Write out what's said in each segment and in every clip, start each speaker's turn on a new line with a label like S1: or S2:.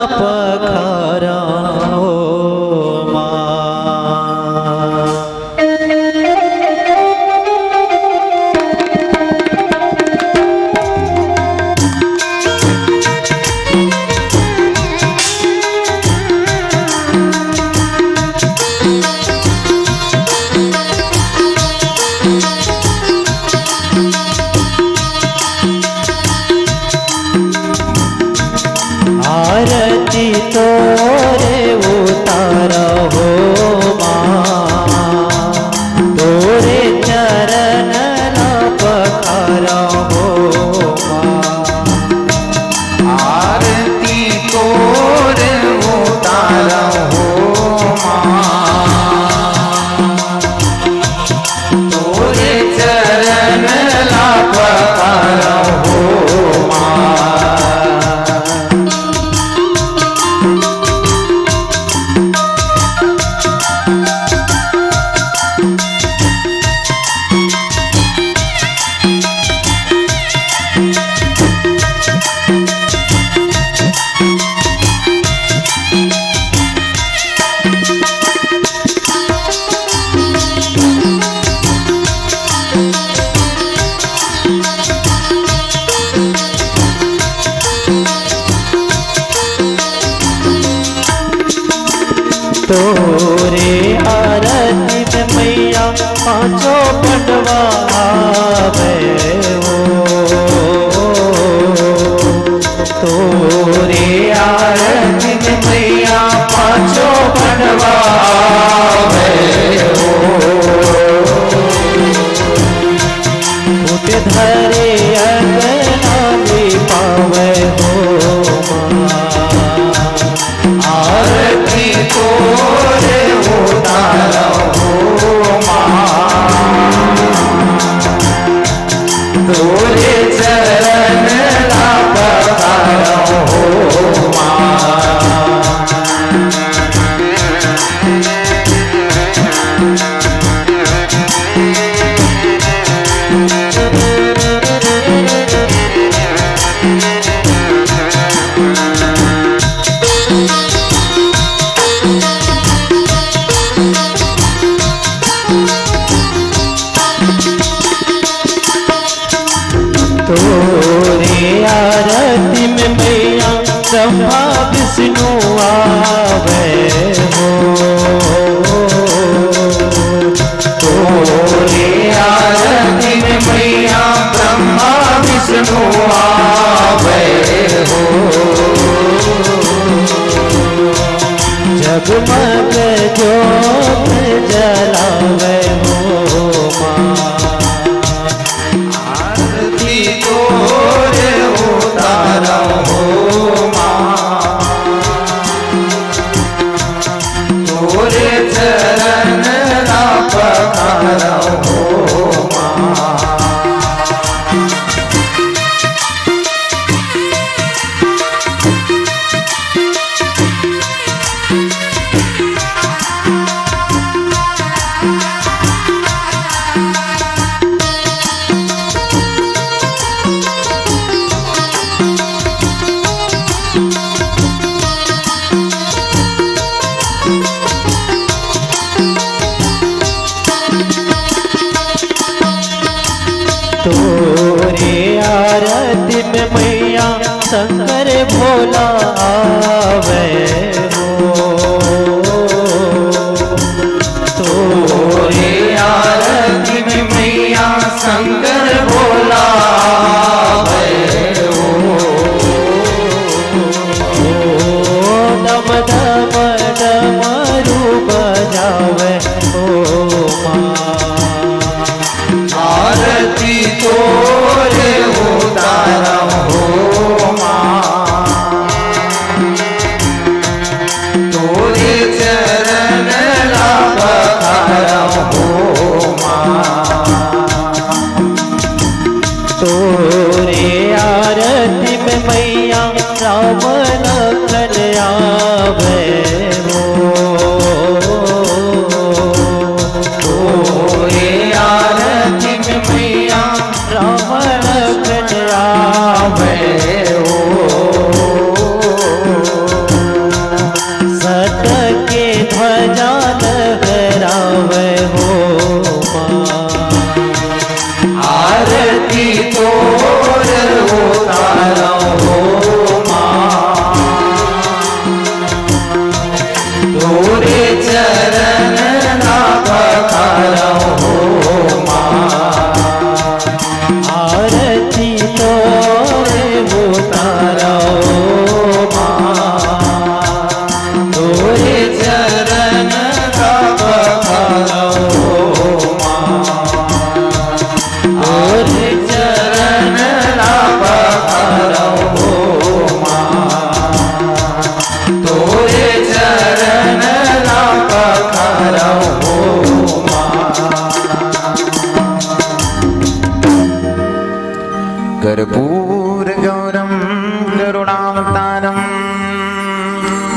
S1: पखारा ओ माँ। आरती तोरे उतारा हो माँ, तोरे चरण ला पखारा हो माँ।
S2: आरती तोरे उतारा हो माँ, तोरे चरण ला पखारा हो माँ।
S1: तोरे आरती में मैया पांचों पंडवा आवे हो। तोरे आरती में मैया पांचों पंडवा आवे हो। फूट धरे अंगना में पावे हो माँ।
S2: आरती तोरे उतारा हो माँ, तोरे चरण ला पखारा हो माँ।
S1: तोरे आरती में मैया ब्रह्मा विष्णु आवे हो।
S2: तोरे आरती में मैया ब्रह्मा विष्णु आवे हो।
S1: जगमग ज्योत जलावे हो माँ।
S2: आरती तोरे उतारा हो माँ, तोरे चरण ला पखारा हो माँ।
S1: तोरे आरती में मैया शंकर भोला आवे हो।
S2: तोरे आरती में मैया शंकर भोला आवे हो।
S1: दम दम डमरू बजावे हो माँ।
S2: आरती तोरे उतारा हो माँ,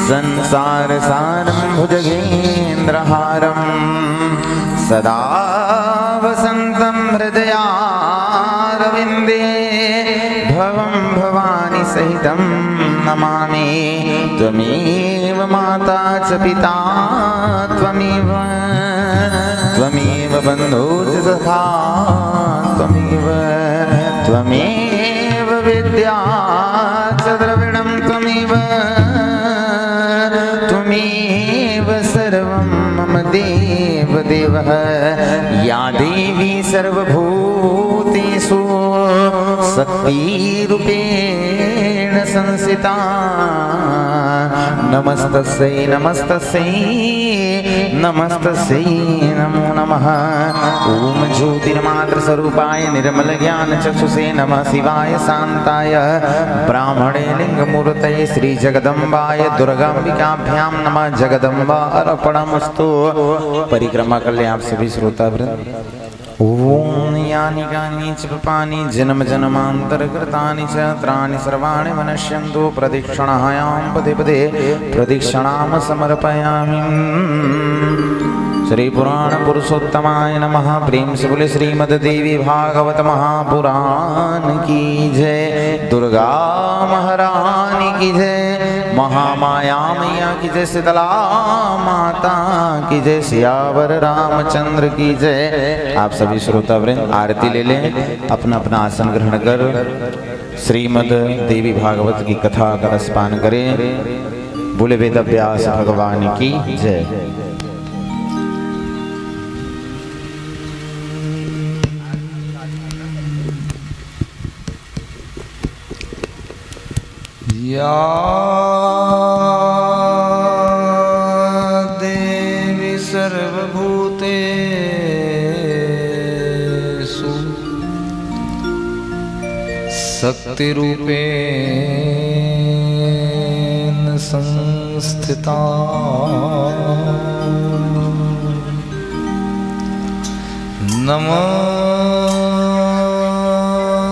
S2: संसारसारं भुजगेन्द्रहारं सदा वसन्तं हृदयारविन्दे भवं भवानी सहितं नमामि। त्वमेव माता च पिता त्वमेव बन्धो च सखा त्वमेव विद्या च द्रविणं त्वमेव सर्वं मम देवदेवः। या देवी सर्वभूतेषु शक्तिरूपेण संस्थिता नमस्तस्यै नमो नमः। ॐ ज्योतिर्मात्रस्वरूपाय निर्मलज्ञानचक्षुषे नमः शिवाय शान्ताय ब्राह्मणे लिङ्गमूर्तये श्रीजगदम्बाय दुर्गाम्बिकाभ्यां नमः। जगदम्बा अर्पणमस्तु। परिक्रमा कर ले आप सभी श्रोता वृंद। ओम यानि कानि च पापानि जन्म जन्मान्तरकृतानि च त्राणि सर्वाणि मनश्यन्तु प्रदक्षिणायां पदे पदे प्रदक्षिणां समर्पयामि। श्री पुराण पुरुषोत्तमाय नमः। प्रेम से बोले श्रीमद देवी भागवत महापुराण की जय। दुर्गा महारानी की जय। महामाया मैया की जय। शीतला माता की जय। सियावर रामचंद्र की जय। आप सभी श्रोता वृंद आरती ले लें। अपना अपना आसन ग्रहण कर श्रीमद देवी भागवत की कथा का रसपान करें। बोले वेद व्यास भगवान की जय।
S3: या देवी सर्वभूतेषु शक्तिरूपेण संस्थिता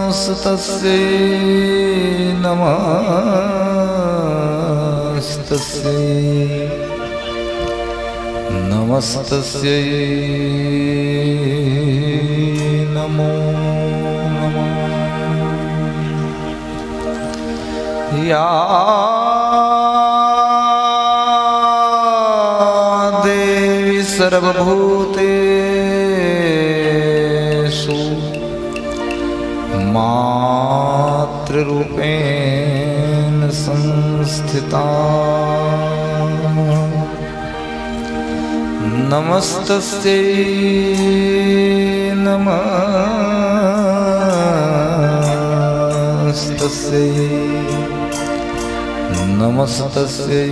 S3: नमस्तस्यै नमस्तस्यै नमो नमः। या देवी सर्वभूतेषु मातृरूपेण संस्थिता नमस्तस्यै नमस्तस्यै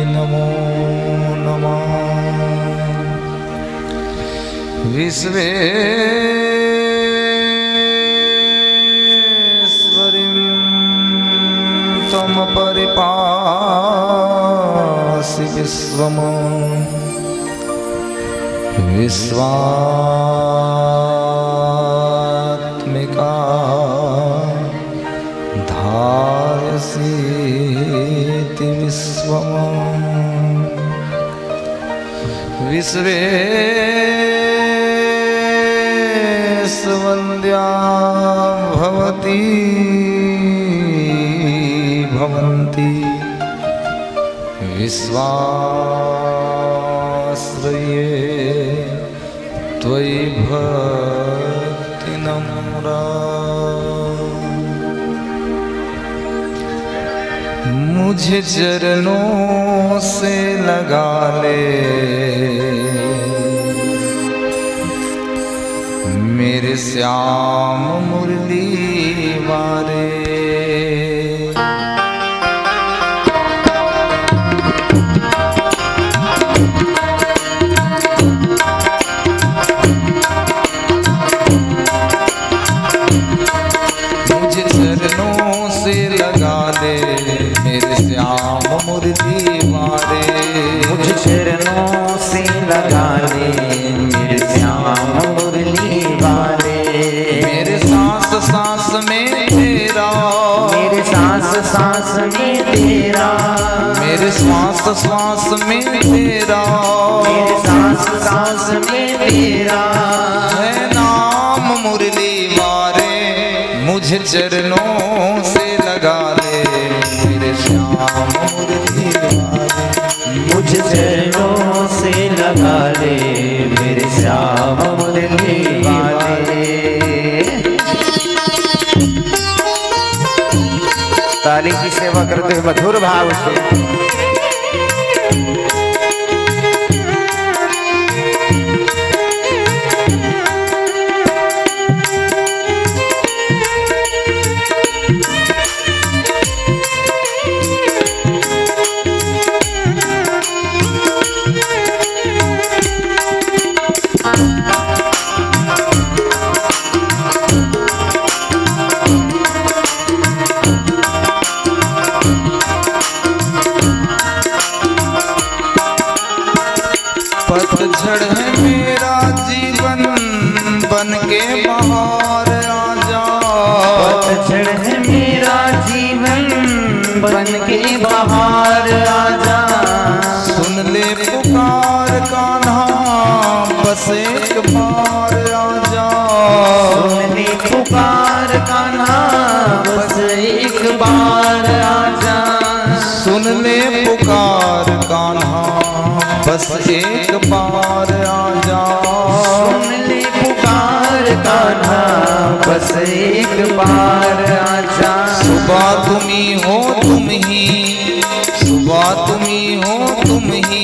S3: नमो नमः। विश्वेश्वरीं त्वं परिपासि विश्वम् विश्वात्मिका धारयसीति विश्वम्। विश्वेशवन्द्या भवती भवन्ति विश्वाश्रये त्वयि भक्ति नम्रा। मुझे चरणों से लगा ले मेरे श्याम मुरली वारे। मुझे चरणों से लगा ले मेरे श्याम मुरली वारे।
S2: मुझे चरणों से लगा ले मेरे श्याम मुरली वारे।
S3: मेरे सांस सांस में तेरा,
S2: मेरे सांस सांस में तेरा
S1: तेरा,
S3: मेरे श्वास श्वास में तेरा,
S1: मेरे सांस सांस में तेरा
S3: है नाम मुरली वारे, मुझे चरणों से लगा ले मेरे श्याम मुरली वारे,
S1: मुझे चरणों से लगा ले मेरे श्याम मुरली वाले।
S2: ताली की सेवा करते हुए मधुर भाव से
S3: पतझड़ है मेरा जीवन बन के बहार आजा,
S1: पतझड़ है मेरा जीवन बन के बहार आजा,
S3: सुन ले पुकार कान्हा बस एक बार आजा,
S1: सुन ले पुकार कान्हा बस एक बार आजा,
S3: सुन ले पुकार कान्हा बस एक बार आजा,
S1: सुन ले पुकार कान्हा बस एक बार आजा।
S3: सुबह तुम ही हो तुम ही, सुबह तुम ही हो तुम ही,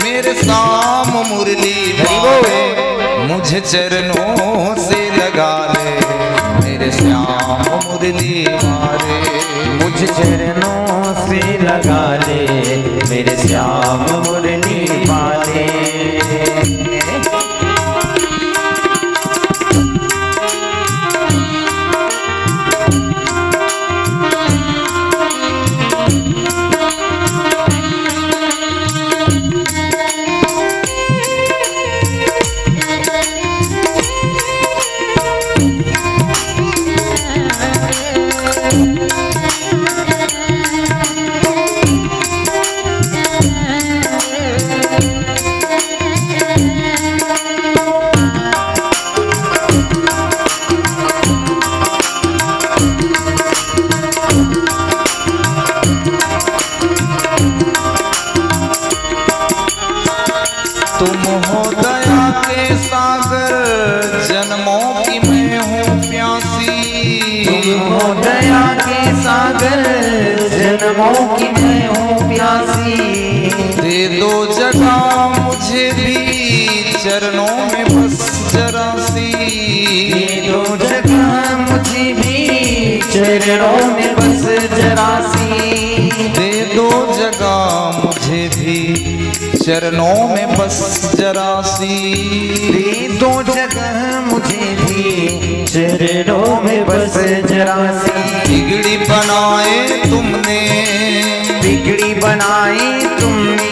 S3: मेरे शाम मुरली वारे, मुझे चरणों से लगा ले मेरे श्याम मुरली वारे,
S1: मुझे चरणों से लगा ले मेरे श्याम मुरली वाले।
S3: तुम हो दया के सागर जन्मों की मैं हूँ प्यासी,
S1: तुम हो दया के सागर जन्मों की मैं हूँ प्यासी,
S3: दे दो जगह मुझे भी चरणों में बस जरा सी,
S1: दे दो जगह मुझे भी चरणों में बस जरा सी,
S3: दे दो जगह मुझे भी चरणों में बस जरा सी,
S1: दे दो जगह मुझे भी चरणों में बस जरा सी।
S3: बिगड़ी बनाए तुमने,
S1: बिगड़ी बनाई तुमने,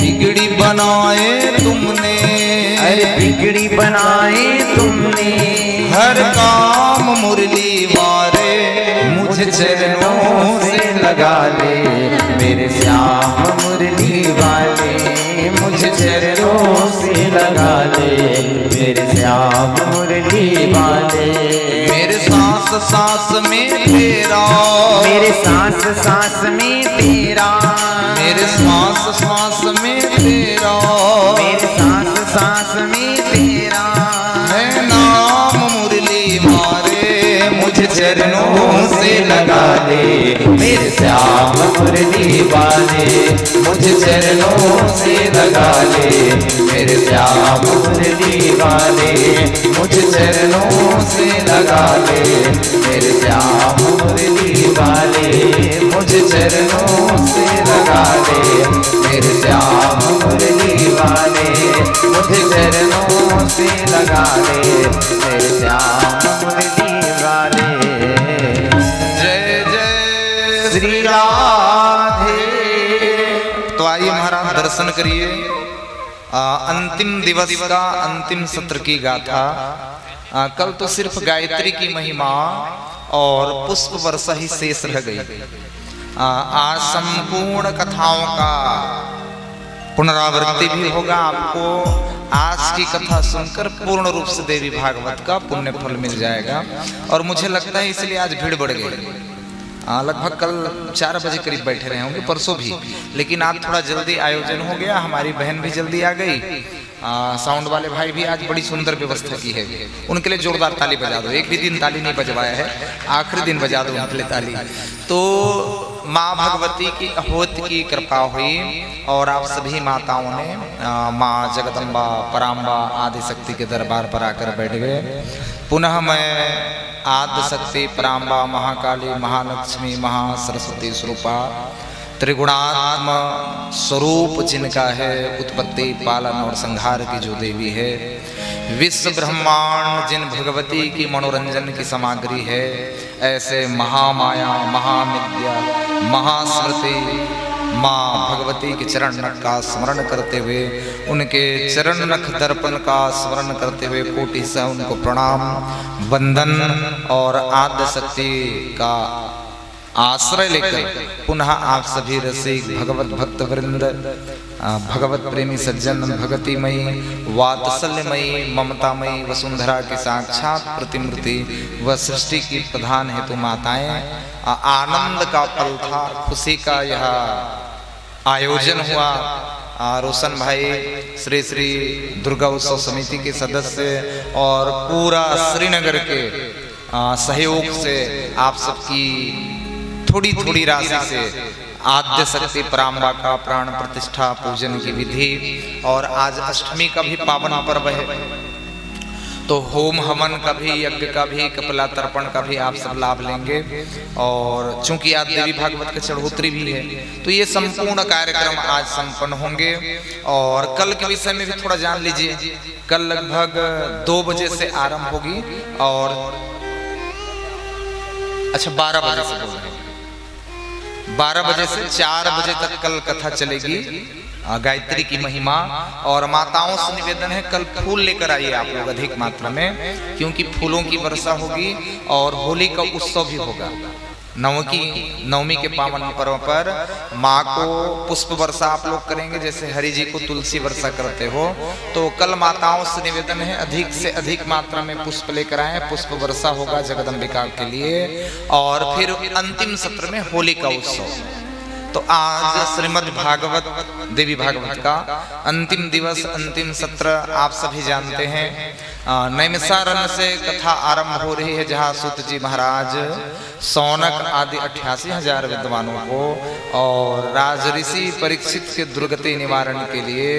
S3: बिगड़ी बनाए तुमने,
S1: अरे बिगड़ी बनाई तुमने,
S3: हर काम मुरली वारे, मुझे चरणों से
S1: लगा ले मेरे श्याम मुरली वाले, मुझे चरणों से लगा ले मेरे श्याम मुरली वाले।
S3: मेरे सांस सांस में तेरा,
S1: मेरे सांस सांस में तेरा,
S3: मेरे श्वास श्वास में तेरा,
S1: मेरे सांस सांस में तेरा
S3: है नाम मुरली वारे, मुझे चरणों से लगा ले
S1: मेरे श्याम मुरली वाले, मुझे चरणों से लगा ले मेरे श्याम मुरली वाले, मुझे चरणों से लगा ले मेरे श्याम मुरली वाले, मुझे चरणों से लगा ले मेरे श्याम मुरली वाले, मुझे चरणों से लगा ले मेरे श्याम मुरली वाले।
S3: जय जय
S1: श्री राधे।
S3: तो आइए महाराज दर्शन करिए अंतिम दिवस का अंतिम सत्र की गाथा। कल तो सिर्फ गायत्री की महिमा और पुष्प वर्षा ही शेष रह गई। आज संपूर्ण कथाओं का पुनरावृत्ति भी होगा। आपको आज की कथा सुनकर पूर्ण रूप से देवी भागवत का पुण्य फल मिल जाएगा। और मुझे लगता है इसलिए आज भीड़ बढ़ गई। लगभग कल 4 बजे करीब बैठे रहे होंगे, परसों भी, लेकिन आज थोड़ा जल्दी आयोजन हो गया। हमारी बहन भी जल्दी आ गई, साउंड वाले भाई भी आज बड़ी सुंदर व्यवस्था की है। उनके लिए जोरदार ताली बजा दो। एक भी दिन ताली नहीं बजवाया है, आखिरी दिन बजा दो उनके लिए ताली। तो माँ भगवती की अहोत की कृपा हुई और आप सभी माताओं ने माँ जगदम्बा पराम्बा आदि शक्ति के दरबार पर आकर बैठ गए। पुनः मैं आद्य शक्ति पराम्बा महाकाली महालक्ष्मी महासरस्वती स्वरूपा त्रिगुणात्म स्वरूप जिनका है, उत्पत्ति पालन और संहार की जो देवी है, विश्व ब्रह्मांड जिन भगवती की मनोरंजन की सामग्री है, ऐसे महामाया महाविद्या महास्मृति माँ भगवती के चरण नख का स्मरण करते हुए, उनके चरण नख दर्पण का स्मरण करते हुए कोटि से उनको प्रणाम वंदन और आद्य शक्ति का आश्रय लेकर पुनः आप सभी रसिक भगवत भक्त वृंद, भगवत प्रेमी सज्जन, भगतिमयी वात्सल्यमयी ममतामयी वसुंधरा की साक्षात प्रतिमूर्ति व सृष्टि की प्रधान हेतु माताएं, आनंद का पल था, खुशी का यह आयोजन हुआ। रोशन भाई श्री श्री दुर्गा उत्सव समिति के सदस्य और पूरा श्रीनगर के सहयोग से आप सबकी थोड़ी थोड़ी राशि से आद्य शक्ति पराम्बा का प्राण प्रतिष्ठा पूजन की विधि और आज अष्टमी का भी पावन पर्व है, तो होम हवन का भी, यज्ञ का भी, कपिला तर्पण का भी आप सब लाभ लेंगे। और चूंकि आज देवी भागवत का चढ़ोतरी भी है, तो ये संपूर्ण कार्यक्रम आज संपन्न होंगे। और कल के विषय में भी थोड़ा जान लीजिए। कल लगभग 2 बजे से आरंभ होगी और 12 बजे से बोल रहे हैं, 12 बजे से 4 बजे तक कल कथा चलेगी, गायत्री की महिमा। और माताओं से निवेदन है कल फूल लेकर आइए आप लोग अधिक मात्रा में, क्योंकि फूलों की वर्षा होगी और होली का उत्सव भी होगा। नवमी के पावन पर्व पर माँ को पुष्प वर्षा आप लोग करेंगे, जैसे हरि जी को तुलसी वर्षा करते हो। तो कल माताओं से निवेदन है अधिक से अधिक मात्रा में पुष्प लेकर आए, पुष्प वर्षा होगा जगदम्बिका के लिए। और फिर अंतिम सत्र में होली का उत्सव। तो आज श्रीमद् भागवत देवी भागवत का अंतिम दिवस, अंतिम सत्र आप सभी जानते हैं। नैमिषारण्य से कथा आरंभ हो रही है, जहाँ सूत जी महाराज सौनक आदि 88,000 विद्वानों को और राज ऋषि परीक्षित के दुर्गति निवारण के लिए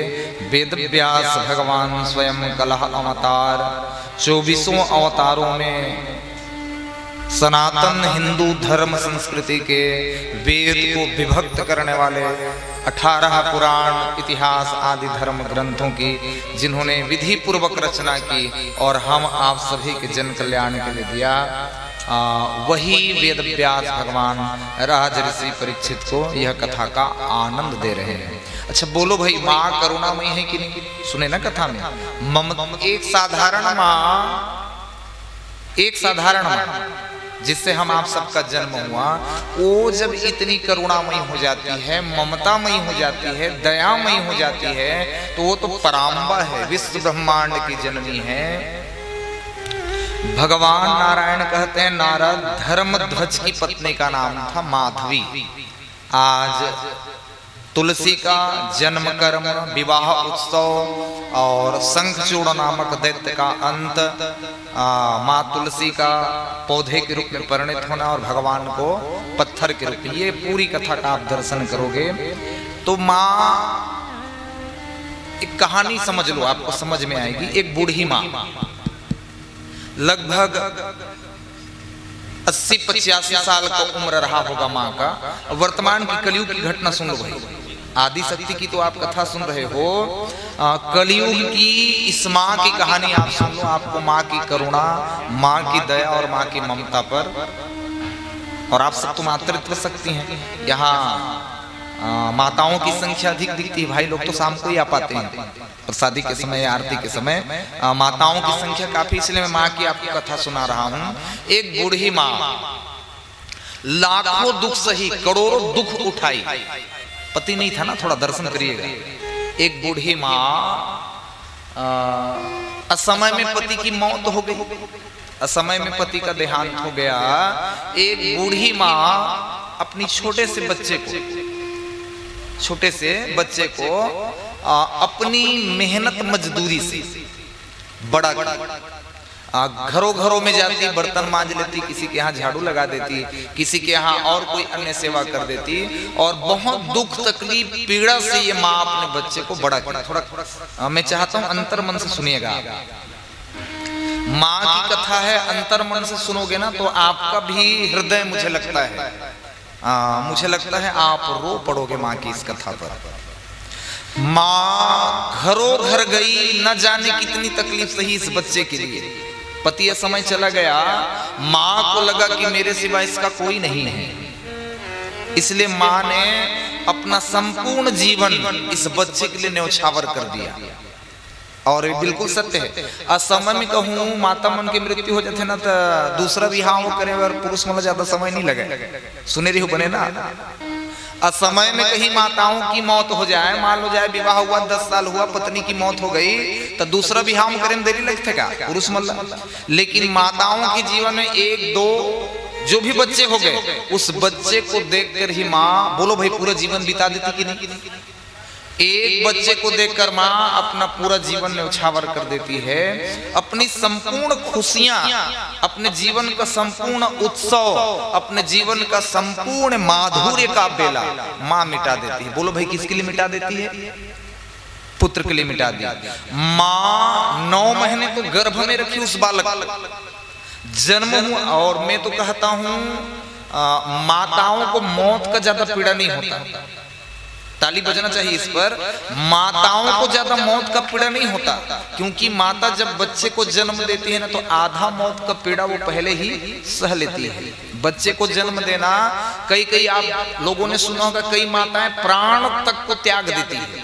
S3: वेद व्यास भगवान स्वयं कलह अवतार 24 अवतारों में सनातन हिंदू धर्म संस्कृति के वेद को विभक्त करने वाले 18 पुराण इतिहास आदि धर्म ग्रंथों की जिन्होंने विधि पूर्वक रचना की और हम आप सभी के जन कल्याण के लिए दिया, वही वेद व्यास भगवान राज ऋषि परीक्षित को यह कथा का आनंद दे रहे हैं। अच्छा बोलो भाई, माँ करुणामयी है कि नहीं? सुने ना कथा में, एक साधारण माँ जिससे हम आप सबका जन्म हुआ, वो जब इतनी करुणामयी हो जाती है, ममतामयी हो जाती है, दयामयी हो जाती है, तो वो तो पराम्बा है, विश्व ब्रह्मांड की जननी है। भगवान नारायण कहते हैं, नारद धर्मध्वज की पत्नी का नाम था माधवी। आज तुलसी का जन्म कर्म, विवाह उत्सव और शंखचूड़ नामक दैत्य का अंत, माँ तुलसी का पौधे के रूप में परिणत होना और भगवान को पत्थर के रूप में, ये पूरी कथा का आप दर्शन करोगे तो माँ, एक कहानी समझ लो, आपको समझ में आएगी। एक बूढ़ी माँ, लगभग 80-85 साल का उम्र रहा होगा माँ का। वर्तमान की कलयुग की घटना सुन लो भाई, आदि शक्ति की तो आप कथा सुन रहे हो, कलयुग की इस माँ की कहानी आप सुन लो। आपको माँ की करुणा, माँ की दया और माँ की ममता पर, और आप सब तो मातृत्व शक्ति हैं। यहाँ माताओं की संख्या अधिक दिखती है, भाई लोग तो शाम को ही आ पाते हैं प्रसादी के समय, आरती के समय। माताओं की संख्या काफी, इसलिए मैं माँ की आपको कथा सुना रहा हूँ। एक बूढ़ी माँ लाखों दुख सही, करोड़ों दुख उठाई, पति नहीं था ना, थोड़ा दर्शन करिएगा। एक बूढ़ी माँ, असमय में पति की मौत हो गई, असमय में पति का देहांत हो गया। एक बूढ़ी माँ अपनी छोटे से बच्चे को अपनी मेहनत मजदूरी से बड़ा घरों घरों में जाती, बर्तन मांज लेती, किसी के यहाँ झाड़ू लगा देती, किसी के यहाँ और कोई अन्य सेवा कर देती, और बहुत दुख तकलीफ पीड़ा से ये माँ अपने बच्चे को बड़ा किया। थोड़ा मैं चाहता हूँ अंतर मन से सुनिएगा। माँ की कथा है, अंतर मन से सुनोगे ना तो आपका भी हृदय, मुझे लगता है आप रो पड़ोगे माँ की इस कथा पर। माँ घरों घर गई, न जाने कितनी तकलीफ सही इस बच्चे के लिए। पति समय चला गया, माँ को लगा कि मेरे सिवा इसका कोई नहीं है, इसलिए माँ ने अपना संपूर्ण जीवन इस बच्चे के लिए न्यौछावर कर दिया। और ये बिल्कुल सत्य है। असमय में कहूँ माता मन की मृत्यु हो जाते ना तो दूसरा विवाह वो करे और पुरुष मतलब ज्यादा समय नहीं लगे, सुनेरी हो बने ना। असमय में कहीं माताओं की मौत हो जाए, मान लो जाए विवाह हुआ 10 साल हुआ, पत्नी की मौत हो गई, तो दूसरा विवाह में करे में देरी लगते क्या पुरुष मतलब। लेकिन माताओं के जीवन में 1-2 जो भी बच्चे हो गए, उस बच्चे को देखकर ही माँ, बोलो भाई, पूरा जीवन बिता देती कि नहीं। एक बच्चे को देखकर माँ अपना पूरा जीवन न्यौछावर कर देती है। अपनी संपूर्ण खुशियां, अपने जीवन का संपूर्ण उत्सव, अपने जीवन का संपूर्ण माधुर्य का बेला माँ मिटा देती है। बोलो भाई, किसके लिए मिटा देती है? पुत्र के लिए मिटा दी। माँ 9 महीने तो गर्भ में रखी उस बालक, जन्म हुआ। और मैं तो कहता हूं माताओं को मौत का ज्यादा पीड़ा नहीं होता। ताली बजना चाहिए इस पर। माताओं को ज्यादा मौत का पीड़ा नहीं होता, क्योंकि माता जब बच्चे को जन्म देती है ना तो आधा मौत का पीड़ा वो पहले ही सह लेती है। बच्चे को जन्म देना, कई आप लोगों ने सुना होगा, कई माताएं प्राण तक को त्याग देती है।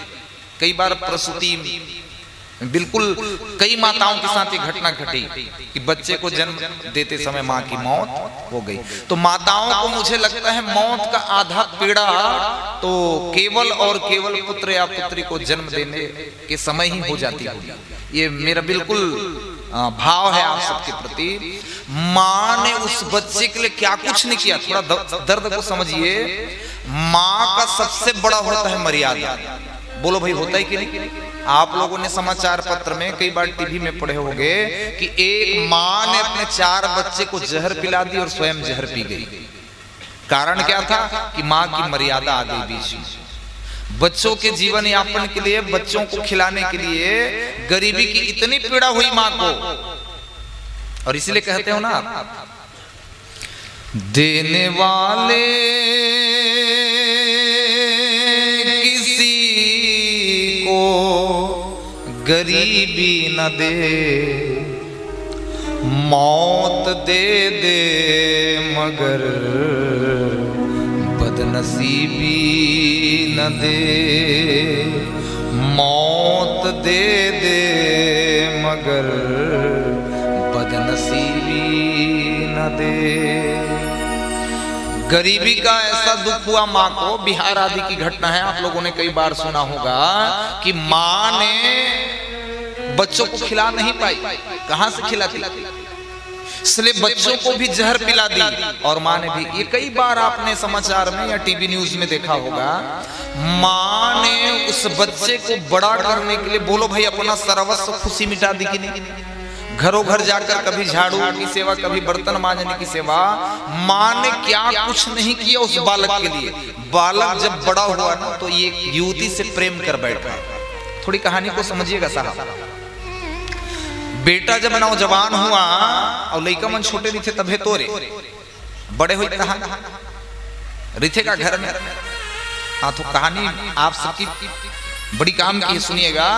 S3: कई बार प्रसूति, बिल्कुल कई माताओं के साथ ये घटना घटी कि बच्चे को जन्म देते समय माँ की मौत हो गई। तो माताओं को मुझे लगता है मौत का आधा पीड़ा तो केवल और केवल पुत्र या पुत्री को जन्म देने के समय ही हो जाती होगी। ये मेरा बिल्कुल भाव है आप सबके प्रति। माँ ने उस बच्चे के लिए क्या कुछ नहीं किया, थोड़ा दर्द को समझिए। माँ का सबसे बड़ा होता है मर्यादा। बोलो भाई, होता है कि नहीं? आप लोगों ने समाचार पत्र में, कई बार टीवी में पढ़े होंगे कि एक माँ ने अपने 4 बच्चे को जहर पिला दी और स्वयं जहर पी गई। कारण क्या था कि माँ की मर्यादा आ गई बीच में। बच्चों के जीवन यापन के लिए, बच्चों को खिलाने के लिए गरीबी की इतनी पीड़ा हुई माँ को। और इसलिए कहते हो ना, देने वाले गरीबी न दे, मौत दे दे मगर बदनसीबी न दे। मौत दे दे मगर बदनसीबी न दे। गरीबी का ऐसा दुख हुआ माँ को। बिहार आदि की घटना है, आप लोगों ने कई बार सुना होगा कि माँ ने बच्चों को खिला नहीं पाई। कहां से खिलाती? इसलिए बच्चों को भी जहर पिला दी और माँ ने भी। ये कई बार आपने समाचार में या टीवी न्यूज में देखा होगा। माँ ने उस बच्चे को बड़ा करने के लिए, बोलो भाई, अपना सर्वस्व खुशी मिटा दी कि नहीं? घरों घर जाकर कभी झाड़ू की सेवा, कभी बर्तन मांजने की सेवा। माँ ने क्या कुछ नहीं किया उस बालक के लिए। बालक जब बड़ा हुआ ना तो ये युवती से प्रेम कर बैठा। थोड़ी कहानी को समझिएगा साहब। बेटा जब नौजवान हुआ और लड़का मन छोटे नहीं थे तबे तोरे बड़े हुए कहा रिथे का घर में। हाँ, तो कहानी आप सबकी बड़ी काम की सुनिएगा।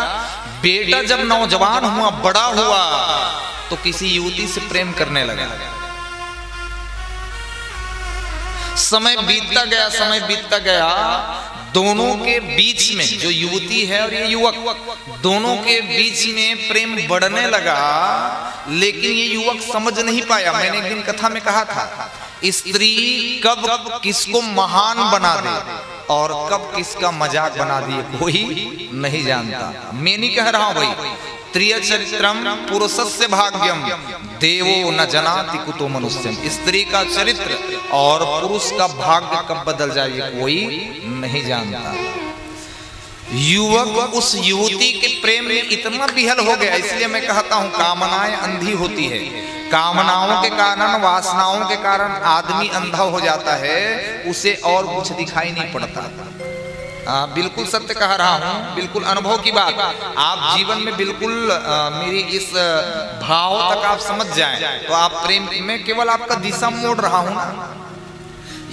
S3: बेटा जब नौजवान हुआ, बड़ा हुआ, तो किसी युवती से प्रेम करने लगा। समय बीतता गया, समय बीतता गया। दोनों के बीच में, जो युवती है और ये युवक, दोनों के बीच में प्रेम बढ़ने लगा। लेकिन ये युवक समझ नहीं पाया। मैंने एक दिन कथा में कहा था स्त्री कब किसको महान बना दे और कब किसका मजाक बना दिए कोई नहीं जानता। मैं नहीं कह रहा हूं भाई, त्रिय चरित्रम पुरुषस्य भाग्यम देवो न जनाति कुतो मनुष्यम। स्त्री का चरित्र और पुरुष का भाग्य कब बदल जाए कोई नहीं जानता। युवक उस युवती के प्रेम में इतना विहल हो गया, इसलिए मैं कहता हूं कामनाएं अंधी होती है। कामनाओं के कारण, वासनाओं के कारण आदमी अंधा हो जाता है, उसे और कुछ दिखाई नहीं पड़ता। बिल्कुल सत्य कह रहा हूं, बिल्कुल अनुभव की बात। आप जीवन में बिल्कुल मेरी इस भाव तक आप समझ जाएं तो आप प्रेम में केवल आपका दिशा मोड़ रहा हूं ना।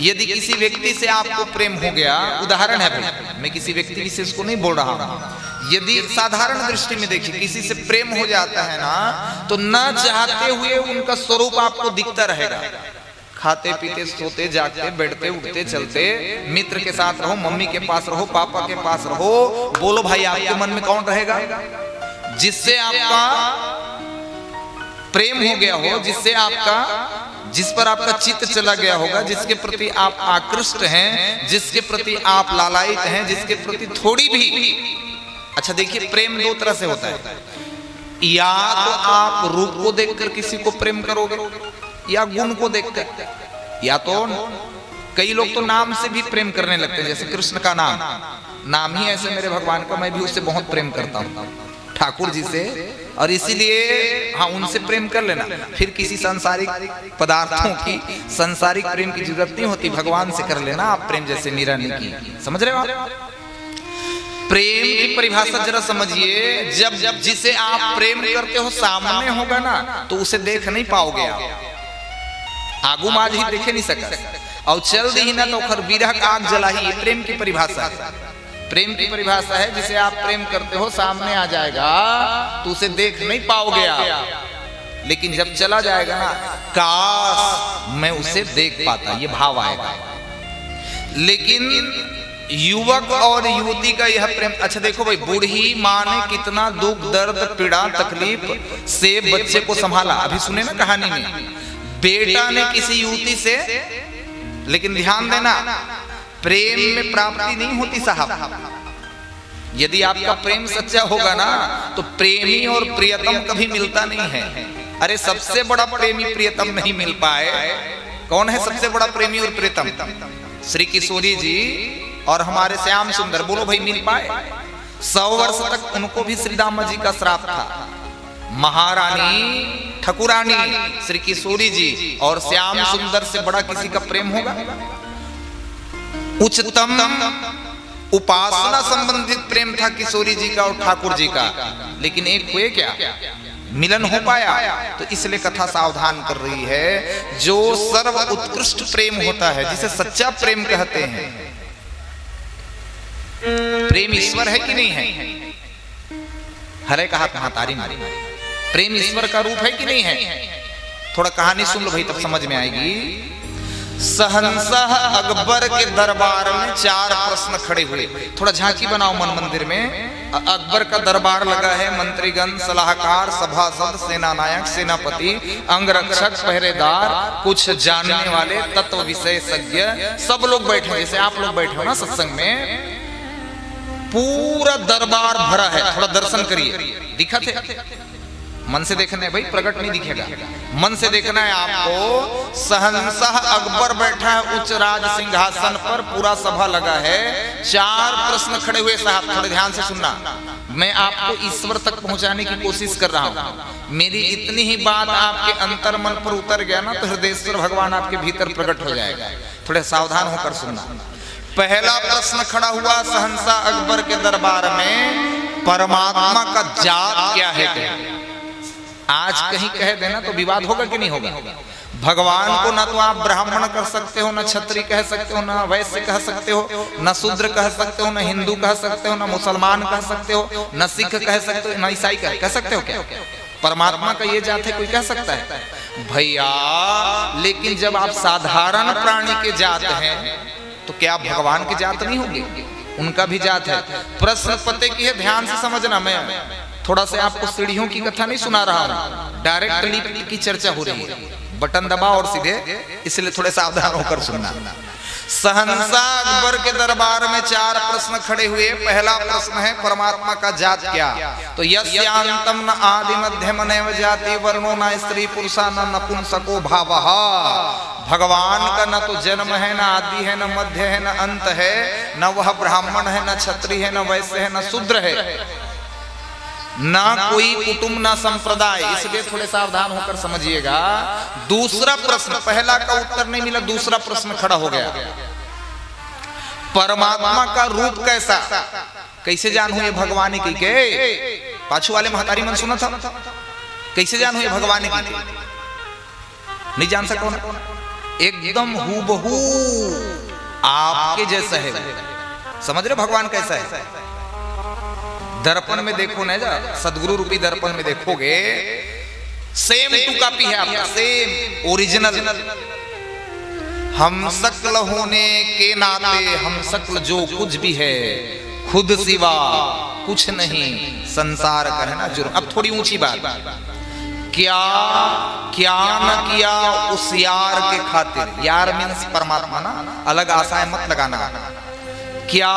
S3: यदि किसी व्यक्ति से आपको प्रेम हो गया, उदाहरण है भाई, मैं किसी व्यक्ति विशेष को नहीं बोल रहा हूं, यदि साधारण दृष्टि में देखिए किसी से प्रेम हो जाता है ना, तो न चाहते हुए उनका स्वरूप आपको दिखता रहेगा। खाते पीते सोते जागते बैठते उठते चलते, मित्र के साथ रहो, मम्मी के पास रहो, पापा के पास रहो, बोलो भाई आपके मन में कौन रहेगा? जिससे आपका प्रेम हो गया हो, जिस पर आपका चित्त चला गया होगा, जिसके प्रति आप आकृष्ट हैं, जिसके प्रति आप लालायित हैं, जिसके प्रति थोड़ी भी। अच्छा देखिए, प्रेम दो तरह से होता है। या तो आप रूप को देखकर किसी को प्रेम करोगे, या गुण को देखकर, या तो कई लोग तो नाम से भी प्रेम करने लगते हैं। जैसे कृष्ण का नाम ही ऐसे मेरे भगवान का, मैं भी उससे बहुत प्रेम करता हूँ, ठाकुर जी से, और इसीलिए हाँ उनसे प्रेम कर लेना। फिर किसी सांसारिक पदार्थों की, सांसारिक प्रेम की जरूरत नहीं होती, भगवान से कर लेना आप प्रेम, जैसे मीरा ने की। समझ रहे हो आप? प्रेम की परिभाषा जरा समझिए। जब जिसे आप प्रेम करते हो सामने होगा ना, तो उसे देख नहीं पाओगे आप, आगू माज ही देखे नहीं सका, और चल दी ना तो खर विरह का आग जला ही। प्रेम की परिभाषा है। प्रेम की परिभाषा है, जिसे आप प्रेम करते हो सामने आ जाएगा तो उसे देख नहीं पाओगे आप, लेकिन जब चला जाएगा ना, काश मैं उसे देख पाता, ये भाव आएगा। लेकिन युवक और युवती का यह प्रेम, अच्छा देखो भाई, बूढ़ी माँ ने कितना दुख दर्द पीड़ा तकलीफ से बच्चे को संभाला। अभी सुने ना कहानी में, बेटा ने किसी युवती से, लेकिन ध्यान देना प्रेम में प्राप्ति नहीं होती साहब। यदि आपका प्रेम सच्चा होगा ना, तो प्रेमी और प्रियतम कभी मिलता नहीं है। अरे सबसे बड़ा प्रेमी प्रियतम नहीं मिल पाए, कौन है सबसे बड़ा प्रेमी और प्रियतम? श्री किशोरी जी और हमारे श्याम सुंदर। बोलो भाई, मिल पाए? 100 वर्ष तक उनको भी श्री राम जी का श्राप था। महारानी ठकुरानी श्री किशोरी जी और श्याम सुंदर से बड़ा किसी का प्रेम होगा? उच्चतम उपासना संबंधित प्रेम था किशोरी जी का और ठाकुर जी का, लेकिन एक हुए क्या, मिलन हो पाया? तो इसलिए कथा सावधान कर रही है, जो सर्व उत्कृष्ट प्रेम होता है, जिसे सच्चा प्रेम कहते हैं, प्रेम ईश्वर है कि नहीं है? हरे कहा कहा तारी मारी, प्रेम ईश्वर का रूप है कि नहीं है? थोड़ा कहानी सुन लो भाई, तब समझ में आएगी। सहनशाह अकबर के दरबार में 4 प्रश्न खड़े हुए। थोड़ा झांकी बनाओ मन मंदिर में। अकबर का दरबार लगा है, मंत्रीगण, सलाहकार, सभासद, सेना नायक, सेनापति, अंगरक्षक, पहरेदार, कुछ जानने वाले, तत्व विशेषज्ञ, सब लोग बैठे, जैसे आप लोग बैठे हो ना सत्संग में, पूरा दरबार भरा है। थोड़ा दर्शन करिए, दिखा थे? मन से देखना है भाई, प्रकट नहीं दिखेगा, मन से देखना है आपको। शहंशाह अकबर बैठा है उच्च राज सिंहासन पर, पूरा सभा लगा है, 4 प्रश्न खड़े हुए। साहब थोड़े ध्यान से सुनना, मैं आपको ईश्वर तक पहुंचाने की कोशिश कर रहा हूं। मेरी इतनी ही बात आपके अंतर मन पर उतर गया ना, तो हृदयेश्वर भगवान आपके भीतर प्रकट हो जाएगा। थोड़े सावधान होकर सुनना। पहला प्रश्न खड़ा हुआ शहंशाह अकबर के दरबार में, परमात्मा का जात क्या है? आज कहीं कह देना तो विवाद होगा कि नहीं होगा? भगवान को ना तो आप ब्राह्मण कह सकते हो, ना क्षत्रिय कह सकते हो, ना वैश्य कह सकते हो, ना शूद्र कह सकते हो, ना हिंदू कह सकते हो, ना मुसलमान कह सकते हो, ना सिख कह सकते हो, ना ईसाई कह सकते हो क्या? परमात्मा का ये जात है, कोई कह सकता है भैया? लेकिन जब आप साधारण प्राणी के जात हैं, तो क्या आप भगवान के जात नहीं होंगे? उनका भी जात है। प्रश्न पते की है, ध्यान से समझना। मैं थोड़ा से आपको सीढ़ियों की कथा नहीं सुना रहा हूं, डायरेक्ट लिफ्ट की चर्चा हो रही है। बटन दबा और सीधे, इसलिए थोड़े सावधान होकर सुनना। सहंसा अकबर के दरबार में 4 प्रश्न खड़े हुए। पहला प्रश्न है परमात्मा का जात क्या? तो यस्यांतम न आदि मध्यम नैव जाति वर्णो न स्त्री पुरुषा न नपुंसको भावः। भगवान का न तो जन्म है, न आदि है, न मध्य है, न अंत है, न वह ब्राह्मण है, न क्षत्रिय है, न वैश्य है, न शूद्र है, ना कोई कुटुंब ना संप्रदाय। इसलिए थोड़े सावधान होकर समझिएगा। दूसरा प्रश्न, पहला का उत्तर नहीं मिला, दूसरा प्रश्न खड़ा हो गया। परमात्मा का रूप कैसा? कैसे जान हुए भगवान की के? पाछू वाले महतारी मन सुना था, कैसे जान हुए भगवान की? नहीं जान सको ना, एकदम हूबहू आपके जैसा है। समझ रहे भगवान कैसा है? दर्पण में देखो ना, जा सदगुरु रूपी दर्पण में देखोगे, सेम टू कॉपी है आपका, सेम ओरिजिनल। हम शक्ल होने के नाते हम शक्ल जो कुछ भी है, खुद सिवा कुछ नहीं संसार का है ना जुर्म। अब थोड़ी ऊंची बात, क्या क्या न किया उस यार के खातिर। यार मीन्स परमात्मा ना, अलग आशाएं मत लगाना। क्या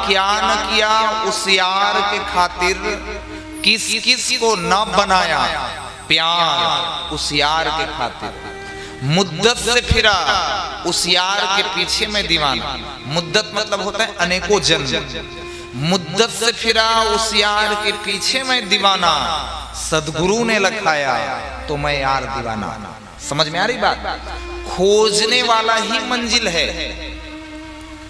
S3: क्या न किया उस यार के खातिर, किस किस को न बनाया प्यार उस यार के खातिर। मुद्दत से फिरा उस यार के पीछे में दीवाना। मुद्दत मतलब होता है अनेकों जन्म। मुद्दत से फिरा उस यार के पीछे में दीवाना, सदगुरु ने लखाया तो मैं यार दीवाना। समझ में आ रही बात? खोजने वाला ही मंजिल है।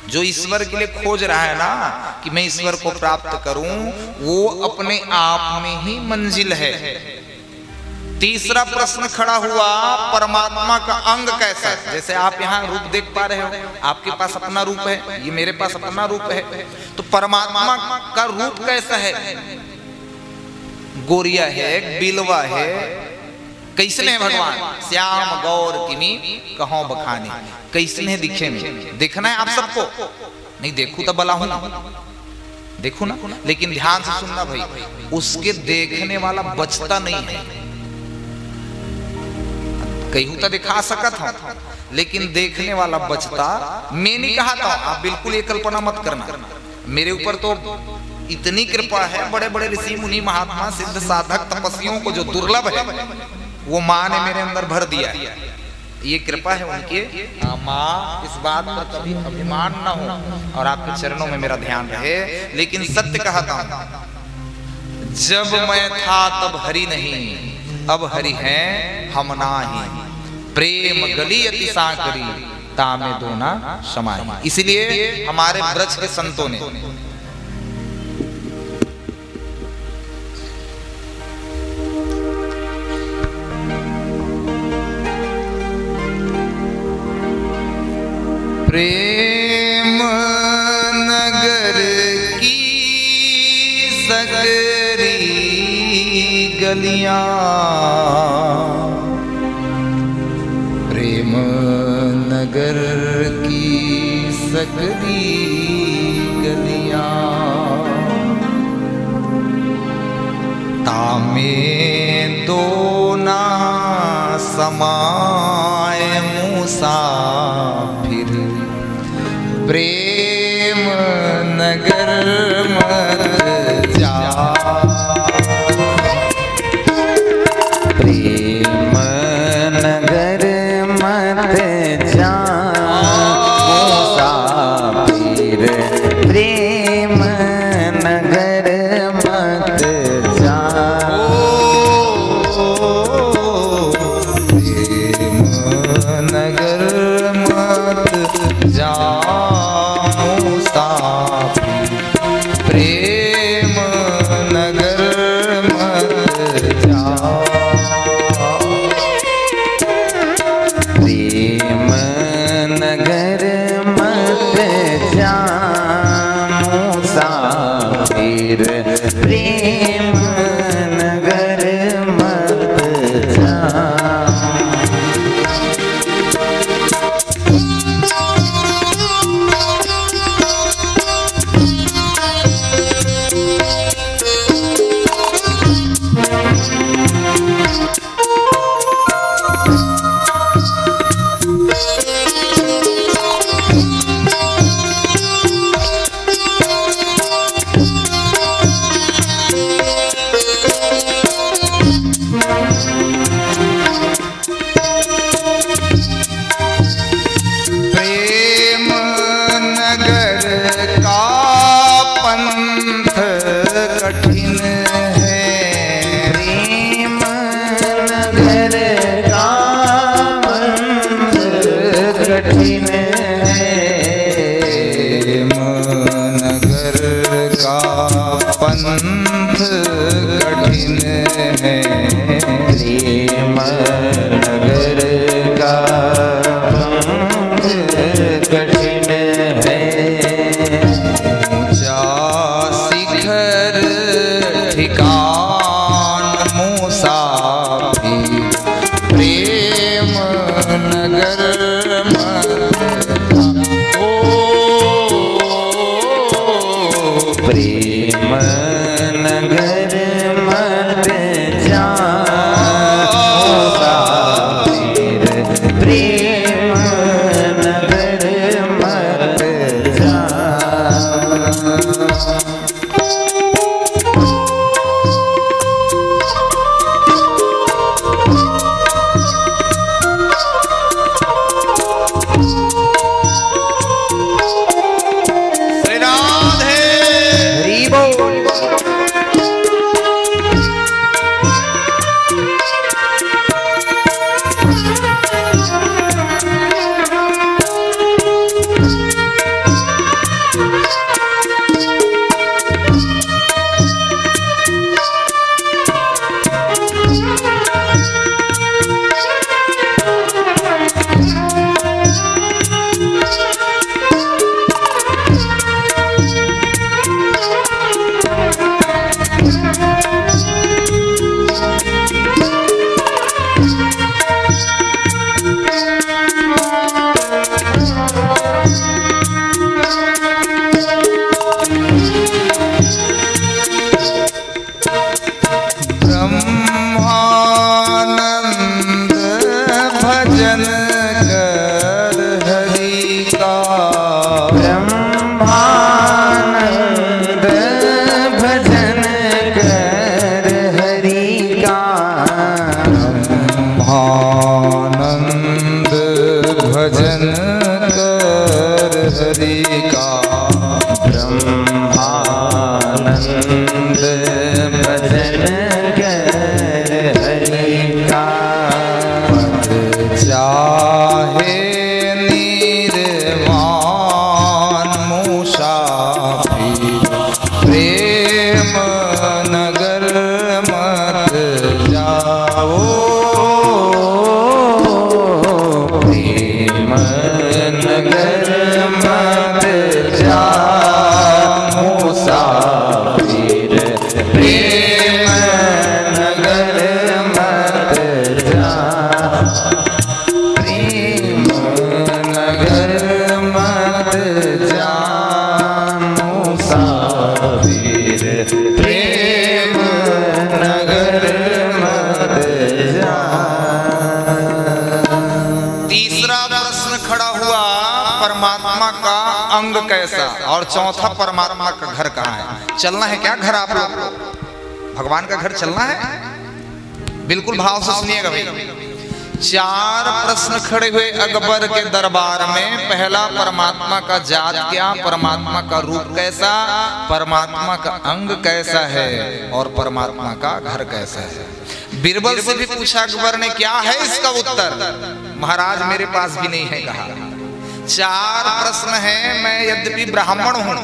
S3: जो ईश्वर के लिए खोज रहा है ना कि मैं ईश्वर को प्राप्त करूं, वो अपने आप में ही मंजिल है। तीसरा प्रश्न खड़ा हुआ, परमात्मा का अंग कैसा है? जैसे आप यहाँ रूप देख पा रहे हो, आपके पास अपना रूप है, ये मेरे पास अपना रूप है, तो परमात्मा का रूप कैसा है? गोरिया है, बिलवा है, कैसने है भगवान? श्याम गौर किमी कहो बखानी। कैसने दिखे में? देखना है आप सबको? नहीं देखू तो बला हूं, देखू ना। लेकिन ध्यान से सुनना भाई, उसके देखने वाला बचता नहीं है। कहीं तो दिखा सकत हूं, लेकिन देखने वाला बचता। मैं नहीं कहा था, आप बिल्कुल ये कल्पना मत करना। मेरे ऊपर तो इतनी कृपा है, बड़े बड़े ऋषि मुनि महात्मा सिद्ध साधक तपस्वियों को जो दुर्लभ है, वो माँ ने मेरे अंदर भर दिया। ये कृपा है उनकी। माँ, इस बात पर कभी अभिमान न हो और आपके चरणों में मेरा ध्यान रहे। लेकिन सत्य कहता हूं, जब मैं था तब हरि नहीं, अब हरि है हम नाही। प्रेम गली अति साकरी, तामे दोना समाई। इसलिए हमारे ब्रज के संतों ने प्रेम नगर की सकरी गलियां, प्रेम नगर की सकरी गलियां, तामे दोना समाए मुसाफिर, प्रेम नगर मत जा।
S2: प्रेम नगर मत जा मुसाफिर, प्रेम नगर मत जा।
S3: प्रेम नगर मत जा मुसाफिर, प्रेम नगर मत जा।
S2: प्रेम नगर मत जा मुसाफिर, प्रेम नगर मत जा।
S3: पंथ कठिन है,
S2: प्रेम नगर का पंथ कठिन है।
S3: ऊंचा शिखर ठिकान मुसाफिर, प्रेम नगर
S2: प्रेम नगर मत जा मुसाफिर, प्रेम नगर मत जा।
S3: श्री राधे।
S2: हरि बोल।
S3: ब्रह्मानंद भजन कर हरि का,
S2: ब्रह्मानंद भजन कर हरि का,
S3: ब्रह्मानंद भजन कर हरि का,
S2: ब्रह्मानंद भजन कर हरि का।
S3: पद चाहे निर्वाण मुसाफिर, प्रेम नगर मत जाओ,
S2: प्रेम नगर मत जा मुसाफिर, प्रेम नगर मत जा, प्रेम नगर मत जा मुसाफिर, प्रेम नगर मत जा।
S3: तीसरा प्रश्न खड़ा हुआ, परमात्मा का अंग कैसा, और चौथा परमात्मा का घर कहाँ है। चलना है क्या घर आप लोग, भगवान का घर चलना है? बिल्कुल भाव से सुनिएगा भाई। चार प्रश्न खड़े हुए अकबर के दरबार में। पहला, परमात्मा का जात क्या, परमात्मा का रूप कैसा, परमात्मा का अंग कैसा है, और परमात्मा का घर कैसा है। बीरबल से भी पूछा अकबर ने, क्या है इसका उत्तर? महाराज मेरे पास भी नहीं है कहा। चार प्रश्न हैं, मैं यद्यपि ब्राह्मण हूं,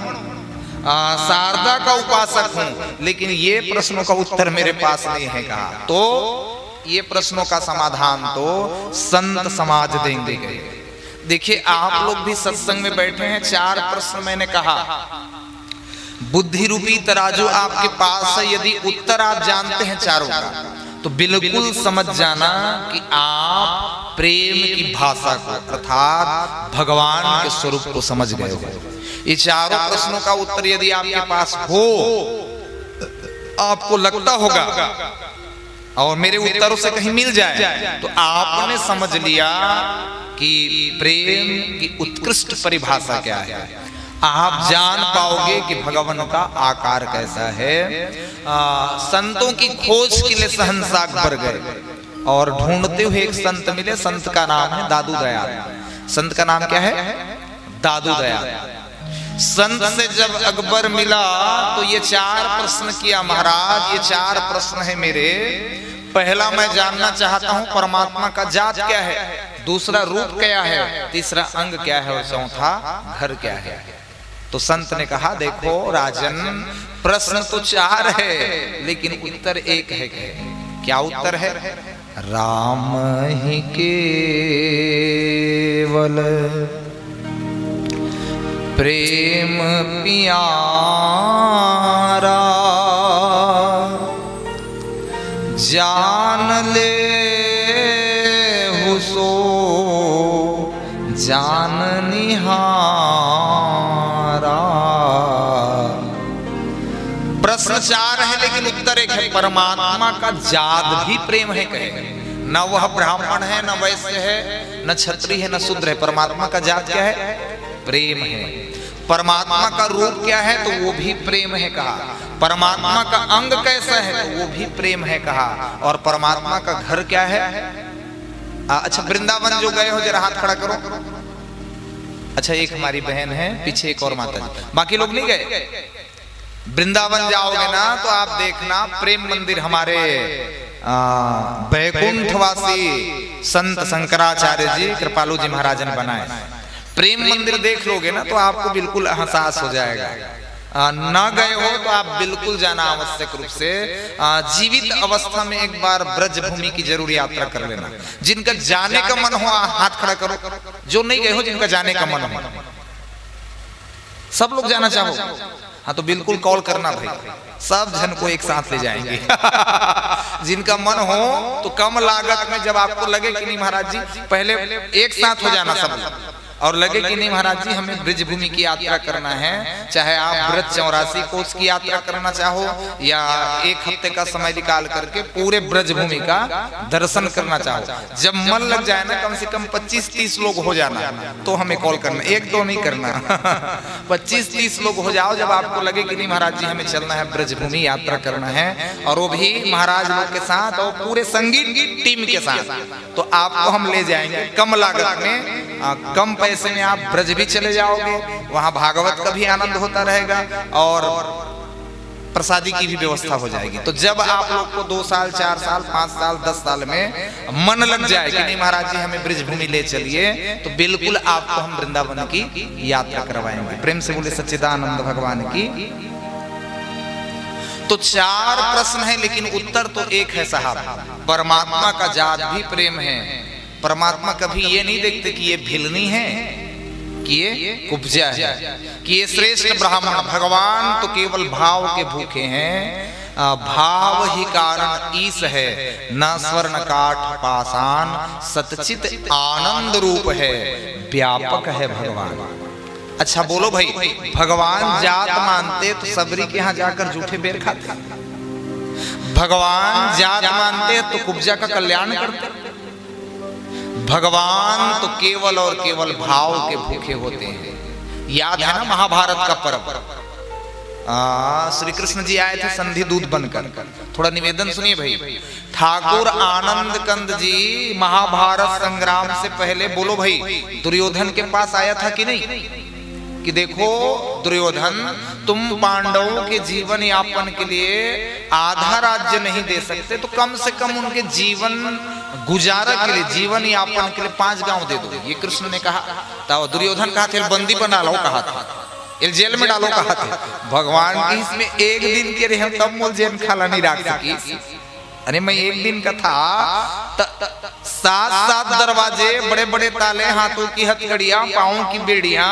S3: शारदा का उपासक हूं, लेकिन ये प्रश्नों का उत्तर मेरे पास नहीं है कहा। तो ये प्रश्नों का समाधान तो संत समाज देंगे। देखिए आप लोग भी सत्संग में बैठे हैं, चार प्रश्न मैंने कहा, बुद्धि रूपी तराजू आपके पास है। यदि उत्तर आप जानते हैं चारों का, तो बिल्कुल समझ जाना कि आप प्रेम की भाषा को अर्थात भगवान के स्वरूप को समझ गए हो। ये चारों प्रश्नों का उत्तर यदि आपके पास हो, आपको लगता होगा और मेरे उत्तरों से कहीं मिल जाए, तो आपने समझ लिया कि प्रेम की उत्कृष्ट परिभाषा क्या है। आप जान पाओगे कि भगवान का आकार कैसा है। संतों की खोज के लिए शहंशाह अकबर गए और ढूंढते हुए एक संत मिले। संत का नाम है दादू दयाल। संत का नाम क्या है? दादू दयाल। संत से जब अकबर मिला तो ये चार प्रश्न किया, महाराज ये चार प्रश्न है मेरे। पहला मैं जानना चाहता हूं परमात्मा का जात क्या है, दूसरा रूप क्या है, तीसरा अंग क्या है और चौथा घर क्या है। तो संत ने कहा देखो राजन, प्रश्न तो 4 है लेकिन उत्तर एक है। क्या उत्तर है? राम ही केवल प्रेम प्यारा, जान ले हुसो जान निहारा। प्रश्न 4 है लेकिन उत्तर एक है। परमात्मा का जात भी प्रेम है कहे, न वह ब्राह्मण है, न वैश्य है, न क्षत्रिय है, न शूद्र है। परमात्मा का जात क्या है? प्रेम है। परमात्मा का रूप क्या है? तो वो भी प्रेम है कहा। परमात्मा का अंग कैसा है? तो वो भी प्रेम है कहा। और परमात्मा का घर क्या है? अच्छा, वृंदावन जो गए हो जरा हाथ खड़ा करो। अच्छा, एक हमारी बहन है, पीछे एक और माता जी, बाकी लोग नहीं गए। वृंदावन जाओगे ना तो आप देखना प्रेम मंदिर हमारे बैकुंठवासी संत शंकराचार्य जी, कृपालू जी महाराज ने बनाए। प्रेम मंदिर देख लोगे ना तो आपको बिल्कुल एहसास हो जाएगा। ना गए हो तो आप बिल्कुल जाना आवश्यक रूप से। जीवित अवस्था में एक बार ब्रज भूमि की जरूर यात्रा कर लेना। जिनका जाने का मन हो हाथ खड़ा करो। जो नहीं गए हो, जिनका जाने का मन हो, सब लोग जाना चाहो हाँ तो बिल्कुल कॉल करना भाई, सब जन को एक साथ ले जाएंगे। जिनका मन हो तो कम लागत में, जब आपको लगे कि नहीं महाराज जी, पहले एक साथ हो जाना सब, और लगे कि नहीं महाराज जी हमें ब्रज भूमि की यात्रा करना है, चाहे आप ब्रज 84 कोस की यात्रा करना चाहो या 1 हफ्ते का समय निकाल करके पूरे ब्रज भूमि का दर्शन करना चाहो, जब मन लग जाए ना कम से कम 25-30 लोग हो जाना तो हमें कॉल करना, 1-2 नहीं करना। 25-30 लोग हो जाओ जब आपको लगे कि नहीं महाराज जी हमें चलना है ब्रज भूमि यात्रा करना है, और वो भी महाराज लोग के साथ और पूरे संगीत टीम के साथ, तो आपको हम ले जाएंगे कम लागत में, कम पैसे में आप ब्रज भी चले जाओगे, वहां भागवत का भी आनंद होता रहेगा और प्रसादी की भी व्यवस्था हो जाएगी। तो जब आप लोग को 2 साल 4 साल 5 साल 10 साल में मन लग जाए कि नहीं महाराज जी हमें ब्रज भूमि ले चलिए, तो बिल्कुल आपको हम वृंदावन की यात्रा करवाएंगे। प्रेम से बोले सच्चिदानंद भगवान की। तो 4 प्रश्न है लेकिन उत्तर तो एक है साहब। परमात्मा का जात भी प्रेम है। परमात्मा कभी ये नहीं देखते कि ये भिलनी है, कि ये कुब्जा है, कि ये श्रेष्ठ ब्राह्मण। भगवान तो केवल भाव के भूखे हैं, भाव ही कारण ईश है, न स्वर्ण काठ पाषाण, सतचित आनंद रूप है, व्यापक है भगवान। अच्छा बोलो भाई, भगवान जात मानते तो सबरी के यहाँ जाकर जूठे बेर खाते, भगवान जात मानते तो कुब्जा का कल्याण करते, भगवान तो केवल और केवल भाव के भूखे होते हैं। याद है ना महाभारत का पर्व, श्री कृष्ण जी आए थे संधि दूत बनकर। थोड़ा निवेदन सुनिए भाई। ठाकुर आनंद कंद जी महाभारत संग्राम से पहले बोलो भाई दुर्योधन के पास आया था कि नहीं, कि देखो दुर्योधन तुम पांडवों के जीवन यापन के लिए आधा राज्य नहीं दे सकते, तो कम से कम उनके जीवन गुजारा के लिए, जीवन यापन के लिए 5 गांव दे दो। ये कृष्ण ने कहा था। दुर्योधन कहा थे बंदी बना लो, कहा था जेल में डालो, कहा थे। भगवान की इसमें 1 दिन के रहे तब मोल जेल खाला नहीं रख सकी। अरे मैं 1 दिन का था, 7 दरवाजे, बड़े बड़े ताले, हाथों की हथकड़ियां, पाँव की बेड़ियां।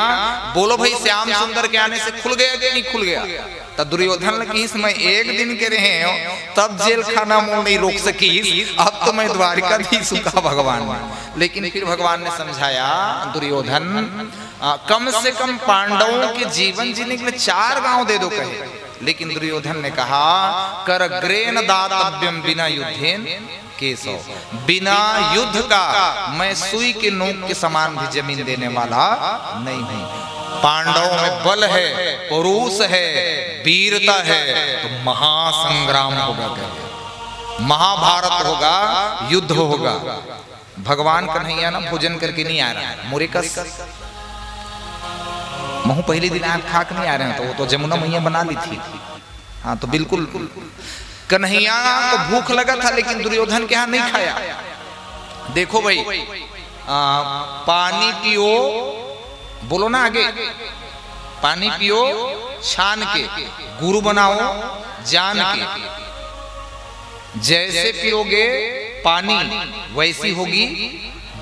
S3: बोलो भाई श्याम सुंदर के आने से खुल गया कि नहीं खुल गया? तब दुर्योधन की मैं 1 दिन के रहे हो तब जेल खाना मोड़ नहीं रोक सकी, अब तो मैं द्वारिकाधीश का भगवान। लेकिन फिर भगवान ने समझाया दुर्योधन कम से कम पांडवों के जीवन जीने के लिए 4 गांव दे दो कहे। लेकिन दुर्योधन ने कहा कर ग्रेन दातव्यम बिना युद्धेन केशव, बिना युद्ध का मैं सुई के नोक के समान भी जमीन देने वाला नहीं हूं। पांडवों में बल है, पुरुष है, वीरता है, तो महासंग्राम होगा, महाभारत होगा, युद्ध होगा। भगवान कन्हैया ना भोजन करके नहीं आ रहा है, मोरे कस महू पहले दिन आप खाक नहीं आ रहे हैं, तो वो तो जमुना मैया बना ली थी। हाँ तो बिल्कुल कन्हैया को भूख लगा था लेकिन दुर्योधन के यहाँ नहीं खाया। देखो भाई पानी पियो, बोलो ना आगे, पानी पियो छान के, गुरु बनाओ जान के। जैसे पियोगे पानी वैसी होगी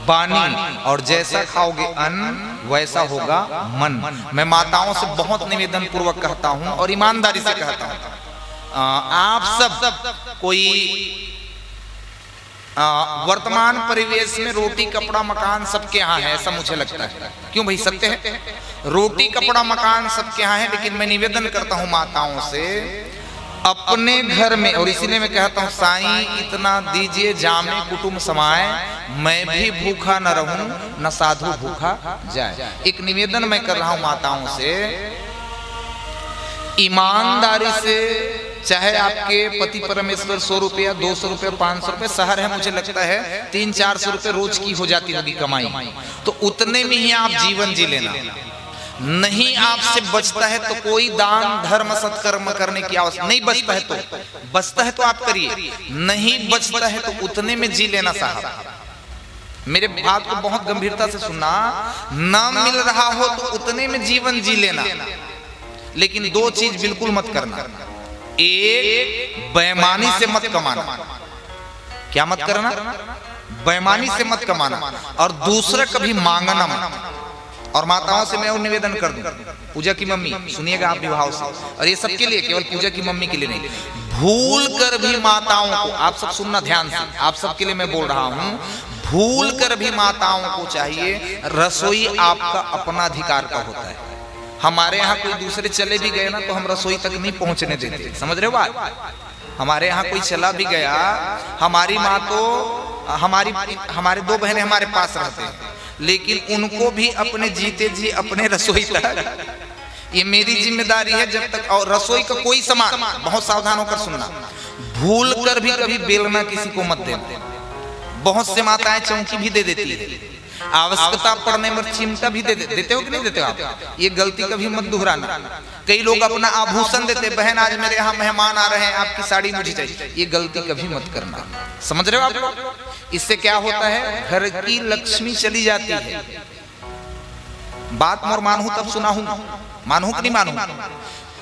S3: वाणी, और जैसा खाओगे अन्न वैसा होगा मन। मैं माताओं से बहुत निवेदन पूर्वक कहता हूं और ईमानदारी से कहता हूं, आप सब कोई वर्तमान परिवेश में रोटी कपड़ा मकान सबके यहाँ है, ऐसा मुझे लगता है। क्यों भाई, सत्य है, रोटी कपड़ा मकान सबके यहाँ है। लेकिन मैं निवेदन करता हूँ माताओं से, अपने घर में, और इसीलिए मैं कहता हूँ साईं इतना दीजिए जामे कुटुंब समाए, मैं भी भूखा न रहूं न साधु भूखा जाए। एक निवेदन मैं कर रहा हूँ माताओं से, ईमानदारी से, चाहे आपके पति परमेश्वर 100 रुपया 200 रुपया 500 रुपये, शहर है मुझे लगता है 300-400 रुपये रोज की हो जाती होगी कमाई, तो उतने में ही आप जीवन जी लेना। नहीं आपसे बचता है तो कोई दान धर्म सत्कर्म करने की आवश्यकता नहीं, बचता है तो बचता है तो आप करिए, नहीं बचता है तो उतने में जी लेना साहब। मेरे बात को बहुत गंभीरता से सुनना, ना मिल रहा हो तो उतने में जीवन जी लेना। लेकिन दो चीज बिल्कुल मत करना, एक बेईमानी से मत कमाना। क्या मत करना? बेईमानी से मत कमाना। और दूसरा कभी मांगना मत। और माताओं से मैं और निवेदन कर दूं, पूजा की मम्मी सुनिएगा आप विवाह से, और ये सबके लिए, केवल पूजा की मम्मी के लिए नहीं, भूल कर भी माताओं को, आप सब सुनना ध्यान से, आप सबके लिए मैं बोल रहा हूं, भूल कर भी माताओं को चाहिए, रसोई आपका अपना अधिकार का होता है। हमारे यहाँ कोई दूसरे चले भी गए ना तो हम रसोई तक नहीं पहुंचने देते, समझ रहे हो बात? हमारे यहाँ कोई चला भी गया, हमारी माँ तो हमारे 2 बहनें हमारे पास रहते हैं, लेकिन उनको भी अपने जीते जी अपने रसोई तक, ये मेरी जिम्मेदारी है जब तक। और रसोई का कोई सामान, बहुत सावधान होकर सुनना, भूल कर भी कभी बेलना किसी को मत देना। बहुत से माताएं चौकी भी दे देती है, आवश्यकता पड़ने पर चिमटा भी देते हो कि नहीं देते हो आप? ये गलती कभी मत दोहराना। कई लोग अपना आभूषण देते, बहन आज मेरे यहाँ मेहमान आ रहे हैं आपकी साड़ी मुझे चाहिए, ये गलती कभी मत करना, समझ रहे हो आप लोग? इससे क्या होता है, घर की लक्ष्मी चली जाती है। बात मोर मानू तब सुना हूं, मानू कि नहीं मानू?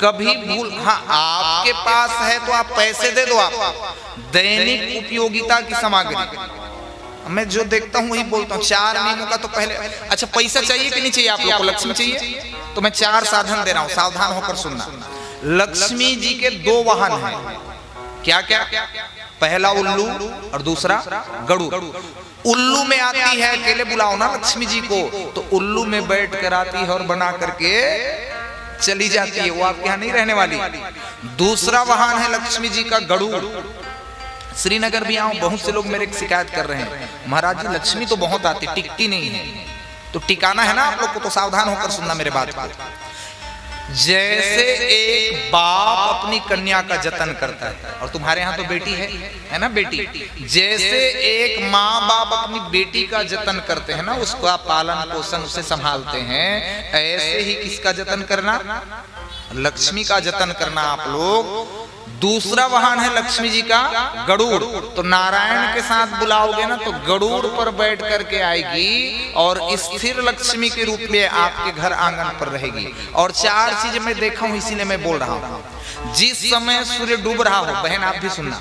S3: कभी भूल, हाँ आपके पास है तो आप पैसे दे दो, आप दैनिक उपयोगिता की सामग्री, मैं जो देखता हूँ वही बोलता हूँ। 4 नियमों का तो पहले, अच्छा पैसा चाहिए कि नहीं चाहिए आप लोग को? लक्ष्मी चाहिए तो मैं 4 साधन दे रहा हूँ, सावधान होकर सुनना। लक्ष्मी जी के 2 वाहन हैं, क्या क्या? पहला उल्लू और दूसरा गरुड़। उल्लू में आती है, अकेले बुलाओ ना लक्ष्मी जी को, तो उल्लू में बैठ कर आती है और बना करके चली जाती है, वो आपके यहाँ नहीं रहने वाली। दूसरा वाहन है लक्ष्मी जी का गरुड़। श्रीनगर भी आऊं, बहुत से लोग मेरे शिकायत कर रहे हैं, महाराज जी लक्ष्मी तो बहुत आती, टिकती नहीं है। तो टिकाना है ना आप लोग को, तो सावधान होकर सुनना मेरे बात को। जैसे एक बाप अपनी कन्या का जतन करता है, और तुम्हारे यहाँ तो बेटी है ना बेटी, जैसे एक माँ बाप अपनी बेटी का जतन करते हैं ना, उसका पालन पोषण उसे संभालते हैं, ऐसे ही किसका जतन करना? लक्ष्मी का जतन करना आप लोग। दूसरा वाहन है लक्ष्मी जी का गरुड़। तो नारायण के साथ बुलाओगे ना तो गरुड़ पर बैठ करके आएगी और स्थिर लक्ष्मी के रूप में आपके घर आंगन पर रहेगी। और 4 चीज मैं देखा हूं, इसीलिए मैं बोल रहा हूं। जिस समय सूर्य डूब रहा हो, बहन आप भी सुनना,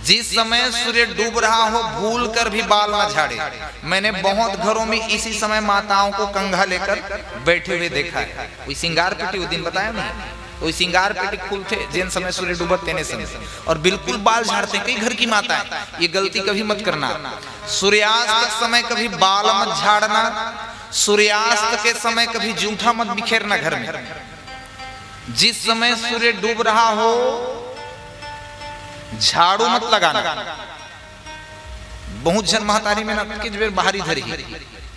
S3: जिस समय सूर्य डूब रहा हो भूल कर भी बाल न झाड़े। मैंने बहुत घरों में इसी समय माताओं को कंघा लेकर बैठे हुए देखा है। कोई सिंगार पेटी, वो दिन बताया नहीं, कोई सिंगार पेटी खुलते जिन समय सूर्य डूबत तेने समय, और बिल्कुल बाल झाड़ते। कई घर की माताएं, ये गलती कभी मत करना। सूर्यास्त समय कभी बाल मत झाड़ना, सूर्यास्त के समय कभी जूठा मत बिखेरना घर में। जिस समय सूर्य डूब रहा हो झाड़ू मत लगाना। बहुत जन महतारी में ना कि बाहरी धरी,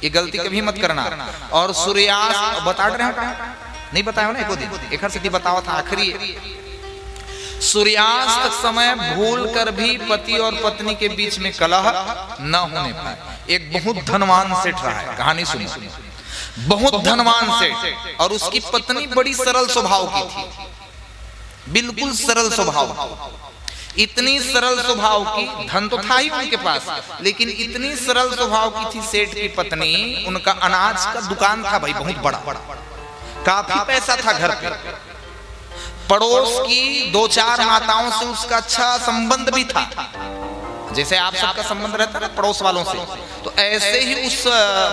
S3: ये गलती कभी मत करना। और सूर्यास्त बता रहे हैं, नहीं बताया ना, एको दिन एक सिद्धि बतावा था आखिरी। सूर्यास्त समय भूल कर भी पति और पत्नी के बीच में कलह न होने पाए। एक बहुत धनवान सेठ रहा है, कहानी सुनी, बहुत धनवान सेठ, और उसकी पत्नी बड़ी सरल स्वभाव की थी, बिल्कुल सरल स्वभाव। इतनी सरल स्वभाव की, धन तो था ही उनके पास, लेकिन इतनी सरल स्वभाव की थी सेठ की पत्नी। उनका अनाज का दुकान था भाई, बहुत बड़ा। काफी पैसा था घर पे, पड़ोस की 2-4 माताओं से उसका अच्छा संबंध भी था, जैसे आप सबका संबंध रहता है ना पड़ोस वालों से, तो ऐसे ही उस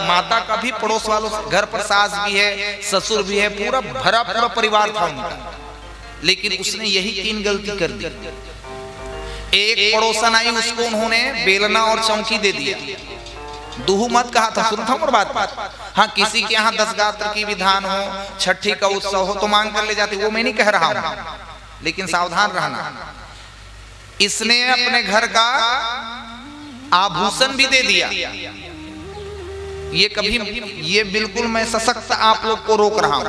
S3: माता का भी पड़ोस वालों से, घर पर सास भी है, ससुर भी है, पूरा भरा पूरा परिवार था उनका। लेकिन उसने यही 3 गलती कर दी। एक पड़ोसन आई, उसको उन्होंने बेलना और चौकी दे दिया। दूहू मत कहा था, सुनता हूँ बात। हाँ, किसी के यहाँ 10 गात्र की विधान हो, छठी का उत्सव हो तो मांग कर ले जाते, वो मैं नहीं कह रहा हूँ, लेकिन सावधान रहना। इसने अपने घर का आभूषण भी दे दिया। ये बिल्कुल मैं सशक्त आप लोग को रोक रहा हूं,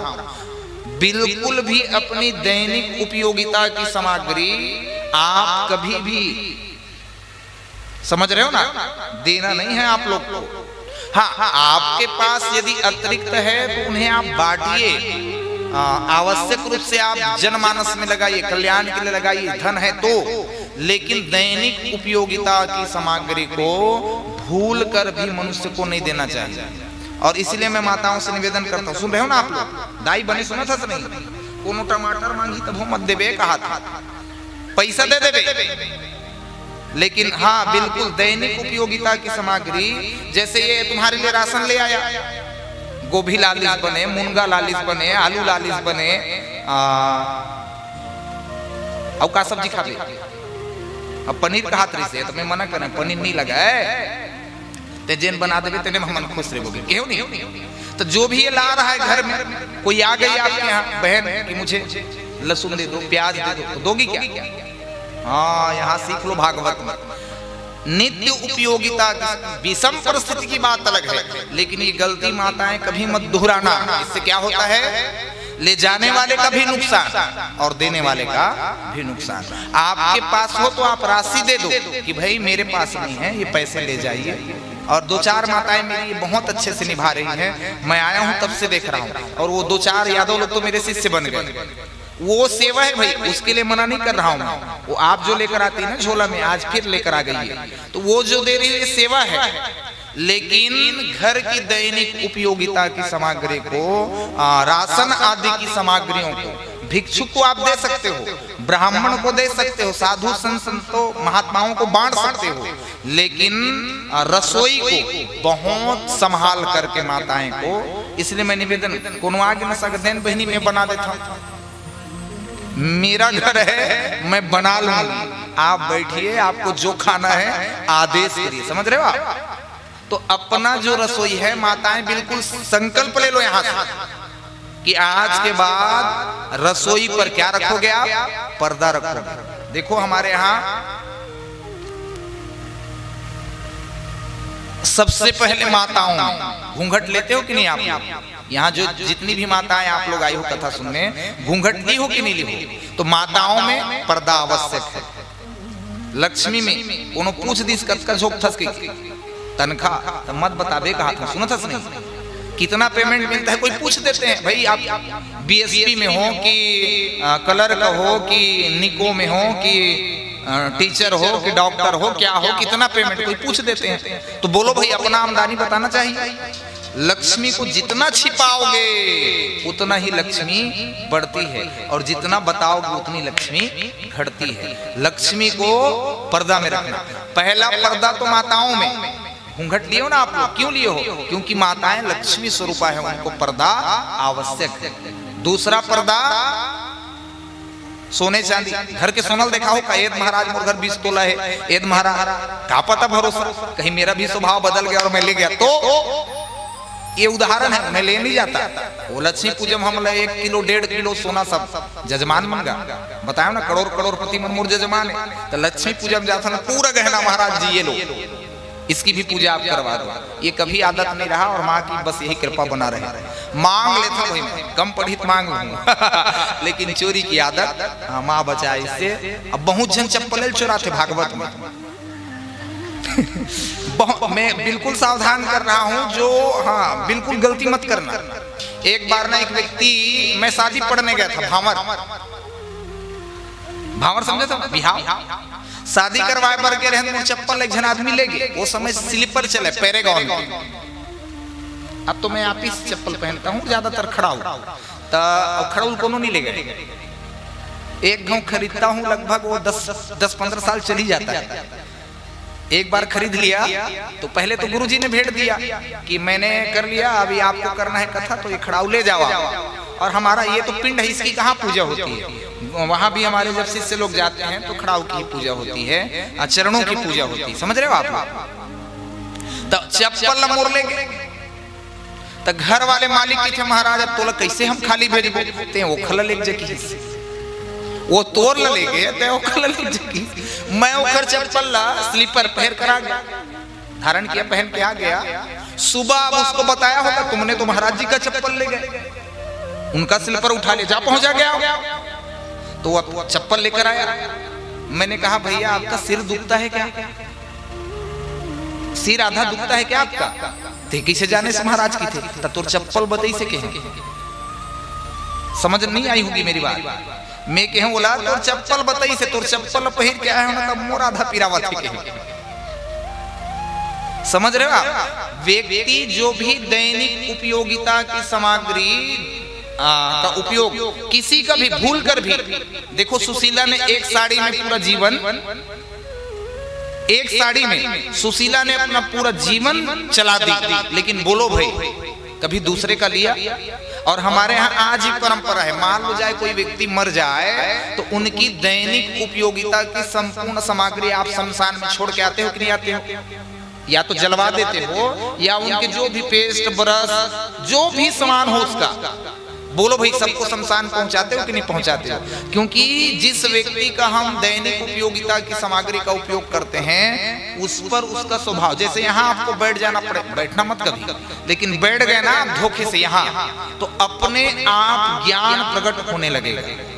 S3: बिल्कुल भी अपनी दैनिक उपयोगिता की सामग्री आप कभी भी, समझ रहे हो ना, देना नहीं है आप लोग को। हाँ, आपके पास यदि अतिरिक्त है तो उन्हें आप बांटिए, आवश्यक रूप से आप जनमानस में लगाइए, कल्याण के लिए लगाइए, धन है तो। लेकिन दैनिक उपयोगिता की सामग्री को भूल कर भी मनुष्य को नहीं देना चाहिए। और इसलिए मैं माताओं से निवेदन करता हूँ, सुन रहे हो ना आप लोग, दाई बनी सुना था नहीं, कोनो टमाटर मांगी तब वो मत देवे कहा था, पैसा दे देवे, लेकिन हाँ बिल्कुल दैनिक उपयोगिता की सामग्री, जैसे ये तुम्हारे लिए राशन ले आया, गोभी लालिस बने, मुनगा लालिस बने, आलू लालिस बने, और का सब्जी खा ले, अब पनीर का हाथ से तो मैं मना करें, पनीर नहीं लगा है ते जेन बना देवे तेने हम खुश रहोगे, क्यों नहीं। तो जो भी ये ला रहा है घर में, कोई आ गई आपके यहाँ बहन कि मुझे लहसुन दे दो, प्याज दे दो, तो दोगी क्या? हाँ, यहाँ सीख लो भागवत में। नित्य उपयोगिता की विषम परिस्थिति की बात अलग है, लेकिन ये गलती माताएं कभी मत दोहराना। इससे क्या होता है, ले जाने वाले का भी नुकसान और देने वाले का भी नुकसान। आपके पास हो तो आप राशि दे दो कि भाई मेरे पास नहीं है, ये पैसे ले जाइए। और 2-4 माताएं मेरी बहुत अच्छे से निभा रही हैं, मैं आया हूं तब से देख रहा हूं, और वो 2-4 यादव लोग तो मेरे शिष्य बन गए। वो सेवा है भाई, उसके लिए मना नहीं कर रहा हूं। वो आप जो लेकर आती है ना झोला में, आज फिर लेकर आ गई है, तो वो जो दे रही है सेवा है। लेकिन घर की दैनिक उपयोगिता की सामग्री को, राशन आदि की सामग्रियों को भिक्षुक को आप दे सकते हो, ब्राह्मण को दे सकते हो, साधु संतों महात्माओं को बांट सकते हो, लेकिन रसोई को बहुत संभाल करके माताएं को। इसलिए मैं निवेदन, कोनो आगे न सकते बहनी में बना देता हूं, मेरा घर है मैं बना लूंगी, आप बैठिए, आपको जो खाना है आदेश करिए, समझ रहे हो आप। तो अपना जो रसोई है माताएं बिल्कुल संकल्प ले लो यहां से कि आज के बाद रसोई पर क्या रखोगे आप, पर्दा रखोगे। देखो हमारे यहाँ सबसे पहले माताओं घूंघट लेते हो कि नहीं आप? यहाँ जो जितनी भी माताएं आप लोग आई हो कथा सुनने, घूंघट ली हो कि नहीं ली हो? तो माताओं में पर्दा आवश्यक है। लक्ष्मी में कोनो पूछ दिस का झोंक थस की तनख्वाह तो मत बताबे कहा था, सुना था नहीं? कितना पेमेंट मिलता है कोई पूछ देते हैं, भाई आप बीएसपी में हो कि कलर का हो कि निको में हो कि टीचर हो कि डॉक्टर हो, क्या हो, कितना पेमेंट कोई पूछ देते हैं। तो बोलो भाई अपना आमदनी बताना चाहिए। लक्ष्मी को जितना छिपाओगे उतना ही लक्ष्मी बढ़ती है, और जितना बताओगे उतनी लक्ष्मी घटती है। लक्ष्मी को पर्दा में रखना। पहला पर्दा तो माताओं में, घूंघट लियो ना आप लोग, क्यों लियो हो? क्योंकि माताएं लक्ष्मी स्वरूपा है, उनको पर्दा आवश्यक है। दूसरा पर्दा सोने चांदी, घर के सोनल देखा हो का एद महाराज मोर घर 20 तोला है, एद महाराज का पता भरोसा, कहीं मेरा भी स्वभाव बदल गया और मैं ले गया तो ये उदाहरण है, मैं ले नहीं जाता। वो लक्ष्मी पूजम हम 1 किलो 1.5 किलो सोना सब जजमान मंगा, बताया ना करोड़ पति मन मोर जजमान है। तो लक्ष्मी पूजम जाता ना पूरा गहना महाराज जी ये लो, इसकी भी पूजा आप करवा दो। ये कभी आदत नहीं रहा, और माँ की बस यही कृपा बना रहे। मांग लेता भाई मैं, कम पढ़ित मांग लूंगा लेकिन चोरी की आदत माँ बचाए इससे। अब बहुत जन चप्पल चुराते भागवत में मैं बिल्कुल सावधान कर रहा हूं, जो हाँ बिल्कुल गलती मत करना। एक बार ना एक व्यक्ति, मैं शादी पढ़ने गया था, भावर समझे था, बिहार शादी करवाए पर के रहने चप्पल एक जन आदमी ले गए। वो समय स्लीपर चले पैरेगॉन के, अब तो मैं आप ही चप्पल पहनता हूँ ज्यादातर खड़ा हूँ। तो खड़उल कोनो नहीं ले गए। एक गांव खरीदता हूँ लगभग वो 10-15 साल चली जाता है। एक बार खरीद लिया तो पहले तो गुरुजी ने भेंट दिया कि मैंने कर लिया, अभी आपको करना है कथा, तो ये खड़ाऊ ले जाओ। और हमारा ये तो पिंड है, इसकी कहाँ पूजा होती है। वहां भी हमारे जब शिष्य लोग जाते हैं तो खड़ाऊ की पूजा होती है, चरणों की पूजा होती है, समझ रहे हो आप। तो चप्पल मोर ले गए तो घर वाले मालिक की थे महाराज, अब तोला कैसे हम खाली भेजबो, वो खल ले जकी वो तोड़ ले गए ते ओखल ले जकी। मैं ओखर चप्पल ला स्लीपर पहन कर आ गया, धारण किया, पहन के आ गया। सुबह अब उसको बताया होता तुमने तो महाराज जी का चप्पल ले गए, उनका स्लीपर उठा ले, जा पहुंचा गया। तो वो चप्पल लेकर आया। मैंने कहा भैया आपका सिर दुखता है क्या, सिर आधा दुखता है क्या आपका। देखी से जाने से महाराज की थे तो चप्पल बताई से कहे, समझ नहीं आई होगी मेरी बात। मैं कह बोला तोर चप्पल बताई से, तोर चप्पल पहिर के आया ना तब मोर आधा पीरावा थे। समझ रहे हो आप। व्यक्ति जो भी दैनिक उपयोगिता की सामग्री का उपयोग किसी का भी भूल कर भी, देखो सुशीला ने एक साड़ी में पूरा जीवन, एक साड़ी में सुशीला ने अपना पूरा जीवन चला दी, लेकिन बोलो भाई कभी दूसरे का लिया। और हमारे यहाँ आज ही परंपरा है, मान लो जाए कोई व्यक्ति मर जाए तो उनकी दैनिक उपयोगिता की संपूर्ण सामग्री आप शमशान में छोड़ के आते हो कि नहीं आते हो, या तो जलवा देते हो या उनके जो भी पेस्ट ब्रश जो भी सामान हो उसका, बोलो भाई सबको शमशान पहुंचाते हो कि नहीं पहुंचाते हो। क्योंकि जिस व्यक्ति का हम दैनिक उपयोगिता की सामग्री का उपयोग करते हैं उस पर उसका स्वभाव, जैसे यहाँ आपको बैठ जाना पड़े, बैठना मत कभी, लेकिन बैठ गए ना धोखे से यहाँ, तो अपने आप ज्ञान प्रकट होने लगेगा।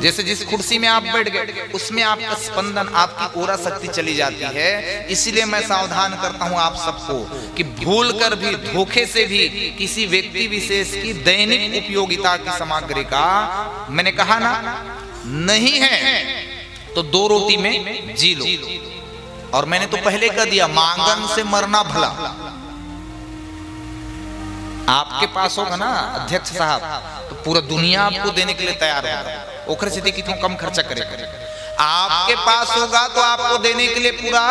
S3: जैसे जिस कुर्सी में आप बैठ गए उसमें आपका स्पंदन, आपकी ओरा शक्ति चली जाती है। इसीलिए मैं सावधान करता हूं आप सबको कि भूल कर भी, धोखे से भी किसी व्यक्ति विशेष की दैनिक उपयोगिता की सामग्री का, मैंने कहा ना नहीं है तो 2 रोटी में जी लो। और मैंने तो पहले कह दिया मांगन से मरना भला। आपके पास होगा ना अध्यक्ष साहब तो पूरा दुनिया आपको देने के लिए तैयार होगा, ओखर से देखी तो कम खर्चा करे। आपके पास होगा तो आपको देने के लिए पूरा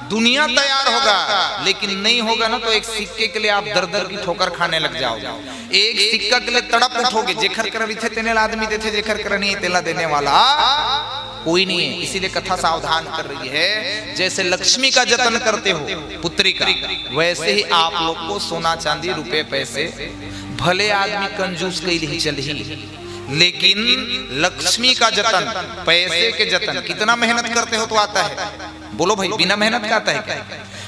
S3: दुनिया तैयार होगा, लेकिन नहीं होगा ना तो एक सिक्के के लिए आप दर-दर की ठोकर खाने लग जाओगे। एक सिक्का के लिए तड़प उठोगे, जेखर कर थे तेने आदमी देते, जेखर कर नहीं तेला देने वाला कोई नहीं है। इसीलिए कथा सावधान कर रही है, जैसे लक्ष्मी का जतन करते हो पुत्री का, वैसे ही आप लोग को सोना चांदी रुपए पैसे, भले आदमी कंजूस कैल ही चल ही, लेकिन लक्ष्मी का जतन, पैसे के जतन कितना मेहनत करते हो तो आता है। बोलो भाई बिना मेहनत का आता है क्या।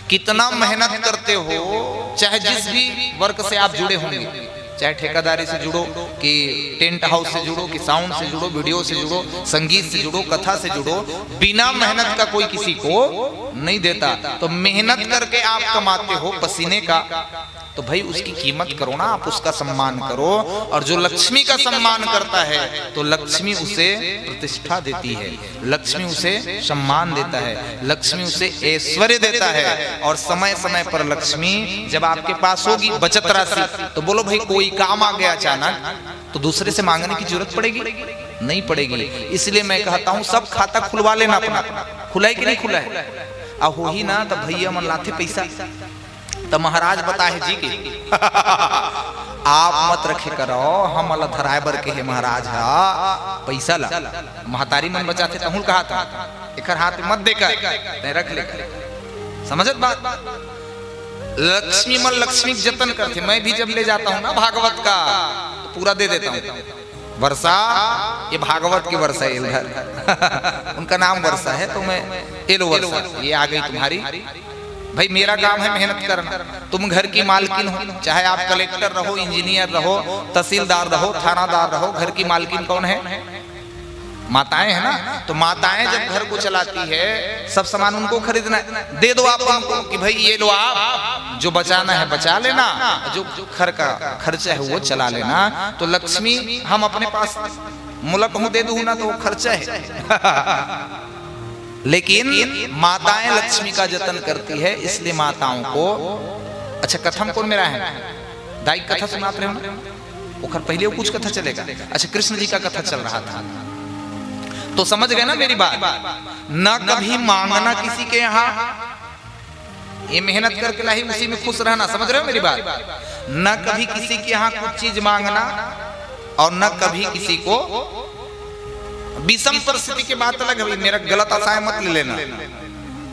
S3: कितना मेहनत करते हो, चाहे जिस भी वर्क से आप जुड़े होंगे, चाहे ठेकेदारी से जुड़ो कि टेंट हाउस से जुड़ो कि साउंड से जुड़ो, वीडियो से जुड़ो, संगीत से जुड़ो, कथा से जुड़ो, बिना मेहनत का कोई किसी को नहीं देता। तो मेहनत करके आप कमाते हो पसीने का, तो भाई उसकी कीमत करो ना, आप उसका सम्मान करो। और जो लक्ष्मी का सम्मान करता है तो लक्ष्मी उसे प्रतिष्ठा देती है, लक्ष्मी उसे सम्मान देता है, लक्ष्मी उसे ऐश्वर्य देता है। और समय समय पर लक्ष्मी जब आपके पास होगी बचत राशि, तो बोलो भाई कोई काम आ गया अचानक तो दूसरे से मांगने की जरूरत पड़ेगी नहीं पड़ेगी। इसलिए मैं कहता हूँ सब खाता खुलवा लेना अपना, खुलाए कि नहीं खुलाए, अब हो ही ना तो भैया मन लाते पैसा तो महाराज बताए जी के आप मत रखे करो, हम अल्लाह धराए बर के है महाराज हा पैसा ला, महतारी मन बचाते तहुल कहा था एकर हाथ मत देकर रख ले, समझत बात। लक्ष्मी मन लक्ष्मी जतन करते, मैं भी जब ले जाता हूँ ना भागवत का तो पूरा दे देता हूँ। वर्षा, ये भागवत की वर्षा है इधर उनका नाम वर्षा है, तो मैं ये लो वर्षा, ये आ गई तुम्हारी। भाई मेरा काम है मेहनत करना, तुम घर की मालकिन हो, चाहे आप कलेक्टर रहो, इंजीनियर रहो, तहसीलदार रहो, थानादार रहो, घर की मालकिन कौन है, माताएं है ना। तो माताएं जब घर को चलाती है सब सामान उनको खरीदना है, दे दो आप उनको कि भाई ये लो, आप जो बचाना है बचा लेना, जो घर का खर्चा है वो चला लेना। तो लक्ष्मी हम अपने पास मुल्क हूं दे दूं ना तो खर्चा है लेकिन माताएं लक्ष्मी का जतन करती है, इसलिए माताओं को। अच्छा कथम कौन मेरा है, दाई कथा सुनाते रहे हो ना, ओखर पहले वो कुछ कथा चलेगा। अच्छा, कृष्ण जी का कथा चल रहा था तो समझ गए ना मेरी बात। न कभी मांगना किसी के यहाँ, ये मेहनत करके लाई उसी में खुश रहना, समझ रहे हो मेरी बात। न कभी किसी के यहाँ कुछ चीज मांगना और न कभी किसी को विषम परिस्थिति की बात अलग है, मेरा गलत आशय मत ले लेना।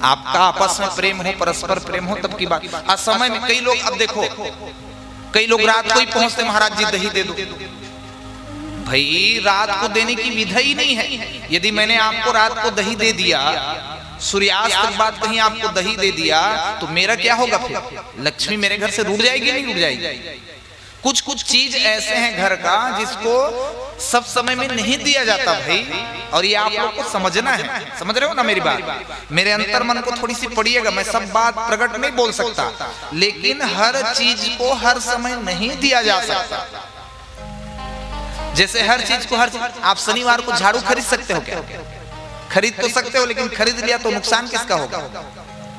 S3: आपका आपस में प्रेम हो, परस्पर प्रेम हो तब की बात। असमय में कई लोग, अब देखो कई लोग रात को ही पहुंचते, महाराज जी दही दे दो। भाई रात को देने की विधि ही नहीं है। यदि मैंने आपको रात को दही दे दिया, सूर्यास्त के बाद कहीं आपको दही दे दिया तो मेरा क्या होगा फिर? लक्ष्मी मेरे घर से रूठ जाएगी नहीं रूठ जाएगी? कुछ कुछ चीज ऐसे हैं घर का जिसको सब समय में नहीं दिया जाता भाई, और ये आप लोग को समझना है। समझ रहे हो ना मेरी बात? मेरे अंतर मन को थोड़ी सी पढ़िएगा, मैं सब बात प्रकट नहीं बोल सकता, लेकिन हर चीज को हर समय नहीं दिया जा सकता। जैसे हर चीज को आप शनिवार को झाड़ू खरीद सकते हो क्या? खरीद तो सकते हो, लेकिन खरीद लिया तो नुकसान किसका होगा?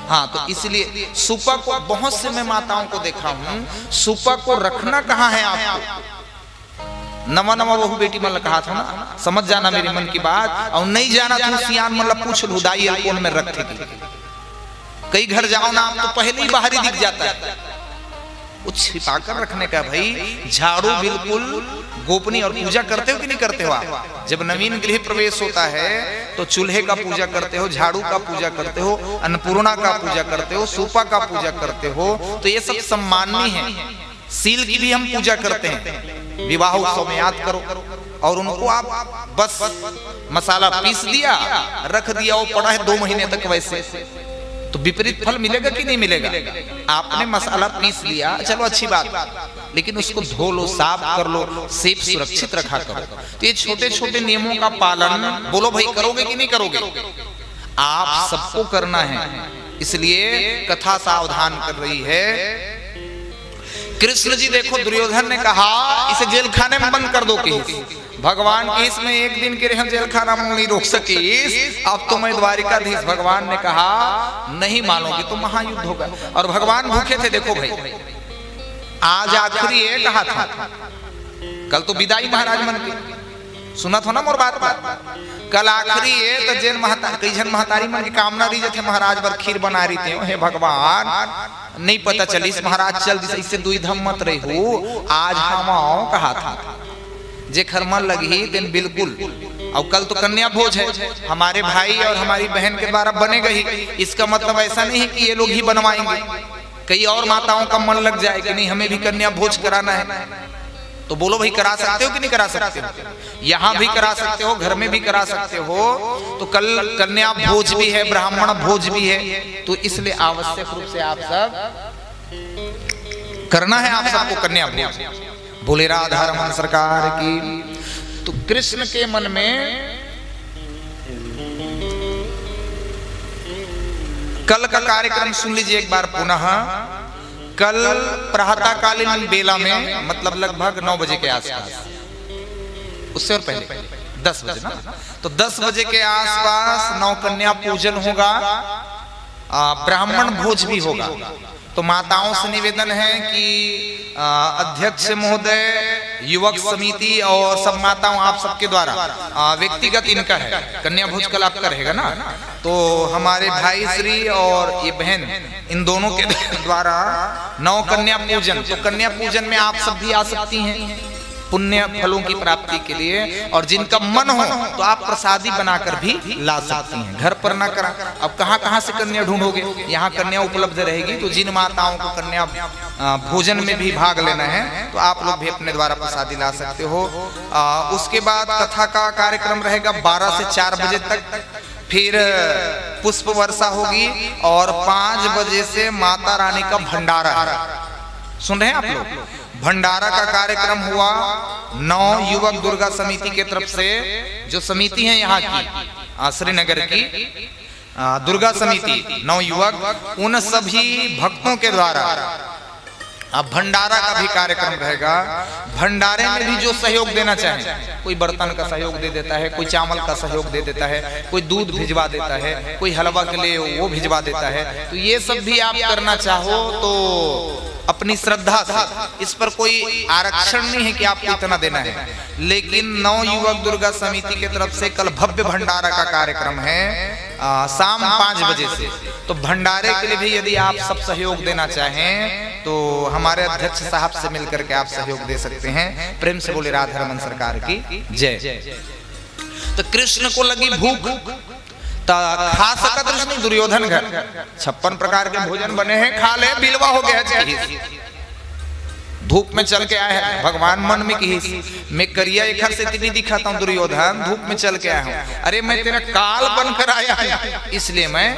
S3: हाँ, तो इसलिए सुपा को, बहुत से मैं माताओं को देखा हूं, सुपा को रखना कहाँ है आपको? नवा नवा बहु बेटी मतलब कहा था ना, समझ जाना मेरी मन की बात, और नहीं जाना तो सियान मतलब पूछ लो दाई कौन में रखे। कई घर जाओ ना आप तो पहले ही बाहरी दिख जाता है, वो छिपा कर रखने का। भाई झाड़ू बिल्कुल गोपनीय, और पूजा करते हो कि नहीं करते हो आप? जब नवीन गृह प्रवेश होता है तो चूल्हे का पूजा करते हो, झाड़ू का पूजा करते हो, अन्नपूर्णा का पूजा करते हो, सूपा का पूजा करते हो, तो ये सब सम्माननीय है। सील की भी हम पूजा करते हैं, विवाह उत्सव में याद करो। और उनको आप बस मसाला पीस दिया रख दिया, वो पड़ा है 2 महीने तक वैसे, तो विपरीत फल मिलेगा कि नहीं मिलेगा? आपने मसाला पीस लिया, चलो अच्छी बात, लेकिन उसको धो लो, साफ कर लो, सेफ सुरक्षित रखा करो। तो ये छोटे छोटे नियमों का पालन, बोलो भाई करोगे कि नहीं करोगे? आप सबको करना है, इसलिए कथा सावधान कर रही है। कृष्ण जी देखो, दुर्योधन ने कहा इसे जेल खाने में बंद कर दो कि भगवान की इसमें एक दिन के लिए जेल खाना नहीं रोक सके, अब तो मैं द्वारिकाधीश। भगवान ने कहा नहीं मानोगे तो महायुद्ध होगा। और भगवान भूखे थे, देखो भाई आज आखिरी है कहा था, कल तो विदाई महाराज मन की, सुना था ना मोर बात बात। कल आखिरी है तो जेल महतारी, कई जन महतारी मन की कामना रही थे महाराज बर खीर बना रही थे। हे भगवान नहीं पता चली महाराज चल दी, इससे दुईधम मत रही हो, आज हम आओ कहा था। जे खरमन लगी दिन बिल्कुल। और कल तो कन्या भोज है, हमारे भाई और हमारी बहन के द्वारा बनेगा ही। इसका मतलब ऐसा नहीं है कि ये लोग ही बनवाएंगे, कई और माताओं का मन लग जाए कि नहीं हमें भी कन्या भोज कराना है। तो बोलो भाई करा सकते हो कि नहीं करा सकते हो? यहाँ भी करा सकते हो, घर में भी करा सकते हो। तो कल कन्या भोज भी है, ब्राह्मण भोज भी है, तो इसलिए आवश्यक रूप से आप सब करना है, आप सबको कन्या भोज। बोले राधा रमन सरकार की। तो कृष्ण के मन में कल का कार्यक्रम सुन लीजिए एक बार पुनः। कल प्रातःकालीन बेला में, मतलब लगभग 9 बजे के आसपास, उससे और पहले 10 बजे ना, तो 10 बजे के आसपास नौ कन्या पूजन होगा, ब्राह्मण भोज भी होगा। तो माताओं से निवेदन है कि अध्यक्ष महोदय, युवक समिति और सब माताओं आप सबके द्वारा व्यक्तिगत इनका है, कन्या भोज कल आपका रहेगा ना, तो हमारे भाई श्री और ये बहन इन दोनों के द्वारा 9 कन्या पूजन। तो कन्या पूजन में आप सब भी आ सकती हैं पुण्य फलों की प्राप्ति के लिए, और जिनका मन हो तो आप प्रसादी बनाकर भी ला सकती हैं, घर पर ना करा। अब कहाँ से कन्या ढूंढोगे? यहाँ कन्या उपलब्ध रहेगी। तो जिन माताओं को कन्या भोजन में भी भाग लेना है तो आप लोग भी अपने द्वारा प्रसादी ला सकते हो। उसके बाद कथा का कार्यक्रम रहेगा 12 से 4 बजे तक, फिर पुष्प वर्षा होगी, और 5 बजे से माता रानी का भंडारा। सुन रहे हैं आप लोग? भंडारा का कार्यक्रम हुआ 9 युवक दुर्गा समिति के तरफ से, जो समिति है यहाँ की श्रीनगर की दुर्गा समिति, 9 युवक, उन सभी भक्तों के द्वारा अब भंडारा का भी कार्यक्रम रहेगा। भंडारे में भी जो सहयोग देना चाहे, कोई बर्तन का सहयोग दे देता है, कोई चावल का सहयोग दे देता है, कोई दूध भिजवा देता है, कोई हलवा के लिए वो भिजवा देता है। तो ये सब भी आप करना चाहो तो अपनी श्रद्धा से, इस पर कोई आरक्षण नहीं है कि आपको इतना देना है। लेकिन नवयुवक दुर्गा समिति की तरफ से कल भव्य भंडारा का कार्यक्रम है शाम 5 बजे से। तो भंडारे के लिए भी यदि आप सब सहयोग देना चाहें तो हमारे अध्यक्ष साहब से मिलकर के आप सहयोग दे सकते हैं। प्रेम से बोले राधा रमन सरकार की जय। तो कृष्ण को लगी भूख, खा सका कृष्ण दुर्योधन घर 56 प्रकार के भोजन बने हैं, खा ले, बिलवा हो गया। धूप में चल के आया है भगवान मन में की मैं करिया एक से इतनी दिखाता हूँ दुर्योधन, धूप में चल के आया हूँ। अरे मैं तेरा काल बनकर आया है इसलिए मैं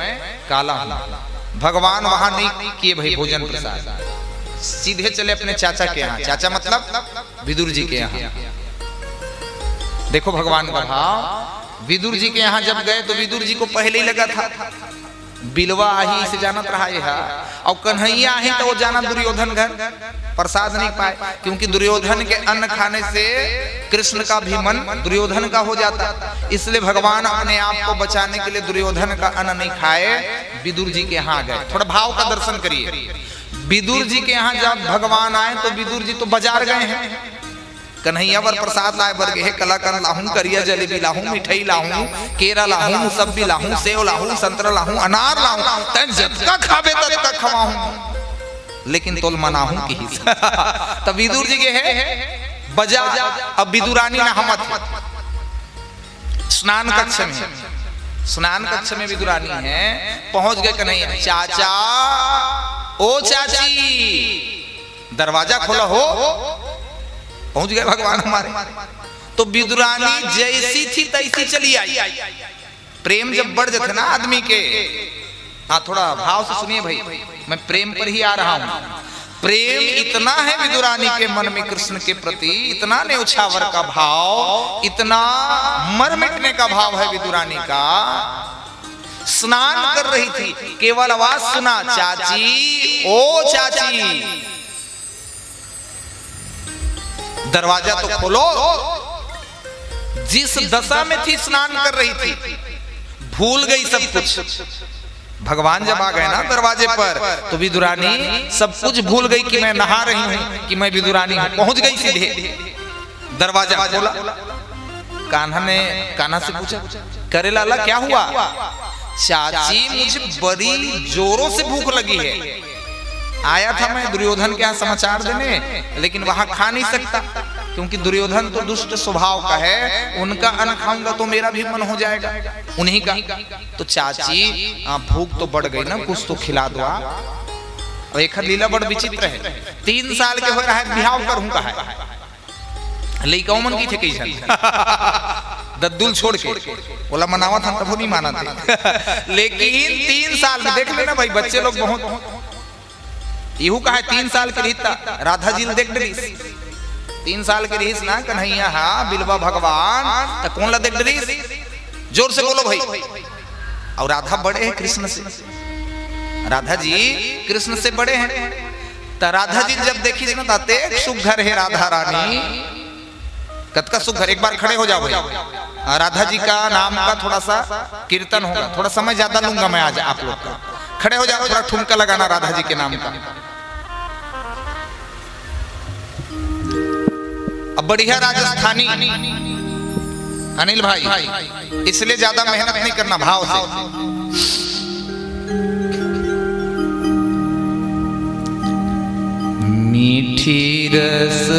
S3: काला हूँ। भगवान वहां नहीं किए भाई भोजन प्रसाद, सीधे चले अपने चाचा के यहाँ। चाचा मतलब विदुर जी के यहाँ। देखो भगवान का भाव। विदुर जी के यहाँ जब गए तो विदुर जी को पहले ही लगा था बिलवा ही से जानत रहा है, और कन्हैया ही तो वो जाना दुर्योधन घर प्रसाद नहीं पाए, क्योंकि दुर्योधन के अन्न खाने से कृष्ण का भी मन दुर्योधन का हो जाता। इसलिए भगवान अपने आप को बचाने के लिए दुर्योधन का अन्न नहीं खाए, विदुर जी के यहाँ गए। थोड़ा भाव का दर्शन करिए। विदुर जी के यहाँ जब भगवान आए तो विदुर जी तो बाजार गए हैं, कन्हैया वर प्रसाद लाए बर गे, कलाकंद लाहूं, करिया जलेबी लाहूं, मिठाई लाहूं, केरा लाहूं, मुसब्बी लाहूं, सेव लाहूं, संतरा लाहूं, अनार लाहूं, तन जतका खाबे ततका खवाहूं, लेकिन तोल मनाहूं की ही। तब विदुर जी के है बजा। अब विदुरानी ना हमत स्नान कक्ष में, स्नान कक्ष में विदुरानी है। पहुंच गए कन्हैया, चाचा ओ चाची दरवाजा खोला हो। पहुंच गए भगवान हमारे। तो विदुरानी जैसी थी तैसी चली आई। प्रेम जब बढ़ जाते ना आदमी के, थोड़ा भाव से सुनिए भाई, मैं प्रेम पर ही आ रहा हूं। प्रेम इतना है विदुरानी के मन में कृष्ण के प्रति, इतना न्यौछावर का भाव, इतना मर मिटने का भाव है विदुरानी का। स्नान कर रही थी, केवल आवाज सुना चाची ओ चाची, दरवाजा तो खोलो। जिस दशा में थी स्नान कर रही थी, भूल गई सब कुछ। भगवान जब आ गए ना दरवाजे पर तो विदुरानी सब कुछ भूल गई कि मैं नहा रही हूं, कि मैं विदुरानी हूं। पहुंच गई सीधे, दरवाजा खोला। कान्हा से पूछा, करे लाला क्या हुआ? चाची मुझे बड़ी जोरों से भूख लगी है, आया था मैं दुर्योधन के यहाँ समाचार देने, लेकिन वहां खा नहीं सकता क्योंकि दुर्योधन तो दुष्ट स्वभाव का है, उनका अन्न खाऊंगा तो मेरा भी मन हो जाएगा उन्हीं का। तो चाची भूख तो बढ़ गई ना, कुछ तो खिला दो। और एक लीला बड़ विचित्र है, 3 साल के हो रहा है बिहाव करूं का है, लइका मन की थे कई दद्दुल छोड़ के बोला मनावा था तब नहीं माना थे। लेकिन 3 साल में देख लेना भाई, बच्चे लोग बहुत यू कहा 3 साल के रहिता राधा जी देख डरीस, 3 साल के रहीस ना कन्हैया हा बिलवा भगवान तो कौन ला देख डरीस? जोर से बोलो भाई। और राधा बड़े हैं कृष्ण से, राधा जी कृष्ण से बड़े हैं। तो राधा जी जब देखी ना ताते सुघर है राधा रानी, कतका सुघर। एक बार खड़े हो जाओ भाई, राधा जी का नाम का थोड़ा सा कीर्तन होगा, थोड़ा समय ज्यादा लूंगा मैं आज आप लोग का। खड़े हो जाओ, थोड़ा ठुमका लगाना राधा जी के नाम का। अब बढ़िया राजस्थानी अनिल भाई, इसलिए ज्यादा मेहनत नहीं करना, भाव से। मीठी रस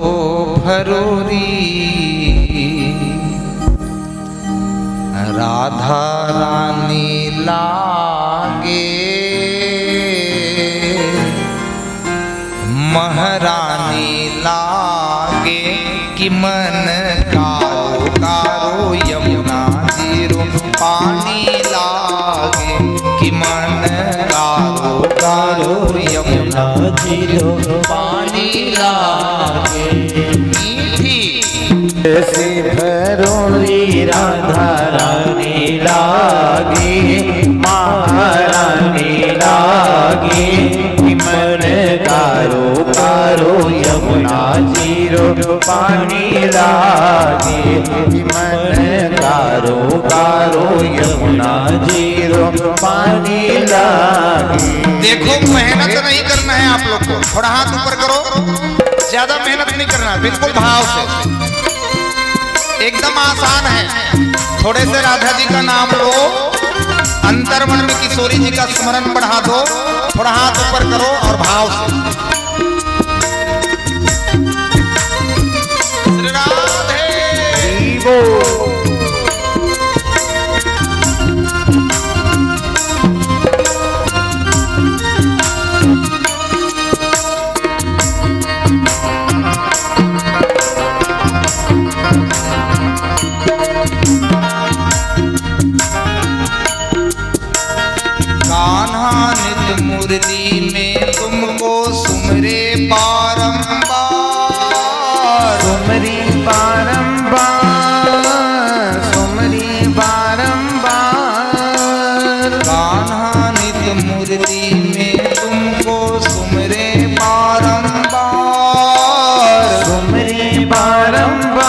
S3: ओ भरोरी राधा रानी लागे, महारानी लागे कि मन कारो कारो यमुना जीरो पानी लागे, कि मन कारो कारो यमुना जीरो पानी लागे। मीठी
S1: से भरोरी राधा रानी लागे, महारानी लागे, मन कारो पानी लागे मन कारो कारो यमुना जीरो पानी लागे।
S3: देखो मेहनत नहीं करना है आप लोग को, थोड़ा हाथ ऊपर करो, ज्यादा मेहनत नहीं करना है, बिल्कुल भाव से, एकदम आसान है। थोड़े से राधा जी का नाम लो, अंतर्मन में किशोरी जी का स्मरण बढ़ा दो, थोड़ा हाथ ऊपर करो और भाव से। श्री राधे मुरली में तुमको सुमरे बारंबार,
S1: सुमरी बारंबार, सुमरी बारंबार।
S3: कान्हा नित मुरली में तुमको सुमरे बारंबार,
S1: सुमरे बारंबार,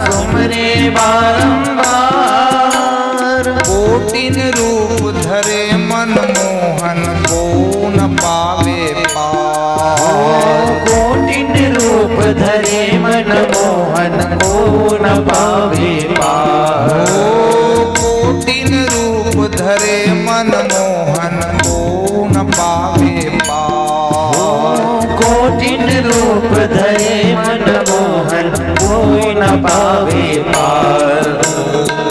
S1: सुमरे बारंबार।
S3: कोटिन रूप धरे मनमोहन को न पावे पार,
S1: कोटिन रूप धरे मनमोहन को न पावे पार।
S3: कोटिन रूप धरे मनमोहन को न पावे पार,
S1: कोटिन रूप धरे मनमोहन कोई न पावे पार।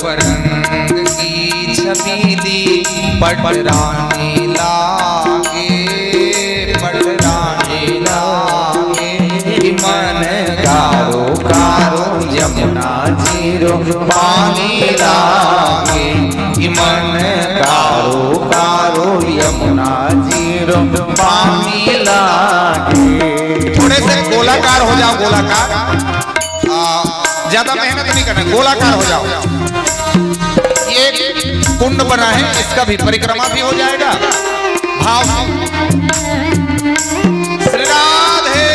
S3: रंग की छवि दी पटरानी लागे, पटरानी लागे, मन
S1: कारो कारो यमुना जीरो पानी लागे, मन कारो कारो यमुना जीरो पानी लागे।
S3: थोड़े से गोलाकार हो जाओ, गोलाकार, ज्यादा मेहनत नहीं करना, गोलाकार हो जाओ। ये कुंड बना है, इसका भी परिक्रमा भी हो जाएगा। भाव श्री राधे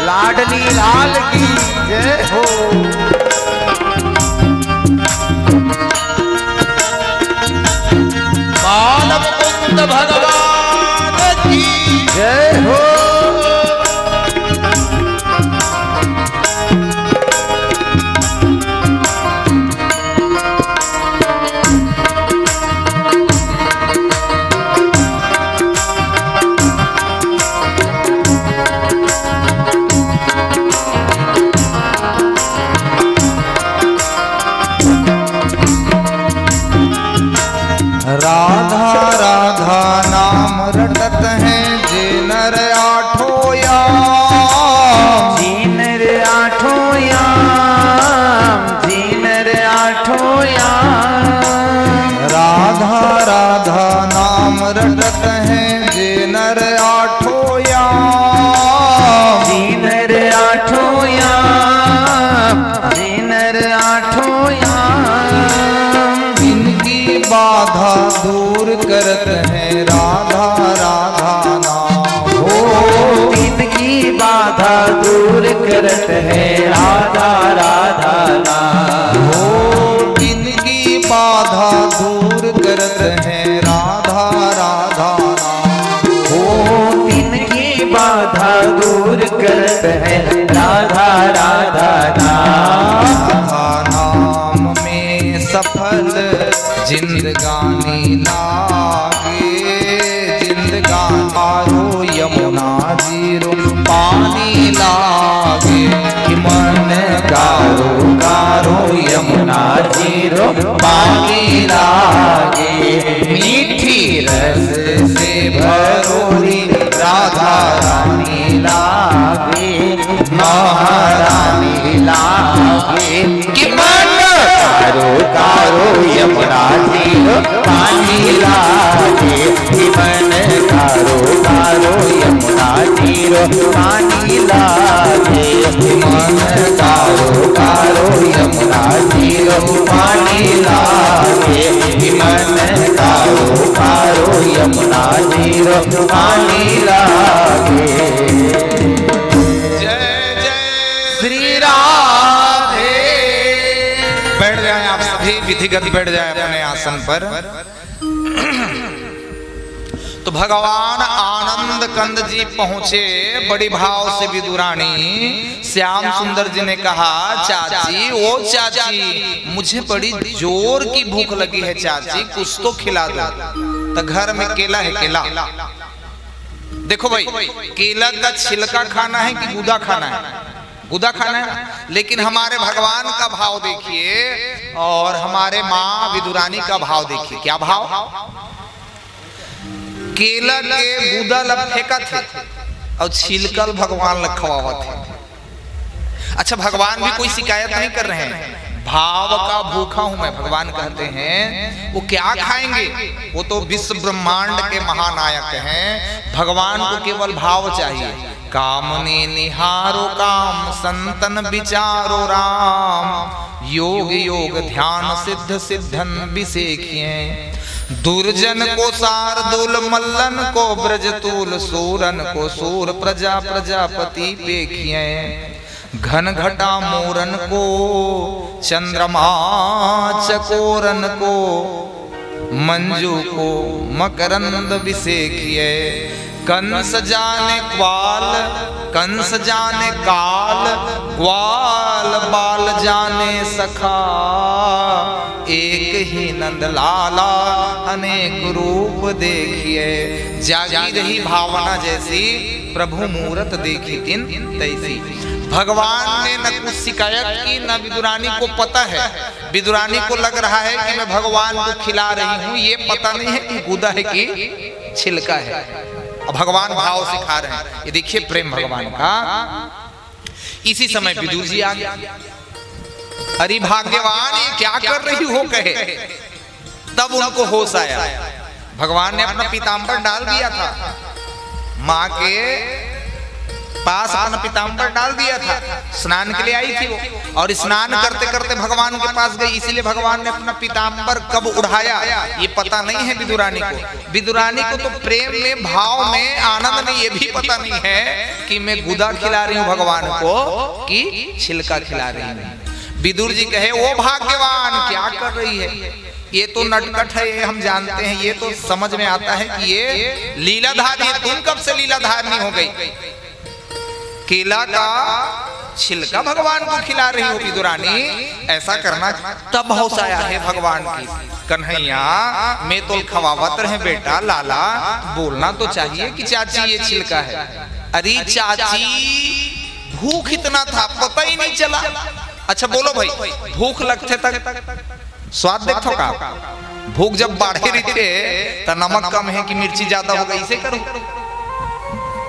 S1: लाडली लाल की जय हो।
S3: बाल मुकुंद भगवान की
S1: जय हो।
S3: राधा राधा नाम रटत हैं जे नर आठों याम,
S1: जी नर आठों याम, जी नर आठों याम।
S3: राधा राधा नाम रटत हैं जे नर आठों याम,
S1: जी नर आठों याम, जी नर आठों याम।
S3: इनकी बाधा दूर करत हैं राधा राधा नाम,
S1: हो इनकी बाधा दूर करत है राधा राधा नाम।
S3: हो इनकी बाधा दूर करत हैं राधा राधा नाम,
S1: हो इनकी बाधा दूर करत है राधा राधा नाम।
S3: राधा नाम में सफल जिंदगानी लागे, जिंदगानी आरो यमुना जीरो पानी लागे,
S1: मन कारो कारो यमुना जीरो पानी लागे। मीठी रस से भरोरी राधा रानी लागे, महारानी लागे। कि मन कारो कारो यमुना जीरो पानी लागे, कि मन कारो कारो यमुना जीरो पानी लागे। मन कारो कारो यमुना जीरो पानी लागे, मन कारो कारो यमुना जीरो पानी लागे।
S3: श्री राधे। बैठ जाएं आप सभी, विधिगत बैठ जाएं अपने आसन पर। तो भगवान आनंद कंद जी पहुंचे, बड़ी भाव से विदुरानी श्याम सुंदर जी ने कहा, चाची ओ चाची, मुझे बड़ी जोर की भूख लगी है चाची, कुछ तो खिला दो। तो घर में केला है, केला देखो भाई, केला का छिलका खाना है कि गूदा खाना है? गूदा खाना है। लेकिन हमारे भगवान का भाव देखिए और हमारे माँ विदुरानी का भाव देखिए, क्या भाव? केला के गूदा लब फेंका थे और छिलकल भगवान लखवावा थे। अच्छा, भगवान भी कोई शिकायत नहीं कर रहे हैं, भाव का भूखा हूं मैं, भगवान कहते हैं। वो क्या खाएंगे? वो तो विश्व ब्रह्मांड के महानायक हैं। भगवान को केवल भाव चाहिए। कामने निहारो काम, संतन विचारो राम, योग योग ध्यान सिद्ध सिद्धन विसेखिए। दुर्जन को शार्दूल, मल्लन को ब्रजतूल, सूरन को सूर, प्रजा प्रजापति पेखिए। घन घटा मोरन को, चंद्रमा चकोरन को, मंजू को मकरंद विसेखिए। कंस जाने ग्वाल, कंस जाने काल, ग्वाल बाल जाने सखा, एक ही नंद लाला अनेक रूप देखिए। जागी रही भावना जैसी, प्रभु मूरत देखी तिन तैसी। भगवान ने न कुछ शिकायत की, न विदुरानी को पता है। विदुरानी को लग रहा है कि मैं भगवान को खिला रही हूँ, ये पता नहीं है कि गूदा है कि छिलका है। और भगवान भाव सिखा रहे हैं। ये देखिए प्रेम भगवान का। इसी समय विदुर जी आ गए। अरे भाग्यवान, ये क्या कर रही हो कहे। तब उनको होश आया। भगवान ने अपना पीताम्बर डाल दिया था, माँ के पास अपना पीताम्बर डाल दिया था, स्नान के लिए आई थी वो, और स्नान करते करते भगवान के पास गई। इसीलिए भगवान ने अपना पीताम्बर कब उठाया ये पता नहीं है विदुरानी को। विदुरानी को तो प्रेम में, भाव में, आनंद में ये भी पता नहीं है कि मैं गुदा खिला रही हूँ भगवान को कि छिलका खिला रही हूँ। विदुर जी कहे, ओ भाग्यवान, क्या कर रही है? ये तो नटखट है, ये हम जानते हैं, ये तो समझ में आता है कि ये लीलाधारी है। तुम कब से लीलाधारनी हो गई? केला का छिलका भगवान को खिला रही हो विदुरानी, ऐसा करना। तब होश आया है भगवान की, कन्हैया मैं तो खवावत रहे बेटा, लाला बोलना तो चाहिए कि चाची ये छिलका है। अरे चाची भूख इतना था पता ही नहीं चला। अच्छा बोलो भाई, भूख लगते तक स्वाद देखो का। भूख जब बढ़े रही थे तो नमक कम है कि मिर्ची ज्यादा हो गई, इसे करो।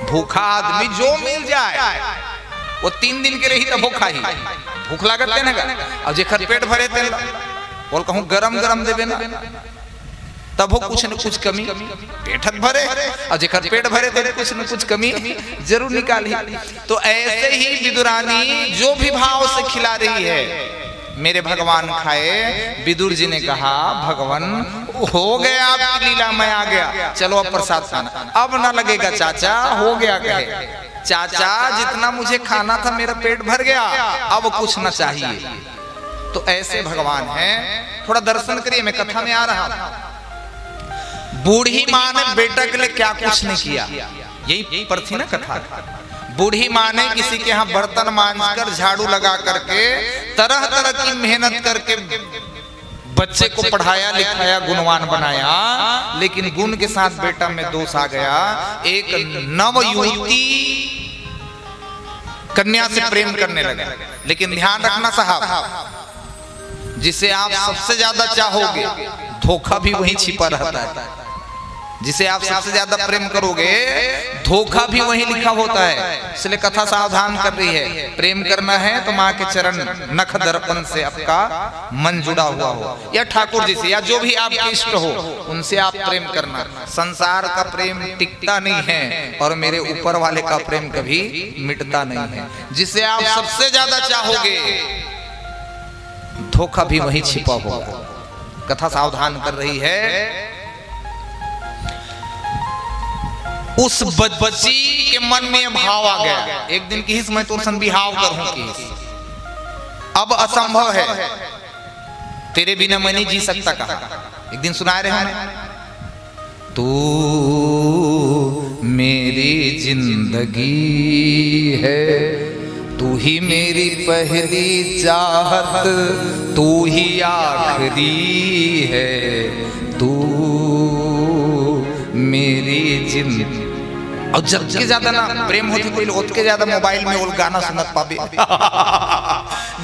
S3: भूखा आदमी जो मिल जाए वो 3 दिन के रही तो भूखा ही। भूख लागत है ना, और जेकर पेट भरे थे बोल कहूँ गरम गरम देवे ना, तब हो कुछ न कुछ कमी। पेट भरे और जेकर पेट भरे थे कुछ न कुछ कमी जरूर निकाली। तो ऐसे ही विदुरानी जो भी भाव से खिला रही है, मेरे भगवान खाए। विदुर जी ने कहा, भगवान हो गया आपकी लीला, मैं आ गया, चलो अब प्रसाद खाना। अब ना लगेगा चाचा, हो गया कहे। चाचा जितना मुझे खाना था मेरा पेट भर गया, अब कुछ ना चाहिए। तो ऐसे भगवान हैं। थोड़ा दर्शन करिए, मैं कथा में आ रहा हूं। बूढ़ी माँ ने बेटा के लिए क्या कुछ नहीं किया, यही पर थी ना कथा। बूढ़ी माँ ने किसी के यहाँ बर्तन मांजकर, झाड़ू लगा करके, तरह तरह की मेहनत करके बच्चे को पढ़ाया लिखाया, गुणवान बनाया। लेकिन गुण के साथ बेटा में दोष आ गया। एक नव युवती कन्या से प्रेम करने लगा। लेकिन ध्यान रखना साहब, जिसे आप सबसे ज्यादा चाहोगे धोखा भी वहीं छिपा रहता है। जिसे आप सबसे ज्यादा प्रेम करोगे धोखा भी वहीं लिखा होता है। इसलिए कथा सावधान कर रही है, प्रेम करना है तो माँ के चरण नख दर्पण से आपका मन जुड़ा हुआ हो, या ठाकुर जी से, या जो भी आपके इष्ट हो उनसे आप प्रेम करना। संसार का प्रेम टिकता नहीं है और मेरे ऊपर वाले का प्रेम कभी मिटता नहीं है। जिसे आप सबसे ज्यादा चाहोगे धोखा भी वहीं छिपा होगा। कथा सावधान कर रही है। उस बच्ची के मन में यह भाव आ गया, एक दिन की मैं तोर सन बिहाव करूं की, अब असंभव है, तेरे बिना मैं नहीं जी सकता। कहा एक दिन सुना रहे हैं, तू मेरी जिंदगी है, तू ही मेरी पहली चाहत, तू ही आखिरी है, तू मेरी जिंदगी। और जब के ज्यादा ना प्रेम होती कोई लोग के ज्यादा मोबाइल में वो गाना सुनत पाबे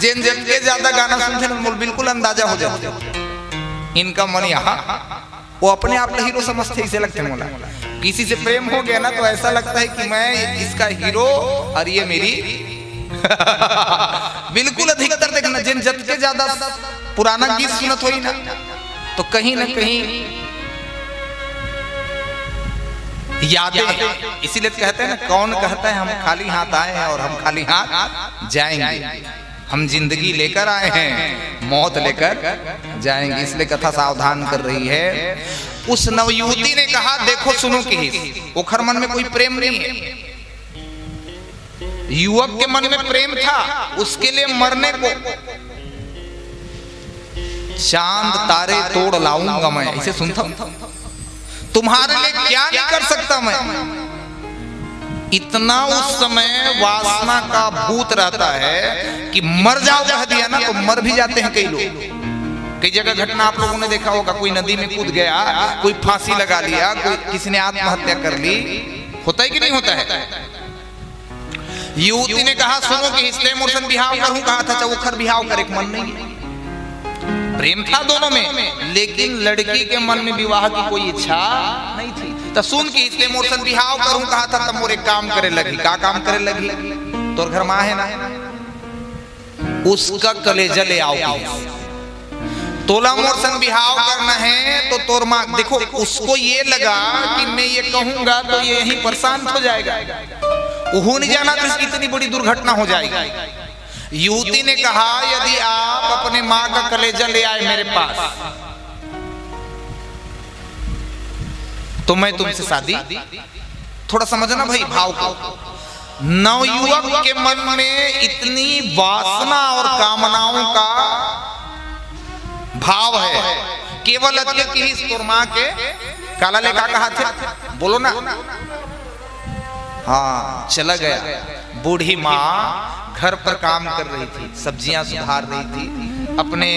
S3: जिन जब के ज्यादा गाना सुनते ना बिल्कुल अंदाजा हो जाता इनका मन यहाँ, वो अपने आप हीरो समझते, इसे लगते मोला किसी से प्रेम हो गया ना तो ऐसा लगता है कि मैं इसका हीरो और ये मेरी बिल्कुल अधिकतर देखना जिन जब के ज्यादा पुराना गीत सुनत हो ना तो कहीं ना कहीं यादें, इसीलिए कहते हैं ना, कौन कहता है हम खाली हाथ आए हैं और हम खाली हाथ जाएंगे, हम जिंदगी लेकर आए हैं, मौत लेकर जाएंगे। इसलिए कथा सावधान कर रही है। उस नवयुवती ने कहा, देखो सुनो कि ओखर मन में कोई प्रेम नहीं है, युवक के मन में प्रेम था, उसके लिए मरने को चांद तारे तोड़ लाऊंगा मैं, इसे सुनता हूं, तुम्हारे लिए क्या नहीं कर सकता मैं। इतना उस समय वासना का भूत रहता है कि मर जाओ कह दिया ना तो मर भी जाते हैं कई लोग। कई जगह घटना आप लोगों ने देखा होगा, कोई नदी में कूद गया, कोई फांसी लगा लिया, कोई किसी ने आत्महत्या कर ली, होता है कि नहीं होता है। युवती ने कहा, सुनो कि इसलिए मोरसन बिहाव करूं, कहा था चौखर बिहाव करे मन नहीं है, प्रेम था दोनों में, लेकिन लड़की के मन में विवाह की कोई इच्छा नहीं थी। तो सुन की इसलिए मोरसन बिहाव करूं कहा था, तब मोरे काम करे लगी। का काम करे लगी? तोर घर मां है ना, उसका कलेजा ले आओ, तोला मोरसन बिहाव करना है तो तोर मां। देखो उसको ये लगा कि मैं ये कहूंगा तो ये यहीं पर शांत हो जाएगा, वो नहीं जाना तो इसकी इतनी बड़ी दुर्घटना हो जाएगी। युवती ने कहा, यदि आप अपने मां का कलेजा ले आए मेरे पास तो मैं तुमसे शादी। थोड़ा समझना भाई भाव को। नवयुवक के मन में इतनी वासना और कामनाओं का भाव है, केवल अतिय की ही तोर मां के काला ले का कहा थे, बोलो ना। हाँ, चला गया। बूढ़ी माँ घर पर काम कर रही थी, सब्जियां सुधार रही थी, अपने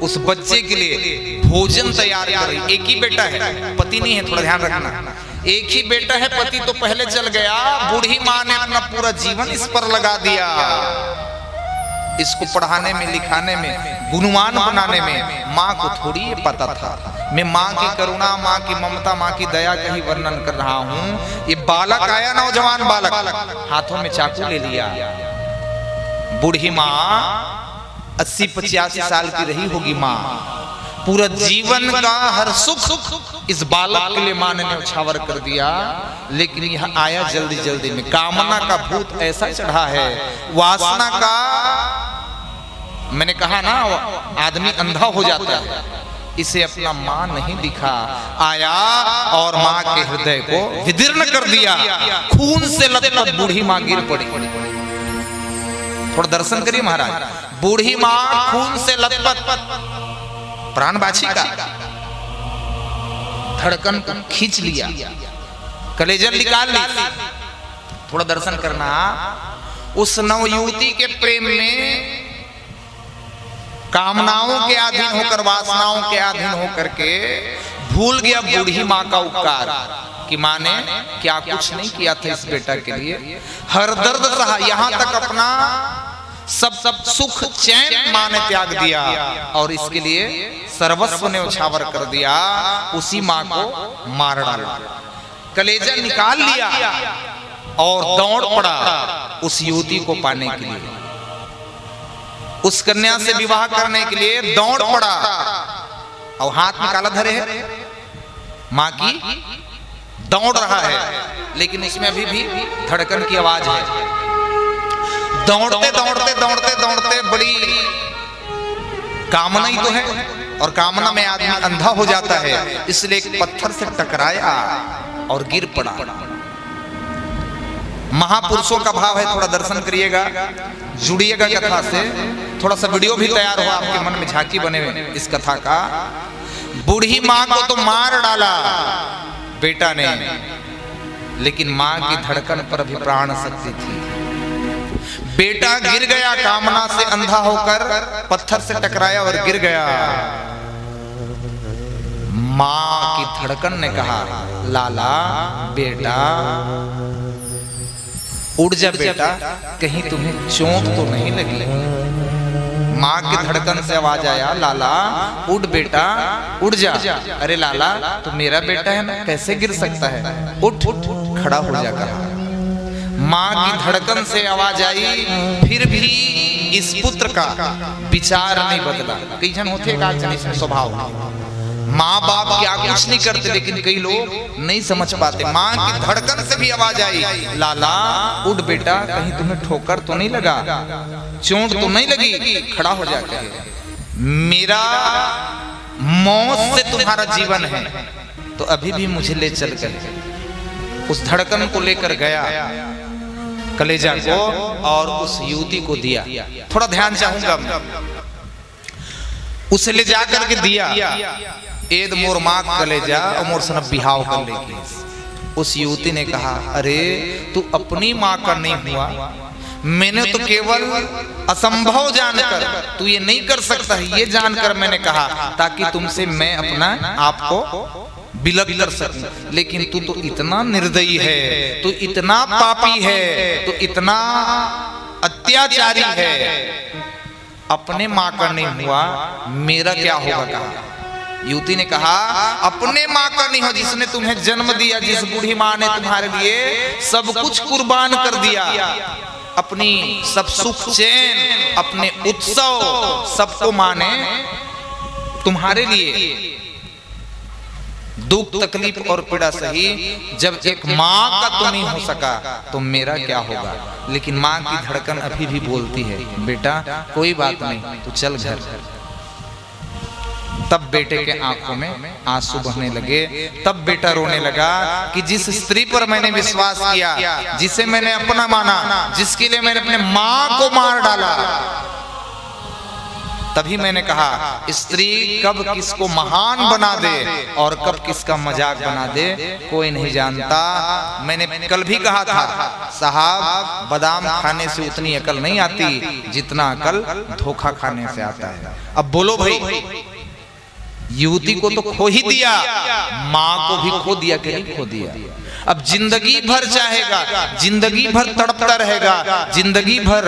S3: उस बच्चे के लिए भोजन तैयार कर रही। एक ही बेटा है, पति नहीं है, थोड़ा ध्यान रखना। एक ही बेटा है, पति तो पहले चल गया। बूढ़ी माँ ने अपना पूरा जीवन इस पर लगा दिया, इसको पढ़ाने में, लिखाने में, गुणवान बनाने में। माँ को थोड़ी ये पता था। मैं माँ की करुणा, माँ की ममता, माँ की दया का ही वर्णन कर रहा हूँ। ये बालक आया, नौजवान बालक, हाथों में चाकू ले लिया। बूढ़ी माँ 80-85 साल की रही होगी। माँ पूरा जीवन का हर सुख इस बालक के लिए माँ ने न्यौछावर कर दिया। लेकिन यह आया जल्दी जल्दी में। कामना का भूत ऐसा चढ़ा है, वासना का। मैंने कहा ना, आदमी अंधा हो जाता है। इसे अपना माँ नहीं दिखा, आया और माँ के हृदय को विदीर्ण कर दिया। खून से लथपथ बूढ़ी माँ गिर पड़ी। थोड़ा दर्शन करिए महाराज। बूढ़ी माँ खून से लथपथ, प्राण बाछी का धड़कन को खींच लिया, कलेजन निकाल ली। थोड़ा दर्शन करना। उस नवयुवती के प्रेम में कामनाओं के अधीन होकर, वासनाओं के अधीन होकर के भूल गया बूढ़ी माँ का उपकार कि माँ ने क्या कुछ नहीं किया था इस बेटा के लिए। हर दर्द सहा, यहाँ तक अपना सब सुख चैन माँ ने त्याग दिया और इसके लिए सर्वस्व ने उछावर कर दिया। उसी माँ को मार डाला, कलेजा निकाल लिया और दौड़ पड़ा उस युवती को पाने के लिए, उस कन्या से विवाह करने के लिए दौड़ पड़ा। और हाथ में काला धरे है, माँ की दौड़ रहा है, लेकिन इसमें अभी भी धड़कन की आवाज है। दौड़ते दौड़ते दौड़ते दौड़ते, बड़ी कामना ही तो है और कामना में आदमी अंधा हो जाता है। इसलिए एक पत्थर से टकराया और गिर पड़ा। महापुरुषों का भाव है, थोड़ा दर्शन करिएगा, जुड़िएगा कथा से। थोड़ा सा वीडियो भी तैयार हुआ, आपके मन में झांकी बने इस कथा का। बूढ़ी माँ को तो मार डाला बेटा ने, लेकिन माँ की धड़कन पर भी प्राण शक्ति थी। बेटा गिर गया, कामना से अंधा होकर पत्थर से टकराया और गिर गया। माँ की धड़कन ने कहा, लाला बेटा उड़ जा बेटा, कहीं तुम्हें चोट तो नहीं लगी। माँ की धड़कन से आवाज आया, लाला उड़ बेटा उड़ जा। अरे लाला तो मेरा बेटा है ना, कैसे गिर सकता है, उठ उठ खड़ा हो जा कहा। माँ की धड़कन से आवाज आई, फिर भी इस पुत्र का विचार नहीं बदला। कई जन होते हैं स्वभाव, माँ बाप क्या कुछ नहीं करते, लेकिन कई लोग नहीं समझ पाते। माँ की धड़कन से भी आवाज आई, लाला उठ बेटा, कहीं तुम्हें ठोकर तो नहीं लगा, चोट तो नहीं लगी, खड़ा हो जाकर। मेरा मौत से तुम्हारा जीवन है, तो अभी भी मुझे ले चल कर। उस धड़कन को लेकर गया कलेजा को और उस युवती को दिया। थोड़ा ध्यान चाहूंगा मैं, उसे ले जाकर के दिया। एद मोर माँ कलेजा और मोर सनब बिहाव कर लेगी। उस युवती ने कहा, अरे तू अपनी माँ का नहीं हुआ, मैंने तो केवल असंभव जानकर, तू ये नहीं कर सकता है ये जानकर मैंने कहा, ताकि तुमसे मैं अपना आपको बिलग कर सकूं। लेकिन तू तो इतना निर्दयी है, तू इतना पापी है, तू इतना अत्याचारी है, अपने माँ का नहीं हुआ, मेरा क्या होगा कहा। युवती ने कहा, अपने माँ का नहीं हो जिसने तुम्हें जन्म दिया, जिस बूढ़ी माँ ने तुम्हारे लिए सब कुछ कुर्बान कर दिया, अपनी सब सुख चैन, अपने उत्सव सबको माँ ने तुम्हारे लिए दुख तकलीफ और पीड़ा सही। जब एक माँ का तो नहीं हो सका तो मेरा क्या होगा। लेकिन माँ की धड़कन अभी भी बोलती है, बेटा कोई बात नहीं, तू चल घर। तब बेटे के आंखों में आंसू बहने लगे। तब बेटा रोने लगा कि जिस स्त्री पर मैंने विश्वास किया, जिसे मैंने अपना माना, जिसके लिए मैंने अपने माँ को मार डाला, तभी मैंने कहा स्त्री कब किसको महान बना दे और कब किसका मजाक बना दे कोई नहीं जानता। मैंने कल भी कहा था, साहब बादाम खाने से उतनी अकल नहीं आती जितना अकल धोखा खाने से आता है। अब बोलो भाई, युवती को तो खो ही दिया, माँ को भी खो दिया कि नहीं खो दिया। अब जिंदगी भर चाहेगा, जिंदगी भर तड़पता रहेगा, जिंदगी भर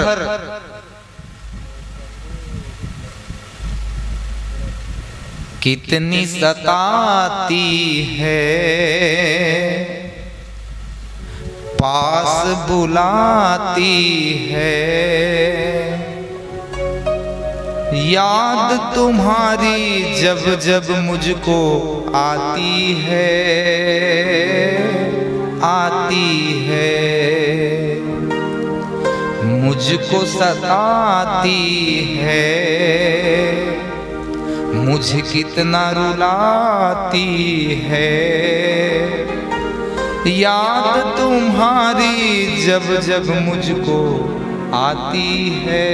S3: कितनी सताती है, पास बुलाती है, याद तुम्हारी जब जब मुझको आती है, आती है, मुझको सताती है, मुझे कितना रुलाती है, याद तुम्हारी जब जब मुझको आती है।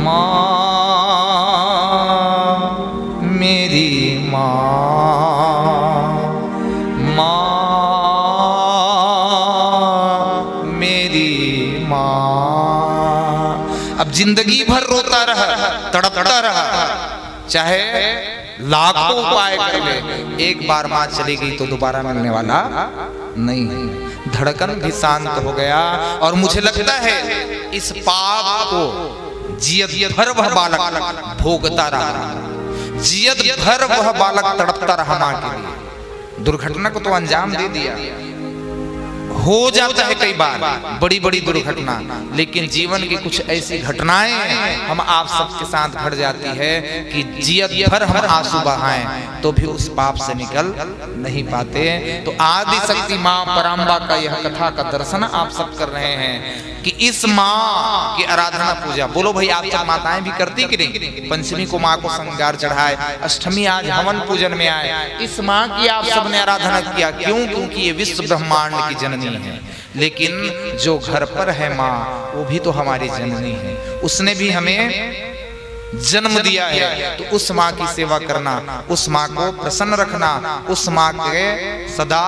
S3: माँ मेरी माँ, माँ मेरी माँ। अब जिंदगी भर रोता रहा, तड़पता रहा, चाहे लाखों उपाय कर ले, एक बार माँ चली गई तो दोबारा मिलने वाला नहीं। धड़कन भी शांत हो गया और मुझे लगता है इस पाप को जियत भर वह बालक भोगता रहा, जियत भर वह बालक तड़पता रहा माँ के लिए। दुर्घटना को तो अंजाम दे दिया, हो जाता है कई बार बड़ी बड़ी दुर्घटना, लेकिन जीवन की कुछ ऐसी घटनाएं हम आप सबके साथ घट जाती है कि जियत भर हम आंसू बहाएं तो भी उस पाप से निकल नहीं पाते। तो आदि शक्ति माँ पराम्बा का यह कथा का दर्शन आप सब कर रहे हैं कि इस माँ की आराधना पूजा, बोलो भाई आप सब माताएं भी करती कि नहीं? पंचमी को माँ को श्रृंगार चढ़ाए, अष्टमी आज हवन पूजन में आए, इस माँ की आप सबने आराधना किया। क्यों? क्योंकि ये विश्व ब्रह्मांड की जननी है। लेकिन जो घर पर है माँ, वो भी तो हमारी जननी है, उसने भी हमें जन्म दिया है। तो उस माँ की सेवा करना, उस माँ को प्रसन्न रखना, उस माँ के सदा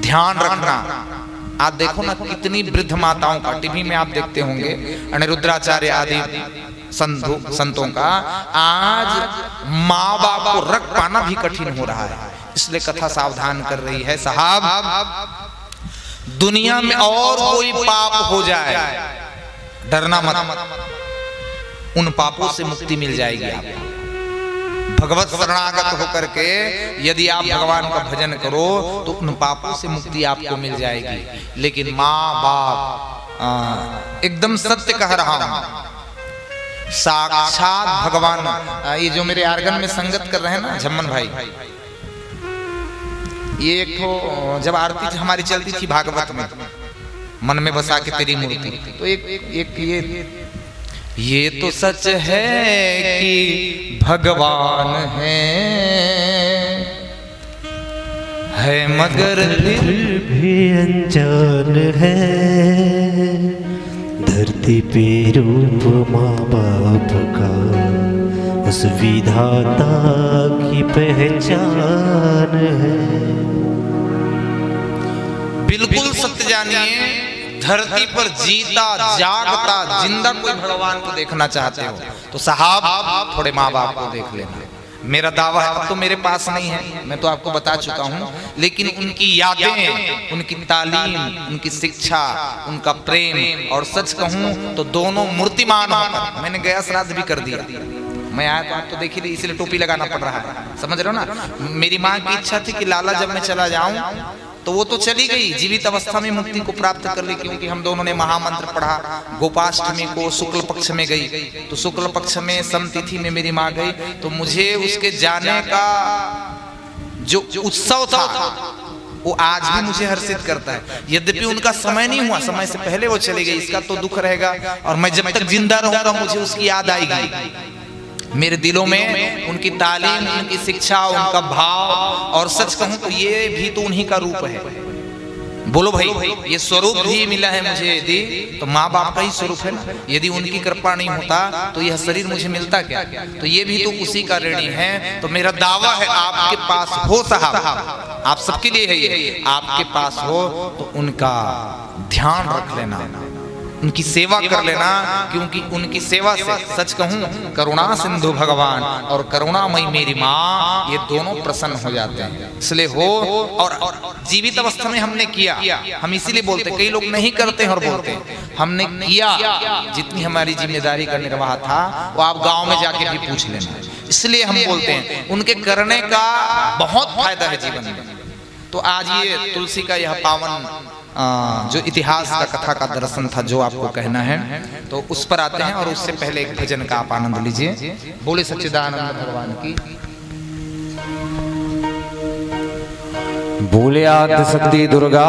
S3: ध्यान रखना। आप देखो ना कितनी वृद्ध माताओं का, टीवी में आप देखते होंगे अनिरुद्धाचार्य आदि संतों का, आज माँ बाप को रख पाना भी कठिन हो रहा है। इसलिए कथा सावधान कर रही है, साहब दुनिया में और कोई पाप हो जाए डरना मत, उन पापों से मुक्ति मिल जाएगी आपको। भगवत शरणागत होकर के यदि आप भगवान का भजन करो तो उन पापों से मुक्ति आपको मिल जाएगी। लेकिन माँ बाप, एकदम सत्य कह रहा हूं, साक्षात भगवान। ये जो मेरे आर्गन में संगत कर रहे हैं ना झम्मन भाई, ये एक तो जब आरती हमारी चलती थी भागवत में, मन में बसा के तेरी मूर्ति, तो एक ये तो सच है कि भगवान है मगर
S1: फिर भी अनजान है, धरती पे रूप माँ बाप का उस विधाता की पहचान है।
S3: बिल्कुल सत्य जानिए, धरती पर जीता जागता जिंदा कोई भगवान को देखना चाहते हो तो साहब थोड़े माँ बाप को देख लेना। मेरा दावा है, अब तो मेरे पास नहीं है, मैं तो आपको बता चुका हूँ, लेकिन उनकी यादें, उनकी तालीम, उनकी शिक्षा, उनका प्रेम, और सच कहूँ तो दोनों मूर्तिमान होकर, मैंने गया श्राद्ध भी कर दिया। मैं आया तो आप तो देख ही रही, इसलिए टोपी लगाना पड़ रहा है, समझ रहे हो ना। मेरी माँ की इच्छा थी कि लाला जब मैं चला जाऊं तो वो तो चली गई, जीवित अवस्था में मुक्ति को प्राप्त कर ली, क्योंकि हम दोनों ने महामंत्र पढ़ा। गोपाष्टमी को शुक्ल पक्ष में गई, तो शुक्ल पक्ष में सम तिथि में मेरी माँ गई, तो मुझे उसके जाने का जो उत्सव था वो आज भी मुझे हर्षित करता है। यद्यपि उनका समय नहीं हुआ, समय से पहले वो चली गई, इसका तो दुख रहेगा, और मैं जब तक जिंदा रहूंगा मुझे उसकी याद आएगी। मेरे दिलों में उनकी तालीम, उनकी शिक्षा, उनका भाव, और सच कहूं तो ये भी तो उन्हीं का रूप है। बोलो भाई, ये स्वरूप भी मिला है मुझे यदि, तो माँ बाप का ही स्वरूप है ना। यदि उनकी कृपा नहीं होता तो यह शरीर मुझे मिलता क्या? तो ये भी तो उसी का ऋणी है। तो मेरा दावा है आपके पास हो साहब, आप सबके लिए है ये, आपके पास हो तो उनका ध्यान रख लेना, उनकी सेवा कर लेना, क्योंकि उनकी सेवा से सच कहूं करुणा सिंधु भगवान और करुणामयी मेरी माँ, ये दोनों प्रसन्न हो जाते हैं। इसलिए हो, और जीवित अवस्था में हमने किया, हम इसीलिए बोलते, कई लोग नहीं करते हैं और बोलते हैं, हमने किया जितनी हमारी जिम्मेदारी का निर्वाह था वो आप गांव में जाके भी पूछ लेना। इसलिए हम बोलते हैं उनके करने का बहुत फायदा है जीवन में। तो आज ये तुलसी का यह पावन जो इतिहास का कथा का दर्शन था, जो आपको कहना है, तो उस पर आते हैं। और उससे पहले एक भजन का आप आनंद लीजिए। बोले सच्चिदानंद भगवान की,
S2: बोले आदि शक्ति दुर्गा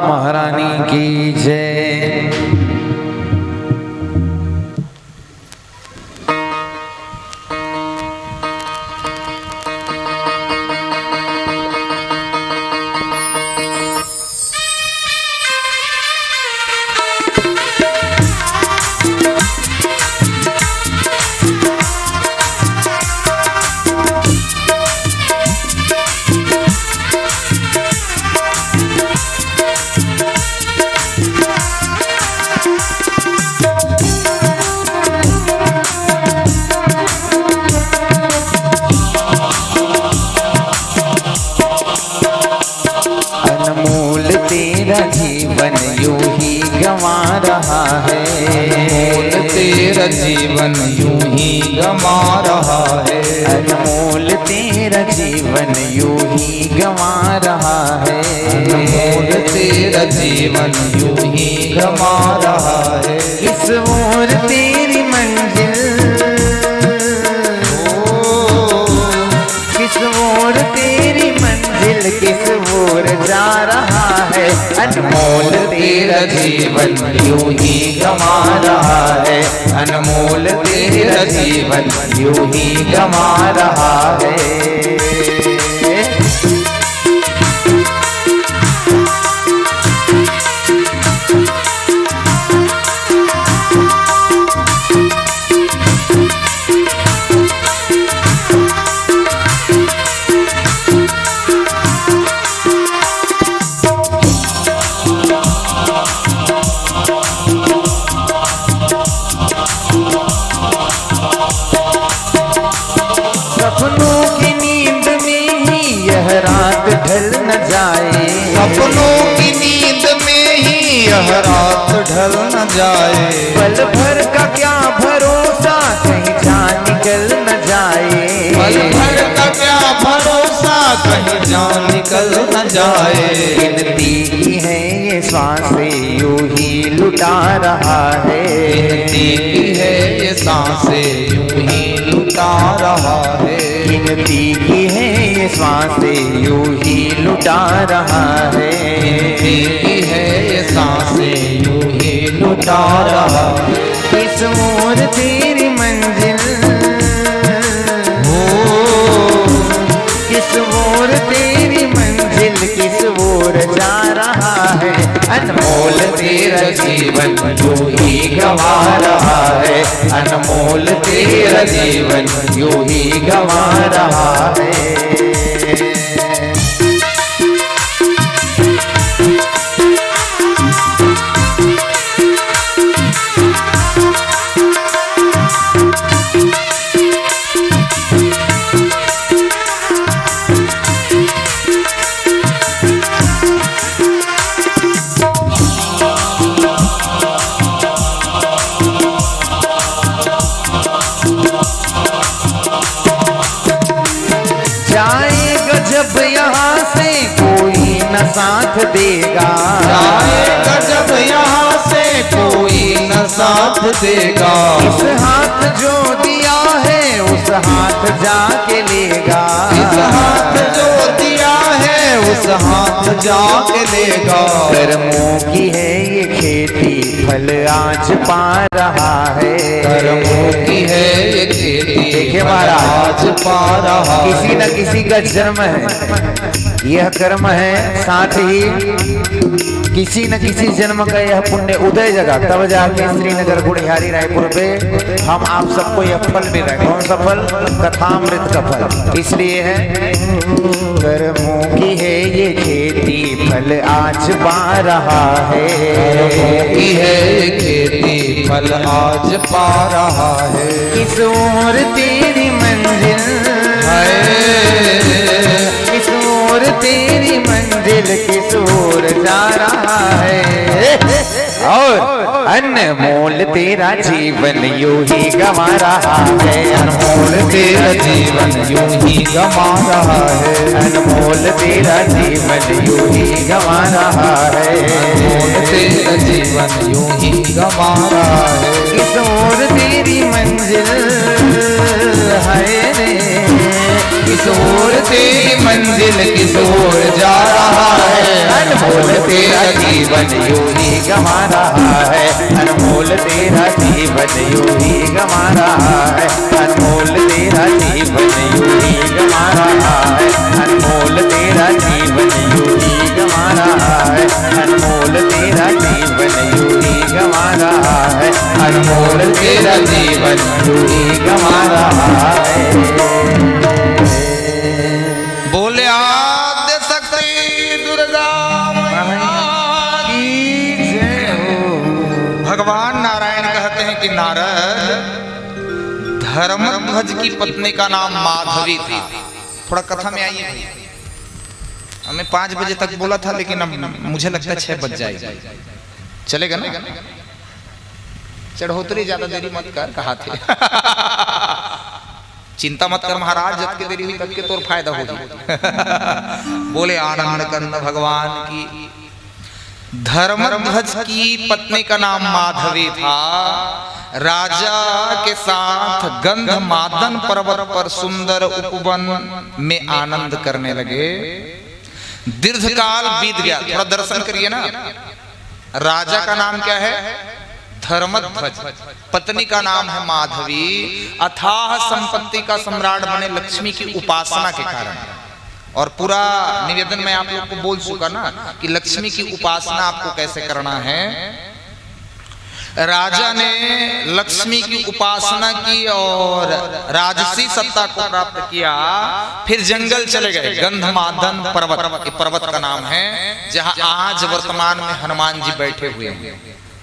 S2: महारानी की जय। जीवन यूं ही गंवा रहा है,
S3: तेरा जीवन यूं ही गमा रहा है।
S2: अनमोल तेरा जीवन यूं ही गमा रहा है।
S3: अनमोल तेरा जीवन यूं ही गमा रहा है।
S2: किस ओर तेरी मंजिल, किस ओर तेरी मंजिल, किस ओर जा रहा है। अनमोल तेरा जीवन यूं ही गमा रहा है। अनमोल तेरा जीवन यूं ही गमा रहा है। सपनों की नींद में ही यह रात ढल न जाए।
S3: सपनों की नींद में ही यह रात ढल न जाए।
S2: पल भर का क्या भरोसा, कहीं जान निकल न जाए।
S3: पल भर का क्या भरोसा, कहीं जान निकल न जाए।
S2: गिनती की है ये सांसें यूं ही लुटा रहा है।
S3: गिनती की है ये सांसें यूं ही लुटा रहा है।
S2: गिनती की है ये सांसें यूं ही लुटा रहा है।
S3: गिनती की है ये सांसें यूं ही लुटा रहा है।
S2: किस ओर तेरी मंजिल, किस ओर तेरी मंजिल, किस ओर जा रहा है। अनमोल तेरा जीवन यूं ही गवा रहा है। अनमोल तेरा जीवन यूं ही गवा रहा है। जाएगा जब यहाँ से कोई न साथ देगा।
S3: जाएगा जब यहाँ से कोई न साथ देगा।
S2: इस हाथ जो दिया है उस हाथ जाके लेगा।
S3: इस हाथ जो दिया है उस हाथ जाके लेगा।
S2: कर्मों की है ये खेती, फल आज पा रहा है।
S3: कर्मों की है ये खेती,
S2: देखिए महाराज,
S3: आज पा रहा।
S2: किसी न किसी का जन्म है, यह कर्म है। साथ ही किसी न किसी जन्म का यह पुण्य उदय जगह, तब जाके श्रीनगर गुड़ियारी रायपुर पे हम आप सबको यह फल मिल रहा है। कौन सा फल? कथामृत का फल। इसलिए है कर्मों की है ये खेती, फल आज पा रहा है।
S3: कर्मों की है ये खेती, फल आज पा रहा है।
S2: किस ओर तेरी मंजिल है, किस ओर तेरी मंजिल, किस ओर जा रहा है। और अनमोल तेरा जीवन यूं ही गवा रहा है। अनमोल तेरा जीवन यूं ही गवा रहा है। अनमोल तेरा जीवन यूं ही गवा रहा है।
S3: अनमोल तेरा जीवन यूं ही गवा रहा है।
S2: किस ओर तेरी मंजिल है रे, किस ओर तेरी मंजिल, किस ओर जा रहा है। अनमोल तेरा जीवन यूं ही गवा रहा है। अनमोल तेरा जीवन यूं ही गवा रहा है। अनमोल तेरा जीवन यूं ही गवा रहा है। अनमोल तेरा जीवन यूं ही गवा रहा है। अनमोल तेरा जीवन यूं ही गवा रहा है। अनमोल तेरा जीवन यूं ही गवा रहा है।
S3: बोले आद्य शक्ति दुर्गा मैया की जय हो। भगवान नारायण कहते हैं कि नारद, धर्मध्वज की पत्नी का नाम माधवी थी। थोड़ा कथा में आइए भाई। हमें 5 बजे तक बोला था, लेकिन अब मुझे लगता है 6 बज जाएगा। चलेगा ना? चढ़ोतरी ज्यादा देरी मत कर, कहा थे। चिंता मत कर महाराज, जब के देरी हुई तब के तोर फायदा हो जाए। बोले आनंद कंद भगवान की। धर्मध्वज की पत्नी का नाम माधवी था। राजा के साथ गंधमादन पर्वत पर सुंदर उपवन में आनंद करने लगे। दीर्घकाल बीत गया, थोड़ा दर्शन करिए ना। राजा का नाम क्या है? धर्मध्वज। पत्नी का नाम है माधवी। अथाह संपत्ति का सम्राट बने लक्ष्मी की उपासना के कारण। और पूरा निवेदन मैं आप लोग को बोल चुका ना कि लक्ष्मी की उपासना आपको कैसे करना है। राजा ने लक्ष्मी की उपासना की और राजसी सत्ता को प्राप्त किया। फिर जंगल चले गए। गंधमादन पर्वत, ये पर्वत का नाम है, जहां आज वर्तमान में हनुमान जी बैठे हुए हैं,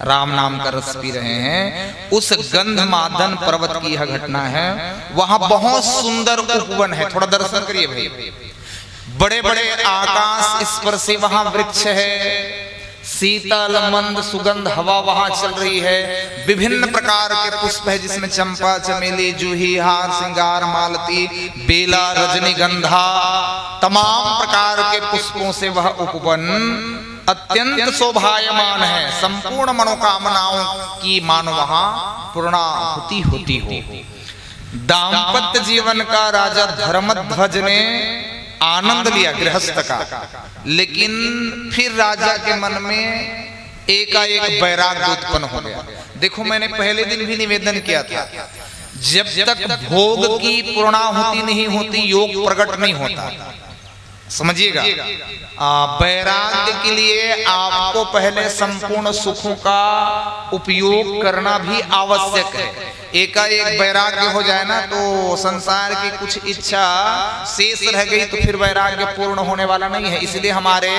S3: राम नाम का रस पी रहे हैं। उस गंधमादन पर्वत की यह घटना है। वहां बहुत सुंदर उपवन है, थोड़ा दर्शन करिए भाई। बड़े बड़े आकाश स्पर्शी वहां वृक्ष है। शीतल मंद सुगंध हवा वहां चल रही है। विभिन्न प्रकार के पुष्प है, जिसमें चंपा, चमेली, जूही, हार, श्रृंगार, मालती, बेला, रजनीगंधा, तमाम प्रकार के पुष्पों से वह उपवन अत्यंत शोभायमान है। संपूर्ण मनोकामनाओं की मानो वहां पूर्णाहुति होती हो। दाम्पत्य जीवन का राजा धर्मध्वज ने आनंद लिया गृहस्थ का, लेकिन फिर राजा के मन में एकाएक वैराग्य उत्पन्न हो गया। देखो, मैंने पहले दिन भी निवेदन किया था, जब तक भोग की पूर्णाहुति नहीं होती योग प्रकट नहीं होता। समझिएगा, वैराग्य के लिए आपको पहले संपूर्ण सुखों का उपयोग करना भी आवश्यक है। एकाएक वैराग्य हो जाए ना तो संसार की कुछ इच्छा शेष रह गई तो फिर वैराग्य पूर्ण होने वाला नहीं है। इसलिए हमारे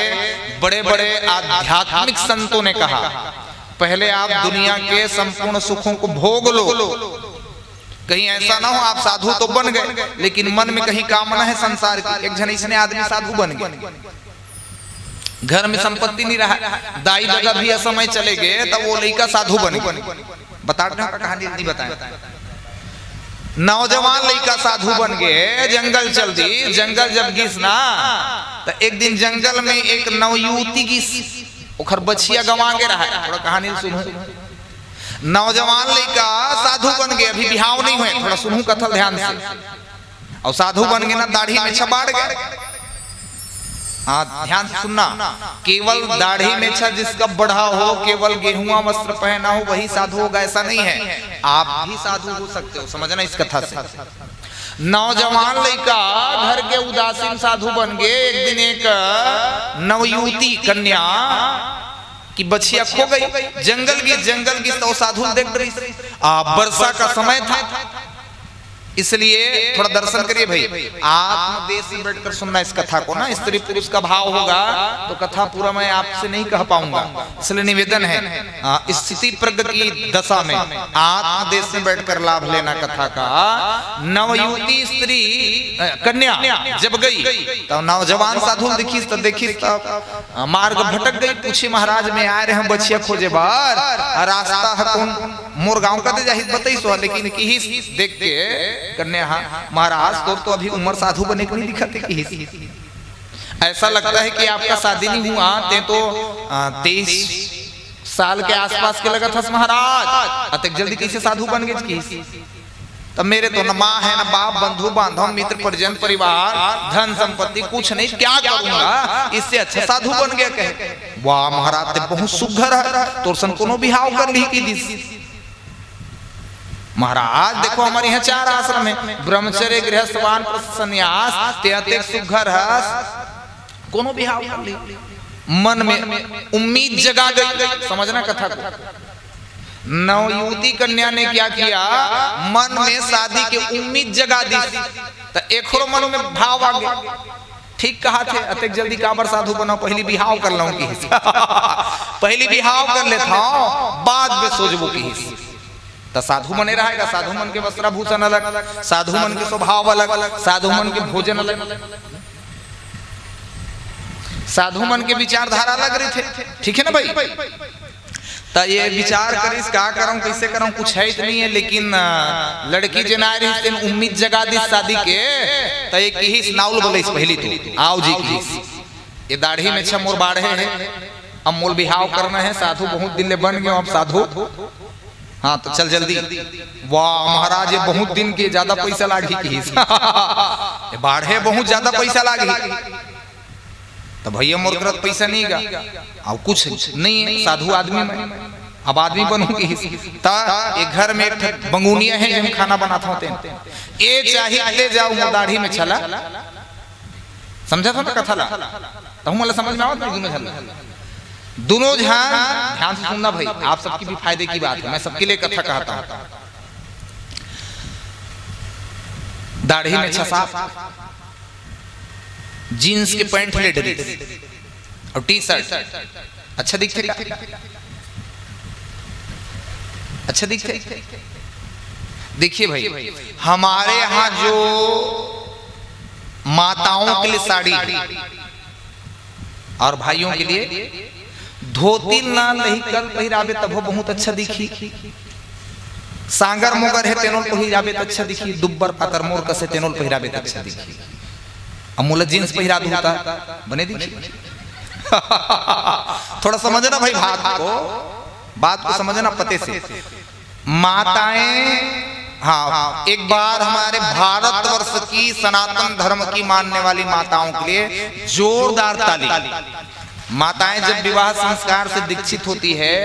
S3: बड़े बड़े आध्यात्मिक संतों ने कहा, पहले आप दुनिया के संपूर्ण सुखों को भोग लो। कहीं ऐसा ना हो आप साधु तो बन गए, लेकिन मन में कहीं कामना है संसार की। एक जन इसने आदमी साधु बन गए, घर में संपत्ति नहीं रहा, दाई जगह भी असमय चले गए, तब वो लड़का साधु बन गए। बता रहे हैं कहानी नहीं बताए। नौजवान लड़का साधु बन गए, जंगल चल दी। जंगल जब घिस ना तो एक दिन जंगल में एक नवयुवती घिस, ओखर बछिया गंवा के रहा। थोड़ा कहानी सुनो। नौजवान लड़का साधु बन गए, अभी बिहाव नहीं हुए, थोड़ा सुनू कथल ध्यान से। और साधु बन गए ना, दाढ़ी में छबाड़ गए। हाँ, ध्यान से सुनना। केवल दाढ़ी में छा जिसका बढ़ा हो, केवल गेहुआ वस्त्र पहना हो वही साधु होगा, ऐसा नहीं है। आप भी साधु हो सकते हो, समझना इस कथा से। नौजवान लड़का घर के उदासीन साधु बन गए। एक दिन एक नवयुवती कन्या की बछिया खो गई। जंगल की तो साधु देख रही। वर्षा का समय था, इसलिए थोड़ा दर्शन करिए भाई। आत्मदेश में बैठकर सुनना इस कथा को ना। स्त्री पुरुष का भाव होगा तो कथा पूरा मैं आपसे नहीं कह पाऊंगा, इसलिए निवेदन है स्थिति प्रज्ञ की दशा में आत्मदेश में बैठकर लाभ लेना कथा का। नवयुवती स्त्री कन्या जब गई तो नौजवान साधु दिखी तो देखी मार्ग भटक गई। पूछी, महाराज में आ रहे हैं बछिया खोजे बार, रास्ता है कौन? मोर गांव का दे जाहिद बताई सो, लेकिन की देख के करने। हाँ महाराज, तो अभी उम्र साधु बने को नहीं दिखाते कि ऐसा लगता है कि आपका शादी नहीं हुआ, ते तो 23 साल के आसपास के लगा था महाराज। अतक जल्दी कैसे साधु बन गए? तब मेरे तो न माँ है न बाप, बंधु बांधव, मित्र, परिजन, परिवार, धन संपत्ति कुछ नहीं, क्या करूंगा? इससे अच्छा साधु बन गया। कहे, वाह महाराज, ते बहुत सुघर है, तोर सन कोनो बिहाव कर ली की दिस। महाराज देखो, हमारे यहाँ 4 आश्रम है, ब्रह्मचर्य, गृहस्थ, वानप्रस्थ, संन्यास, ते सुघर है, कोनो बिहाव कर ली। मन में उम्मीद जगा गई। समझना कथा को। नवयुवती कन्या ने क्या किया? मन में शादी की उम्मीद जगा दी। तो एक मन में भाव आ गया। ठीक कहा थे, अतक जल्दी काबर साधु बनाओ, पहली बिहाव कर लूं की पहली बिहाव कर लेता हूं, बाद में सोचबो की। तो साधु मने रहेगा। साधु मन के वस्त्राभूषण अलग, साधु मन के स्वभाव अलग, साधु मन के भोजन अलग, साधु मन के विचारधारा अलग रही थे। ठीक है ना भाई? तो ये विचार करिस का करूं कैसे करूं, कुछ है नहीं है, लेकिन लड़की जे ना रही तेन उम्मीद जगा दी शादी के, तो ये किहिस नाउल बोलिस पहली तो आओ जी किहिस ये दाढ़ी में छ मोर बाढ़े है, अब मोल बिहाव करना है, साधु बहुत दिन ले बन गए अब साधु, हाँ तो चल जल्दी। वाह महाराज ये बहुत दिन के ज्यादा पैसा लागी किहिस बाढ़े बहुत ज्यादा पैसा लागी, तो भैया मोर करत पैसा नहीं गा, अब कुछ नहीं है साधु आदमी में, अब आदमी बनूंगी ता एक घर में एक बंगुनिया है हम खाना बनाता होते हैं, ये चाहिए ले जाओ दाढ़ी में छला, समझा था ना कथा ला, तो हम समझ में आवत दोनों झल, दोनों ध्यान से सुनना भाई, आप सबकी भी फायदे की बात है, मैं सबके लिए कथा कहता हूं। दाढ़ी में छसा, जीन्स के पैंट ले डरी और टी शर्ट अच्छा दिखते, अच्छा दिखते। देखिए भाई हमारे यहाँ जो माताओं के लिए साड़ी और भाइयों के लिए धोती ना नहीं कल पहिरावे तब वो बहुत अच्छा दिखी, सांगर मोगर है तेनोल पहिरावे तो अच्छा दिखी, दुब्बर पातर मोर कसे तेनोल पहिरावे तो अच्छा दिखी, अमूल जींस पहिरा दूता बने दिखी थोड़ा समझना भाई बात को समझना पते से। माताएं, हाँ एक बार हमारे भारतवर्ष की सनातन धर्म की मानने वाली माताओं के लिए जोरदार ताली। माताएं जब विवाह संस्कार से दीक्षित होती है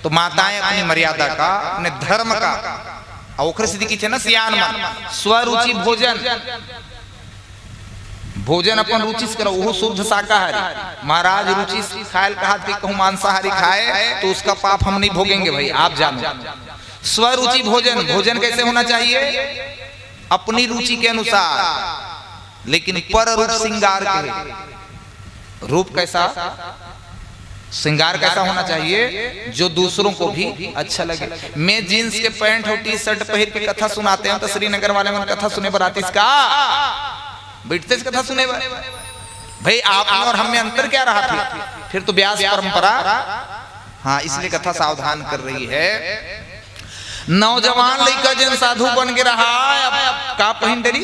S3: तो माताएं अपनी मर्यादा का, अपने धर्म का औखर सिद्धि की थे ना सियान मन स्वरुचि भोजन अपन रुचि से करो, वो शुद्ध शाकाहारी। महाराज रुचि से खायल कहा कहूँ मांसाहारी खाए तो उसका पाप हम नहीं भोगेंगे भाई, आप जानो। स्वरुचि भोजन, भोजन कैसे होना चाहिए अपनी रुचि के अनुसार, लेकिन पर रूप श्रृंगार के, रूप कैसा श्रृंगार कैसा होना चाहिए जो दूसरों को भी अच्छा लगे। मैं जींस के पैंट और टी शर्ट पहन के कथा सुनाते हैं तो श्रीनगर वाले में कथा सुने बराती इसका बैठते कथा सुने भाई, आप और हम में अंतर क्या रहा था, फिर तो व्यास परंपरा, हाँ इसलिए कथा सावधान कर रही है। नौजवान लड़का जन साधु बन के रहा अब का पहिन डरी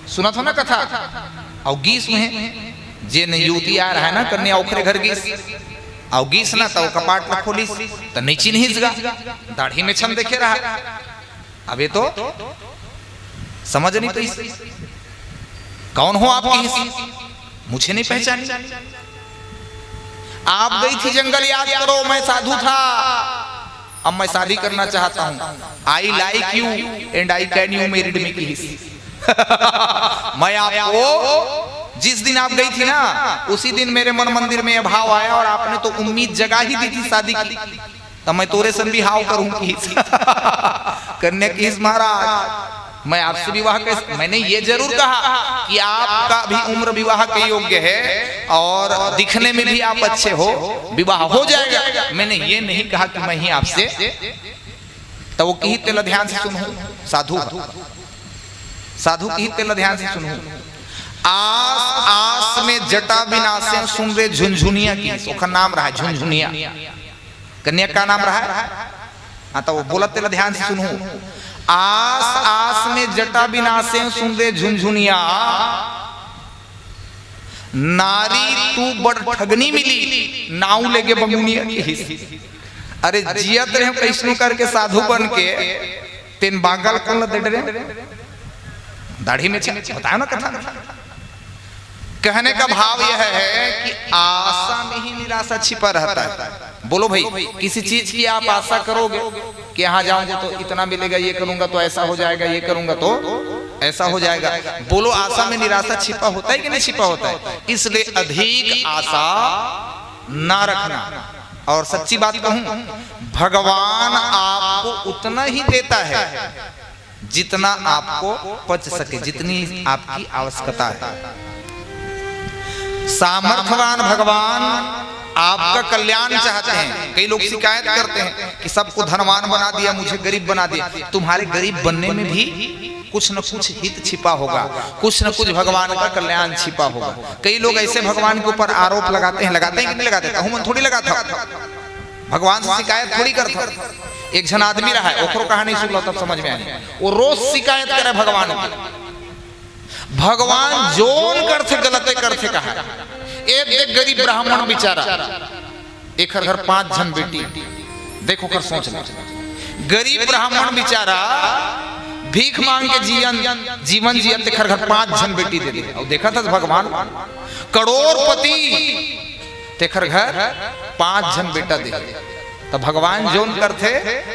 S3: सुना था ना कथा, और गीस में जे ने युवती आ रहा है ना कन्या ओखरे घर गीस, और गीस ना तो कपाट ला खोलिस तो नीचे नहीं गा, दाढ़ी में छम देखे रहा। अब ये तो समझ नहीं तो कौन हो आपकी, मुझे नहीं पहचानी, आप गई थी जंगल याद करो मैं साधु था, अब मैं शादी करना चाहता हूं, I like you and I can you married me की मैं आपको जिस दिन आप गई थी ना उसी दिन मेरे मन मंदिर में भाव आया और आपने तो उम्मीद जगा ही दी थी शादी की, तो मैं तोरे संग भी हाव करूं कन्या की महाराज मैं आपसे विवाह कैसे, मैंने ये जरूर कहा कि आपका भी उम्र विवाह के योग्य है और दिखने में भी आप अच्छे हो, विवाह हो जाएगा, मैंने ये नहीं कहा कि मैं ही आपसे, तो वो की तेल ध्यान से सुनो, साधु साधु की तेल ध्यान से सुनो। आस आस में जटा विनाशे सुन रे झुनझुनिया की, उसका नाम रहा झुनझुनिया, कन्या का नाम रहा, हाँ तो वो बोला तेल ध्यान से सुनो। आस आस में जटा विनाशे सुन रे झुनझुनिया, नारी तू बड़ ठगनी मिली नाऊ लेके बंगुनिया की, अरे जियत रहे कैसनो करके साधु बन के तेन बांगल कल दे डरे दाढ़ी में बताया ना कथा। कहने का भाव यह है कि आशा में ही निराशा छिपा रहता है। बोलो भाई किसी चीज की आप आशा करोगे कि यहाँ जाऊंगा तो इतना मिलेगा, ये करूंगा तो ऐसा हो जाएगा, ये करूंगा तो ऐसा हो जाएगा, बोलो आशा में निराशा छिपा होता है कि नहीं छिपा होता है। इसलिए अधिक आशा ना रखना। और सच्ची बात कहूं, भगवान आपको उतना ही देता है जितना आपको पच सके, जितनी आपकी आवश्यकता है। सामर्थ्यवान भगवान आपका कल्याण चाहते हैं। कई लोग शिकायत करते हैं कि सबको धनवान बना दिया, मुझे गरीब बना दिया। तुम्हारे गरीब बनने में भी कुछ न कुछ हित छिपा होगा, कुछ न कुछ भगवान का कल्याण छिपा होगा। कई लोग ऐसे भगवान के ऊपर आरोप लगाते हैं कि नहीं लगाते, हम थोड़ी लगाता भगवान से शिकायत थोड़ी करता। एक जन आदमी रहा है, ओकरो कहानी सुन लो तब समझ में आई। वो रोज शिकायत करे भगवान की। भगवान जोन करते गलते करते कहा। एक गरीब ब्राह्मण बेचारा, एक घर 5 जन बेटी, देखो कर सोच लो। गरीब ब्राह्मण बेचारा भीख मांग के जीवन जियत घर 5 जन बेटी दे दे। और देखा था भगवान करोड़पति तेखर घर 5 जन बेटा दे। तो भगवान जोन करते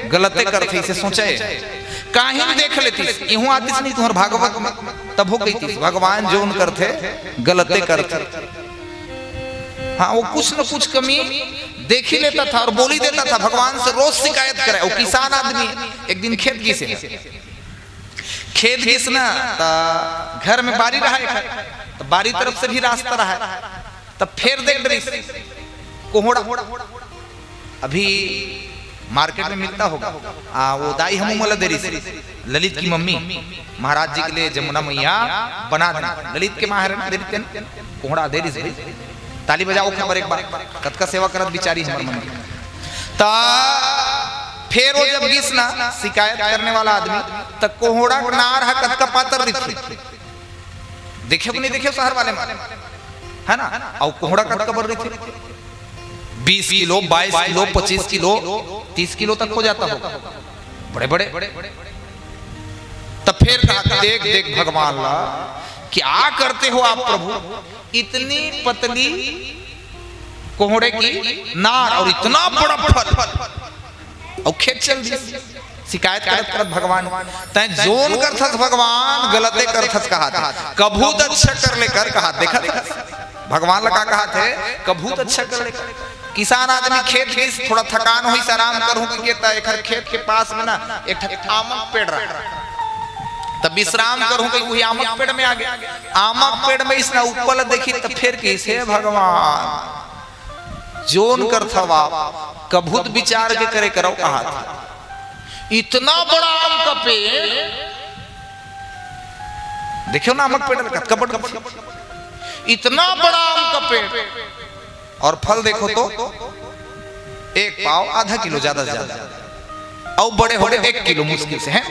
S3: गलते करते इसे सोचे काहे देख लेती यूं आतीस नहीं तुम्हार भागवत में तब हो गई थी। भगवान जोन करते गलते करते। हाँ वो कुछ न कुछ कमी देख ही लेता था और बोली देता था। भगवान से रोज शिकायत करे। वो किसान आदमी एक दिन खेत घिस ना घर में बारी रहा है, तो बारी तरफ से भी रास्ता रहा है। तब फिर देख रही कोहड़ा अभी मार्केट में मिलता होगा। वो दाई हम मला दे रही ललित की मम्मी महाराज जी के लिए जमुना मैया बना देना। ललित के महाराज दे रही कोहड़ा दे रही। ताली बजाओ खबर एक बार कत का सेवा करत बिचारी हमर मम्मी। ता फिर वो जब गिस ना शिकायत करने वाला आदमी तक कोहड़ा नार है कत का पातर रही। देखे नहीं देखे शहर वाले में है ना। और कोहड़ा कत का बर रही थी 20 किलो 22 किलो 25 किलो 30 किलो तक हो जाता होगा बड़े बड़े। तब फिर कहा देख देख भगवान ला क्या करते हो आप प्रभु। इतनी पतली कोहड़े की नार और इतना बड़ा फल और खेत चल दी। शिकायत करत भगवान तय जोन करथस भगवान गलते करथस कहा था। कभूत अच्छा कर लेकर कहा। देखा भगवान लगा कहा थे कभूत अच्छा कर लेकर। किसान आदमी खेत घिस थोड़ा थकान हुई आराम करूं कि खेत के पास में ना एक आमक पेड़ रहा। तब विश्राम करूं कि वही आमक पेड़ में आ गया। आमक पेड़ में इसने ऊपर देखी तब फिर कैसे भगवान जोन कर था बाप कभूत विचार के करे करो कहा था। इतना बड़ा आम का पेड़ देखियो ना आमक पेड़ का कपड़ इतना बड़ा आम का पेड़ और फल देखो तो 1 पाव आधा किलो ज्यादा से ज्यादा और बड़े बड़े 1 किलो मुश्किल से हैं।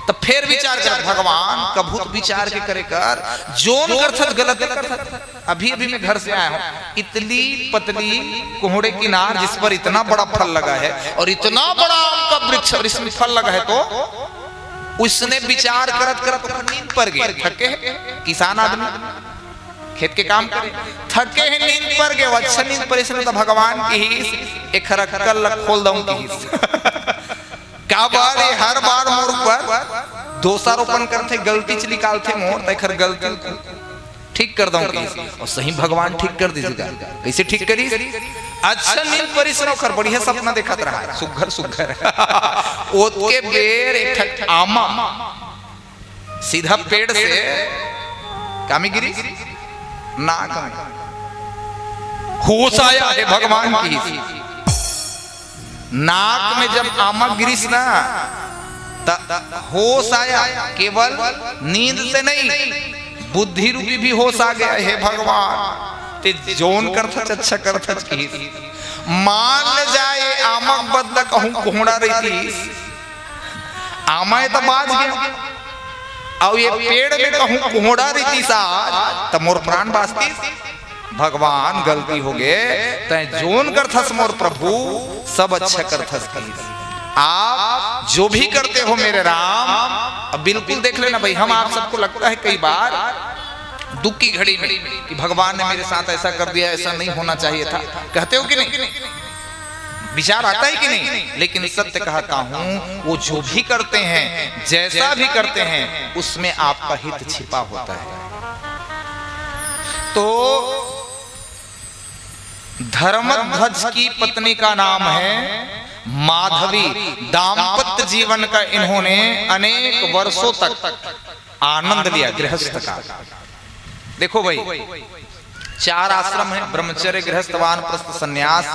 S3: तो फिर विचार कर भगवान कभूत विचार के करे कर जोन करथत गलत करथत। अभी मैं घर से आया हूं इतनी पतली कोहड़े की नार जिस पर इतना बड़ा फल लगा है और इतना बड़ा आम का वृक्ष और इसमें फल लगा है। तो उसने विचार करत करत नींद पर गए। थके किसान आदमी खेत के काम करे थके हैं नींद पर गए। अच्छा नींद पर इसने तो भगवान की ही एक खरकल खोल दूं की क्या बार हर बार मोर पर दोषारोपण करते गलती च निकालते मोर तखर गलती ठीक कर दूं और सही भगवान ठीक कर दीजिएगा। कैसे ठीक करी। अच्छा नींद पर इसने कर बढ़िया सपना देखत रहा सुघर सुघर ओत के बेर एक आमा सीधा पेड़ से कामी गिरी नाक होश आया है भगवान की। नाक में जब आमक गिरीस ना होश आया। केवल नींद से नहीं बुद्धि रूपी भी होश आ गया है भगवान ते जोन करथच अच्छा करथच की। मान जाए आमक बदला कहूं कोहड़ा रही थी आमा तो बाज गया और ये पेड़ में कहूं कोहड़ा रही थी साथ तो मोर प्राण बास्ती। भगवान गलती हो गए तय जोन करथस मोर प्रभु सब अच्छा करथस की। आप जो भी करते हो मेरे राम अब बिल्कुल देख लेना भाई। हम आप सबको लगता है कई बार दुख की घड़ी में कि भगवान ने मेरे साथ ऐसा कर दिया ऐसा नहीं होना चाहिए था। कहते हो कि नहीं विचार आता है कि नहीं। लेकिन सत्य कहता हूं वो जो भी करते हैं जैसा भी करते हैं उसमें आपका हित छिपा होता है। तो धर्मध्वज की पत्नी का नाम है माधवी। दाम्पत्य जीवन का इन्होंने अनेक वर्षों तक आनंद लिया गृहस्थ का। देखो भाई 4 आश्रम है ब्रह्मचर्य गृहस्थ वानप्रस्थ संन्यास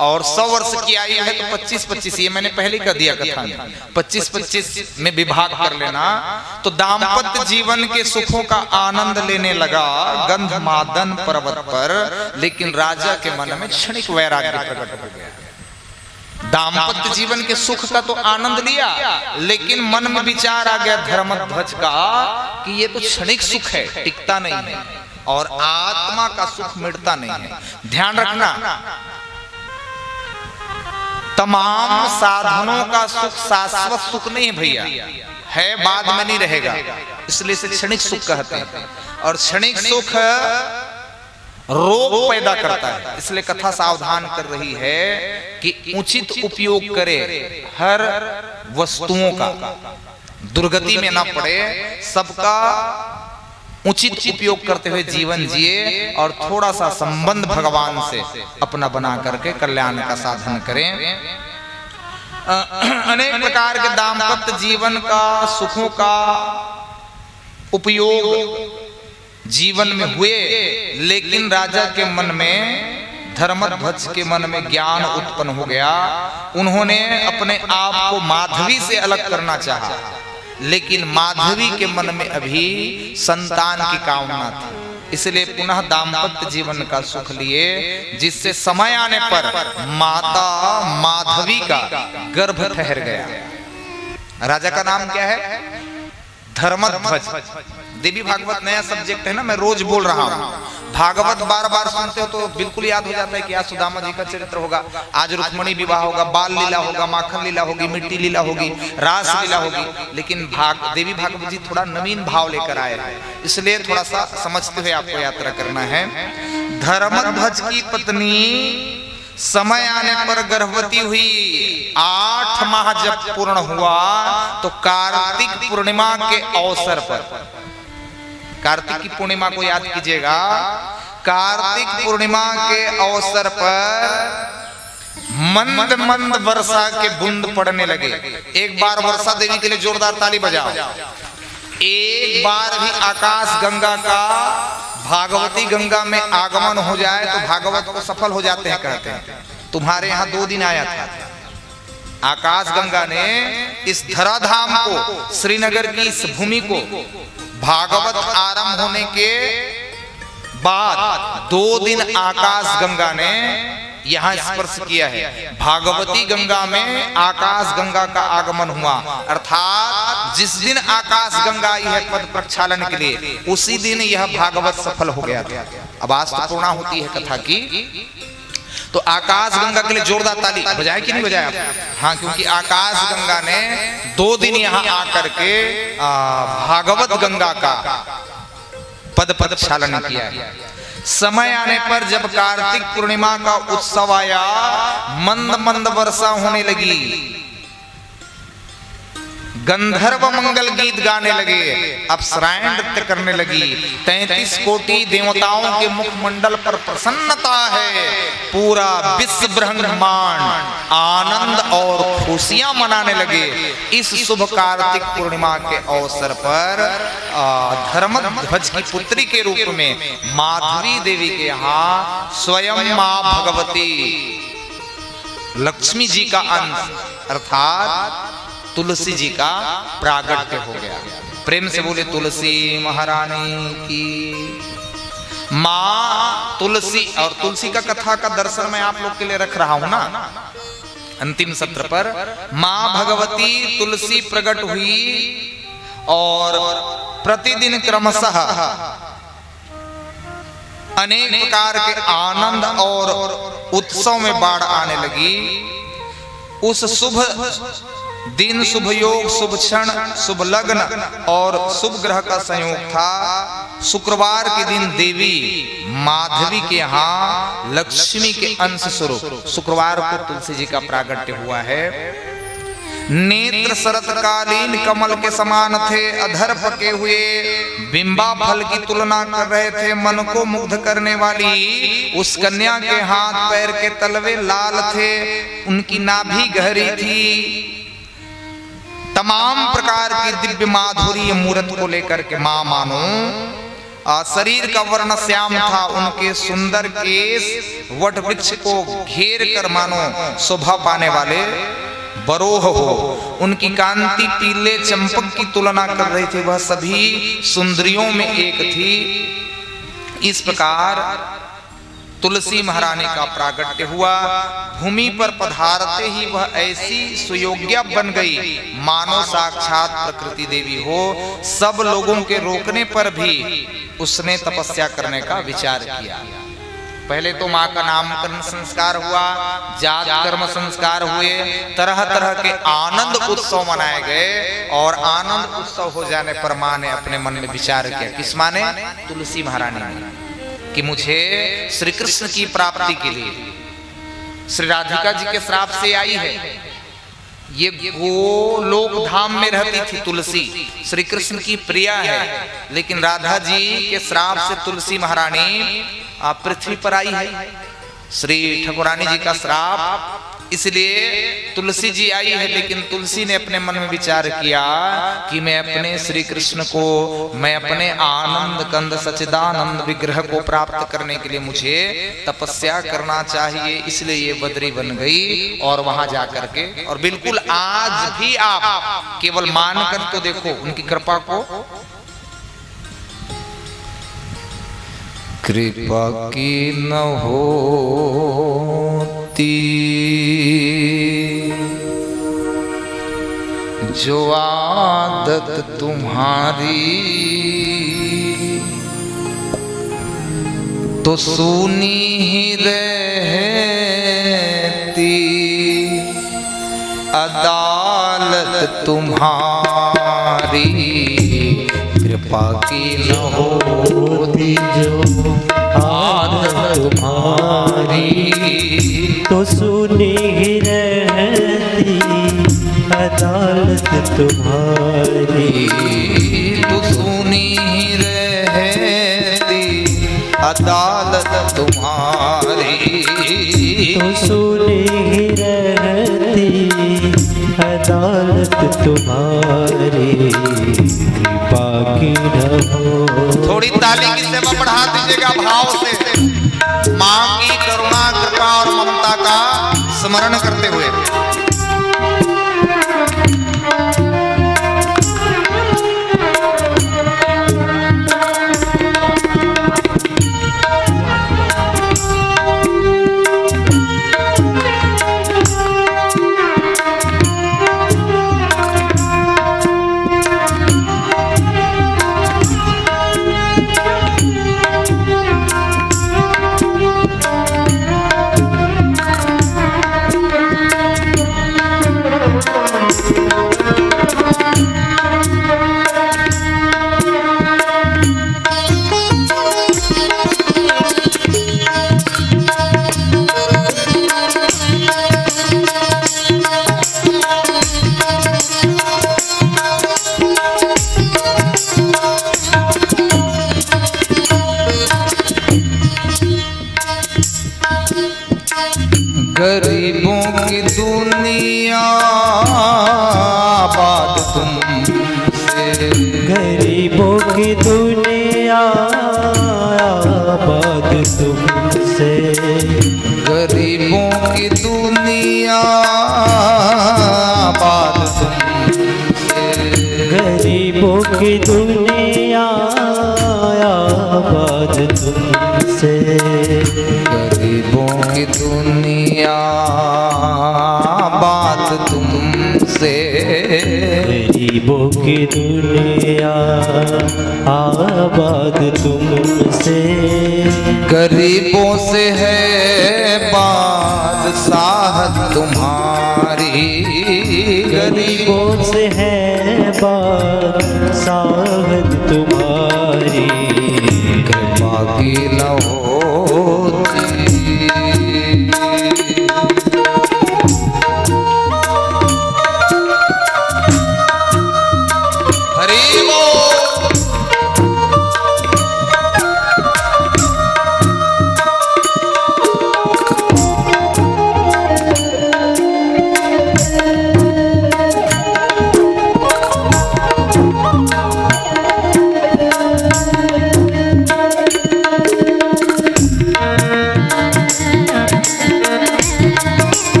S3: और 100 वर्ष की आयु है तो 25-25 ये मैंने पहले कर दिया कथा में 25-25 में विभाग कर लेना। तो दाम्पत्य जीवन के सुखों का आनंद लेने लगा गंधमादन पर्वत पर। लेकिन राजा के मन में क्षणिक वैराग्य प्रकट हो गया। दाम्पत्य जीवन के सुख का तो आनंद लिया, लेकिन मन में विचार आ गया धर्मध्वज का कि ये तो क्षणिक सुख है, टिकता नहीं है, और आत्मा का सुख मिटता नहीं है। ध्यान रखना, तमाम साधनों का सुख शाश्वत सुख नहीं है भैया, है बाद में नहीं रहेगा, इसलिए इसे क्षणिक सुख कहते हैं। और क्षणिक सुख रोग पैदा करता है, इसलिए कथा सावधान कर रही है कि उचित उपयोग करे हर वस्तुओं का, दुर्गति में ना पड़े, सबका उचित उपयोग करते हुए जीवन जिए, और थोड़ा सा संबंध भगवान से अपना बना करके कल्याण का साधन करें। अनेक प्रकार के दाम्पत्य जीवन का सुखों का उपयोग जीवन में हुए, लेकिन राजा के मन में, धर्मध्वज के मन में ज्ञान उत्पन्न हो गया। उन्होंने अपने आप को माधवी से अलग करना चाहा, लेकिन माधवी के मन में अभी संतान की कामना थी, इसलिए पुनः दाम्पत्य जीवन का सुख लिए, जिससे समय आने पर माता माधवी का गर्भ ठहर गया। राजा का नाम क्या है? धर्मध्वज। देवी भागवत नया सब्जेक्ट है ना, मैं रोज बोल रहा हूँ। भागवत बार बार सुनते हो तो बिल्कुल याद हो जाता है कि आज सुदामा जी का चरित्र होगा, आज रुक्मणी विवाह होगा, बाल लीला होगा, माखन लीला होगी, मिट्टी लीला होगी, रास लीला होगी। लेकिन देवी भागवत जी थोड़ा नवीन भाव लेकर आए हैं, इसलिए थोड़ा सा समझते हुए आपको यात्रा करना है। धर्मध्वज की पत्नी समय आने पर गर्भवती हुई। 8 माह जब पूर्ण हुआ तो कार्तिक पूर्णिमा के अवसर पर, कार्तिक की पूर्णिमा को याद कीजिएगा, कार्तिक पूर्णिमा के अवसर पर मंद मंद वर्षा के बूंद पड़ने लगे। एक बार वर्षा देवी के लिए जोरदार ताली बजाओ। एक बार भी आकाश गंगा का भागवती गंगा में आगमन हो जाए तो भागवत को सफल हो जाते हैं, कहते हैं। तुम्हारे यहाँ 2 दिन आया था, आकाश गंगा ने इस धराधाम को, श्रीनगर की इस भूमि को, भागवत आरंभ होने के बाद 2 दिन आकाश गंगा ने यहाँ स्पर्श किया है। भागवती गंगा में आकाश गंगा का आगमन हुआ, अर्थात जिस दिन आकाश गंगा आई है पद प्रक्षालन के लिए, उसी दिन यह भागवत सफल हो गया था। अब आज तो पूर्णा होती है कथा की, तो आकाश गंगा के लिए जोरदार ताली बजाए कि नहीं बजाया आप? हाँ, क्योंकि आकाश गंगा ने 2 दिन यहाँ आकर के भागवत गंगा का पद प्रक्षालन किया है। समय आने पर जब कार्तिक पूर्णिमा का उत्सव आया, मंद मंद वर्षा होने लगी, गंधर्व मंगल गीत गाने लगे, अप्सराएं नृत्य करने लगी, 33 कोटि देवताओं के मुखमंडल पर प्रसन्नता है। पूरा विश्व ब्रह्मांड आनंद और खुशियां मनाने लगे। इस शुभ कार्तिक पूर्णिमा के अवसर पर धर्मध्वज की पुत्री के रूप में माधवी देवी के यहाँ स्वयं मां भगवती लक्ष्मी जी का अंश अर्थात तुलसी जी का प्रागट्य हो गया। प्रेम से बोले तुलसी महारानी की। माँ तुलसी, और तुलसी का कथा का दर्शन मैं आप लोग के लिए रख रहा हूं ना अंतिम सत्र पर। माँ भगवती तुलसी प्रकट हुई और प्रतिदिन क्रमशः अनेक प्रकार के आनंद और उत्सव में बाढ़ आने लगी। उस शुभ दिन, शुभ योग, शुभ क्षण, शुभ लग्न और शुभ ग्रह का संयोग था। शुक्रवार के दिन देवी माधवी के यहाँ लक्ष्मी के अंश स्वरूप शुक्रवार को तुलसी जी का प्रागट्य हुआ है। नेत्र शरतकालीन कमल के समान थे, अधर पके हुए बिंबा फल की तुलना कर रहे थे। मन को मुग्ध करने वाली उस कन्या के हाथ पैर के तलवे लाल थे, उनकी नाभि गहरी थी। तमाम प्रकार की दिव्य माधुरी मूर्त को लेकर के मां मानो। शरीर का वर्ण श्याम था, उनके सुंदर केस वट वृक्ष को घेर कर मानो शोभा पाने वाले बरोह हो। उनकी कांति पीले चंपक की तुलना कर रही थी, वह सभी सुंदरियों में एक थी। इस प्रकार तुलसी महारानी का प्रागट्य हुआ। भूमि पर पधारते ही वह ऐसी सुयोग्या बन गई मानो साक्षात प्रकृति देवी हो। सब लोगों के रोकने पर भी उसने तपस्या करने का विचार किया। पहले तो माँ का नामकरण संस्कार हुआ, जात कर्म संस्कार हुए, तरह तरह के आनंद उत्सव मनाए गए। और आनंद उत्सव हो जाने पर माँ ने अपने मन में विचार किया, किस माँ ने? तुलसी महारानी ने, कि मुझे श्री कृष्ण की प्राप्ति के लिए, श्री राधिका जी के श्राप से आई है। ये गोलोक धाम में रहती थी तुलसी, श्री कृष्ण की प्रिया है, लेकिन राधा जी के श्राप से तुलसी महारानी पृथ्वी पर आई है। श्री ठाकुरानी जी का श्राप, इसलिए तुलसी जी आई है। लेकिन तुलसी ने अपने मन में विचार किया कि मैं अपने श्री कृष्ण को, मैं अपने आनंद कंद सच्चिदानंद विग्रह को प्राप्त करने के लिए मुझे तपस्या करना चाहिए। इसलिए ये बद्री बन गई और वहां जाकर के, और बिल्कुल आज भी आप केवल मानकर तो देखो उनकी कृपा को। कृपा की न होती जो आदत तुम्हारी, तो सुनी ही रहती अदालत तुम्हारी। कृपा की न होती जो आदत तुम्हारी,
S4: तो सुनी ही रहती अदालत तुम्हारी।
S3: तो सुनी ही रहती अदालत तुम्हारी।
S4: तो सुनी ही रहती अदालत तुम्हारी। कृपा की न हो।
S3: थोड़ी ताली की सेवा बढ़ा दीजिएगा भाव से, माँ की करुणा कृपा और ममता का स्मरण करते हुए। गरीबों की दुनिया आबाद तुमसे।
S4: गरीबों की दुनिया आबाद तुमसे।
S3: गरीबों की दुनिया आबाद तुमसे।
S4: गरीबों की दुनिया आबाद तुमसे।
S3: गरीबों की दुनिया बात तुमसे।
S4: गरीबों की दुनिया आबाद तुमसे।
S3: गरीबों से है बादशाहत तुम्हारी।
S4: गरीबों से है बादशाहत तुम्हारी।
S3: कृपा की न होती। हरि बोल।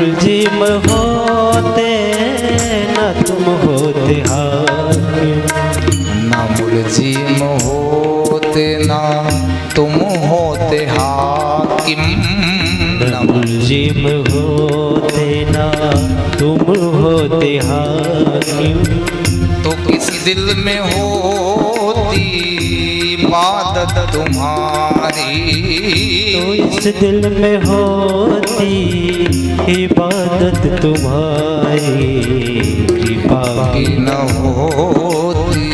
S4: मुलजिम होते न तुम होते हाकिम,
S3: ना मुलजिम होते ना तुम होते हाकिम,
S4: न मुलजिम होते ना तुम होते हाकिम।
S3: तो किस दिल में होती इबादत तुम्हारी,
S4: तो इस दिल में होती इबादत तुम्हारी, कृपा
S3: की न होती।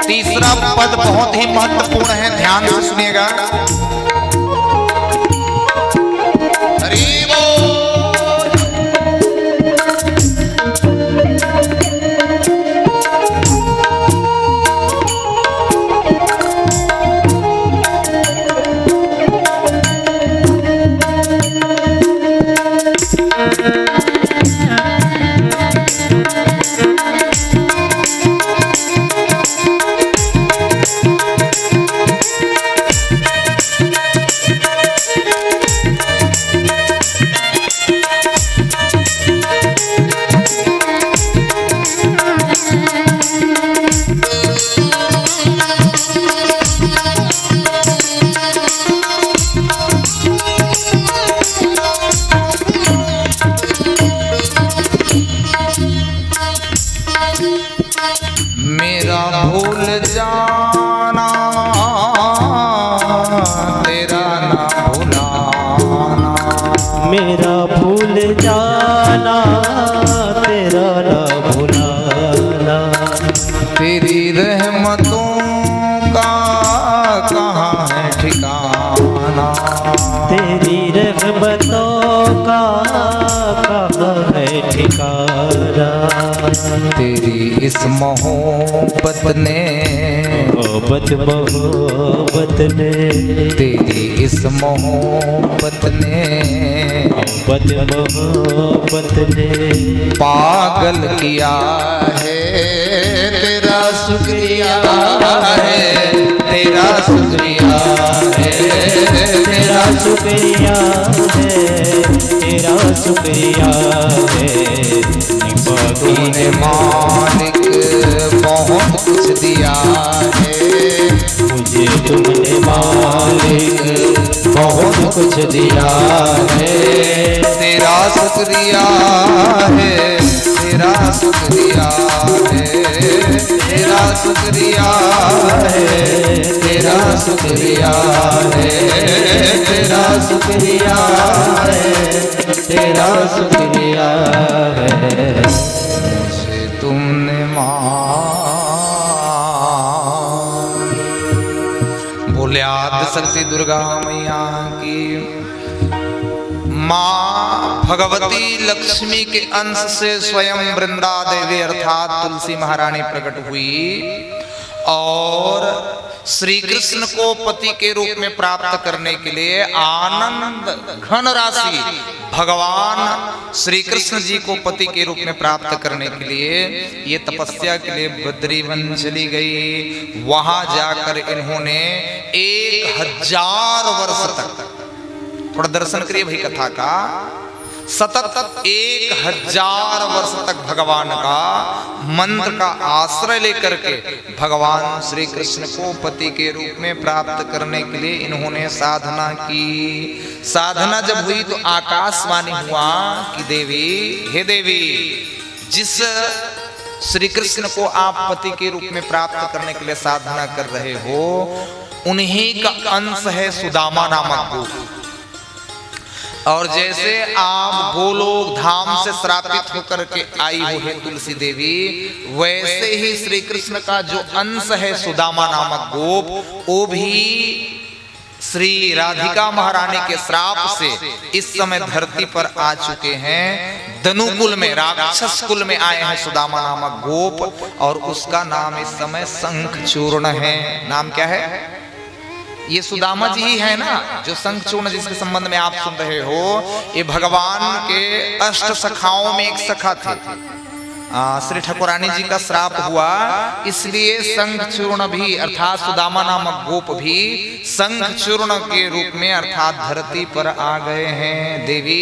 S3: तीसरा पद बहुत ही महत्वपूर्ण है, ध्यान से सुनिएगा। हरि बोल। मेरा भूल जाना तेरा ना भुलाना,
S4: मेरा भूल जाना तेरा ना भुलाना,
S3: तेरी रहमतों का कहाँ है ठिकाना,
S4: तेरी रहमतों का कहाँ है ठिकाना।
S3: तेरी इस मोहब्बत ने,
S4: मोहब्बत ने,
S3: तेरी इस मोहब्बत ने,
S4: मोहब्बत ने
S3: पागल किया है, तेरा शुक्रिया है, तेरा शुक्रिया है,
S4: तेरा शुक्रिया है, तेरा शुक्रिया है।
S3: तूने मालिक बहुत कुछ दिया है,
S4: मुझे तुमने मालिक बहुत कुछ दिया है।
S3: तेरा शुक्रिया है, तेरा शुक्रिया है, तेरा शुक्रिया है, तेरा शुक्रिया है, तेरा शुक्रिया है, तेरा शुक्रिया है। मुझे तुमने बोले आद्य शक्ति दुर्गा मैया की। माँ भगवती लक्ष्मी के अंश से स्वयं वृंदा देवी अर्थात तुलसी महारानी प्रकट हुई और श्री कृष्ण को पति के रूप में प्राप्त करने के लिए आनंद घन राशि भगवान श्री कृष्ण जी को पति के रूप में प्राप्त करने के लिए ये तपस्या के लिए बद्रीवन चली गई। वहां जाकर इन्होंने 1000 वर्ष तक, थोड़ा दर्शन करिए भाई कथा का, सतत 1000 वर्ष तक भगवान का मंत्र का आश्रय लेकर के भगवान श्री कृष्ण को पति के रूप में प्राप्त करने के लिए इन्होंने साधना की। साधना जब हुई तो आकाशवाणी हुआ कि देवी, हे देवी, जिस श्री कृष्ण को आप पति के रूप में प्राप्त करने के लिए साधना कर रहे हो, उन्हीं का अंश है सुदामा नामक गोप। और जैसे आप गोलोक धाम से श्रापित होकर के आई हो है तुलसी देवी, वैसे ही श्री कृष्ण का जो अंश है सुदामा नामक गोप, वो भी श्री राधिका महारानी के श्राप से इस समय धरती पर आ चुके हैं। धनुकुल में, राक्षस कुल में आए हैं सुदामा नामक गोप, और उसका नाम इस समय शंखचूर्ण है। नाम क्या है? ये सुदामा जी ही है ना, जो शंखचूर्ण जिसके संबंध में आप सुन रहे हो। ये भगवान के अष्ट सखाओं में एक सखा थे। श्री ठाकुरानी जी का श्राप हुआ, इसलिए शंख चूर्ण भी अर्थात सुदामा नामक गोप भी शंख चूर्ण के रूप में अर्थात धरती पर आ गए हैं। देवी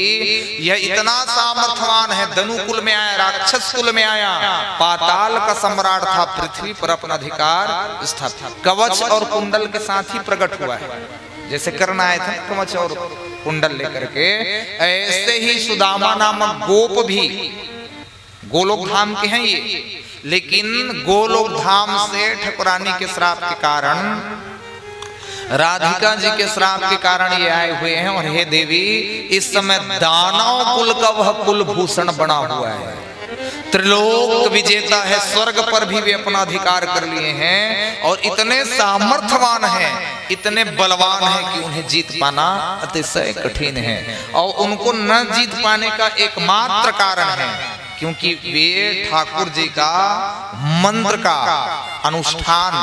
S3: यह इतना सामर्थ्यवान है, धनुकुल में आया, राक्षस कुल में आया, पाताल का सम्राट था, पृथ्वी पर अपना अधिकार स्थापित कवच और कुंडल के साथ ही प्रकट हुआ है। जैसे कर्ण आए थे कवच और कुंडल लेकर के, ऐसे ही सुदामा नामक गोप भी गोलोक धाम के हैं ये, लेकिन गोलोक धाम से ठाकुरानी के श्राप के कारण, राधिका जी के श्राप के कारण ये आए हुए हैं। और हे देवी, इस समय दानव कुल का वह कुलभूषण बना हुआ है, त्रिलोक विजेता है, स्वर्ग पर भी वे अपना अधिकार कर लिए हैं और इतने सामर्थ्यवान हैं, इतने बलवान हैं कि उन्हें जीत पाना अतिशय कठिन है। और उनको न जीत पाने का एकमात्र कारण है क्योंकि वे ठाकुर जी का मंत्र का अनुष्ठान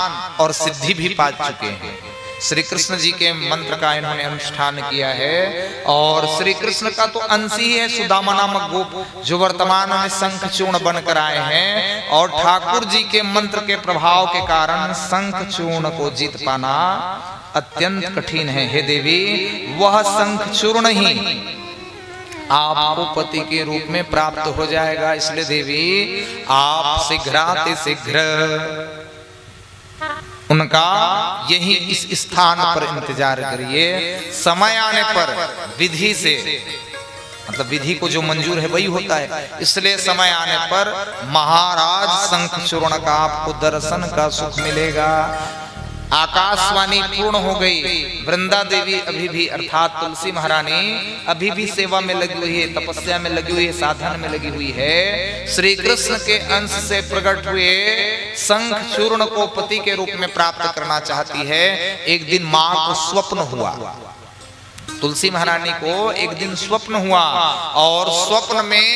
S3: और सिद्धि भी पा चुके हैं। श्री कृष्ण जी के मंत्र का इन्होंने अनुष्ठान किया है और श्री कृष्ण का तो अंश ही है सुदामा नामक गोप, जो वर्तमान में शंख चूर्ण बनकर आए हैं। और ठाकुर जी के मंत्र के प्रभाव के कारण शंख चूर्ण को जीत पाना अत्यंत कठिन है। हे देवी, वह शंख चूर्ण ही आपको पति के रूप में प्राप्त हो जाएगा। इसलिए देवी, आप शीघ्रातिशीघ्र उनका यही इस स्थान पर इंतजार करिए। समय आने पर विधि से, मतलब विधि को जो मंजूर है वही होता है, इसलिए समय आने पर महाराज शंख चूर्ण का आपको दर्शन का सुख मिलेगा। आकाशवाणी पूर्ण हो गई। वृंदा देवी अभी भी अर्थात तुलसी महारानी अभी भी सेवा में लगी हुई है, तपस्या में लगी हुई है, साधन में लगी हुई है। श्री कृष्ण के अंश से प्रकट हुए शंख चूर्ण को पति के रूप में प्राप्त करना चाहती है। एक दिन मां को स्वप्न हुआ, तुलसी महारानी को एक दिन स्वप्न हुआ और स्वप्न में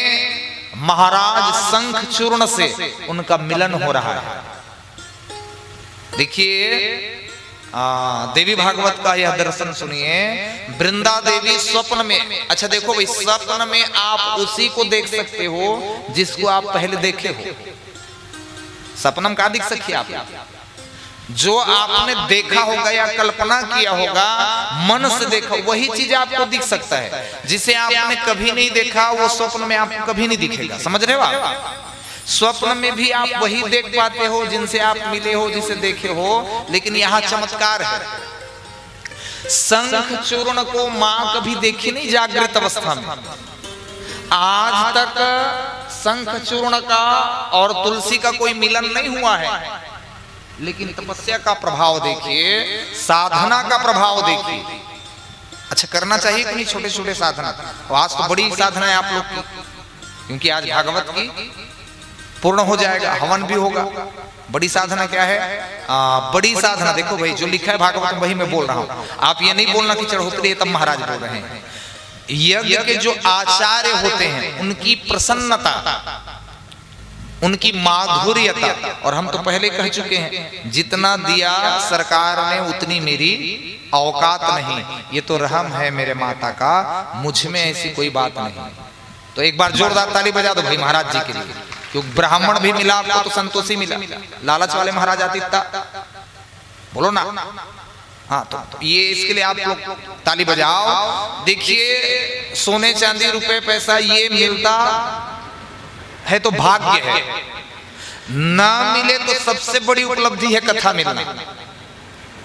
S3: महाराज शंख चूर्ण से उनका मिलन हो रहा है। देखिए, देवी भागवत का यह दर्शन सुनिए। वृंदा देवी स्वप्न में, अच्छा देखो भाई, स्वप्न में आप उसी को देख सकते हो जिसको आप पहले देखे हो। सपनम का दिख सके आप, जो आपने देखा होगा या कल्पना किया होगा, मन से देखा, वही चीज आपको दिख सकता है। जिसे आपने कभी नहीं देखा वो स्वप्न में आपको कभी नहीं दिखेगा। समझ रहे हो आप? स्वप्न में भी आप वही देख पाते हो जिनसे आप मिले हो, जिसे देखे हो। लेकिन यहाँ चमत्कार है, शंख चूर्ण को मां कभी देखी नहीं जागृत अवस्था में। आज तक शंख चूर्ण का और तुलसी का कोई मिलन नहीं हुआ है। लेकिन तपस्या का प्रभाव देखिए, साधना का प्रभाव देखिए। अच्छा, करना चाहिए कि नहीं छोटे छोटे साधना? आज तो बड़ी साधना है आप लोग की, क्योंकि आज भागवत की पूर्ण हो जाएगा, हवन भी होगा। बड़ी साधना क्या है? बड़ी साधना देखो भाई, जो लिखा है भागवत में वही मैं बोल रहा हूं। आप ये नहीं बोलना कि चढ़ोतरी तब महाराज बोल रहे हैं। यज्ञ के जो आचार्य होते हैं उनकी प्रसन्नता, उनकी माधुर्यता, और हम तो पहले कह चुके हैं, जितना दिया सरकार ने उतनी मेरी औकात नहीं। ये तो रहम है मेरे माता का, मुझ में ऐसी कोई बात नहीं। तो एक बार जोरदार ताली बजा दो भाई महाराज जी के लिए, क्योंकि ब्राह्मण भी मिला आपको तो संतोषी मिला। लालच वाले महाराज आतित्ता बोलो ना। हाँ, तो ये इसके लिए आप लोग ताली बजाओ। देखिए, सोने चांदी रुपए पैसा ये मिलता है तो भाग्य है, ना मिले तो सबसे बड़ी उपलब्धि है कथा मिलना।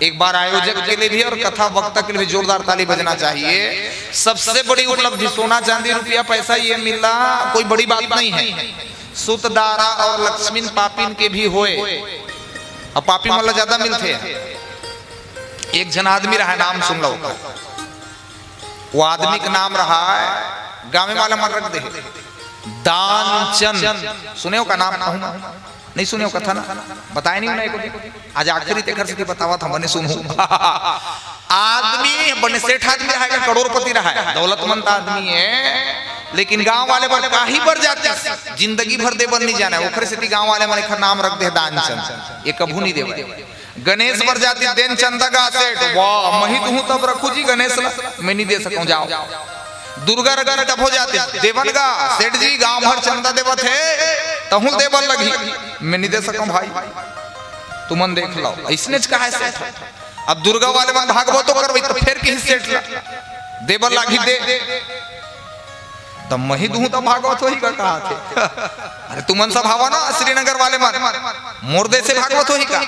S3: एक बार आयोजक के लिए भी और कथा वक्ता के लिए भी जोरदार ताली बजना चाहिए। सबसे बड़ी उपलब्धि सोना चांदी रुपया पैसा ये मिलना कोई बड़ी बात नहीं है। सुत दारा और लक्ष्मीन पापिन के भी होए, अब पापी मतलब ज्यादा मिलते हैं। एक जन आदमी रहा है, नाम सुन लो, वो आदमी का नाम रहा है, गाँव वाला मन रख दे, दानचंद। सुने हो का नाम? नहीं सुने हो कथा ना? बताए नहीं उन्हें, आज आखिरी तेखर से बतावा था मैंने सुनू। आदमी बने सेठ आदमी रहा है, करोड़पति रहा है, दौलतमंद आदमी है, लेकिन गांव वाले पर काही बढ़ जाते हैं, जिंदगी भर दे बन नहीं जाना है। ओखरे से गांव वाले मन नाम रख दे दानचंद, ये कभू नहीं देवा। गणेश बर जाती देन चंदा का सेठ, वाह मही तू तब रखू जी गणेश मैं नहीं दे सकूं, जाओ। दुर्गा रगर तब हो जाते देवन का सेठ जी गांव भर चंदा देवत है, तहु देवल लगी मैं नहीं दे सकूं भाई, तुमन देख लो इसने कहा है सेठ। अब दुर्गा वाले मन भागवत तो करबई तो फिर किस सेठ देवल लागी दे तब मही दूं तो भागवत वही का कहा थे। अरे तुमन सब हवा ना श्रीनगर वाले मन मुर्दे से भागवत वही का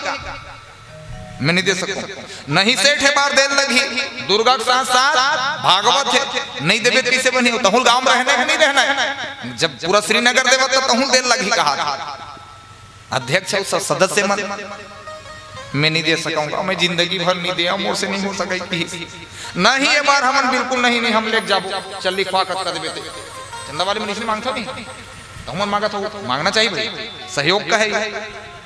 S3: मैं नहीं दे सकूं। नहीं सेठ है बार देर लगी दुर्गा के साथ साथ भागवत है नहीं देवे कैसे बनी हो तहुल गांव में रहना है नहीं रहना है। जब पूरा श्रीनगर देव तो तहुल देर लगी कहा अध्यक्ष है सदस्य मन मैं नहीं दे सकूंगा, मैं जिंदगी भर नहीं दिया मोर से नहीं हो सका नहीं। ये बार हम बिल्कुल नहीं हम ले जाबो चल लिखवा कर देवे चंदा वाले मिनिस्टर मांगता नहीं तो हम मांगा था मांगना चाहिए भाई सहयोग का है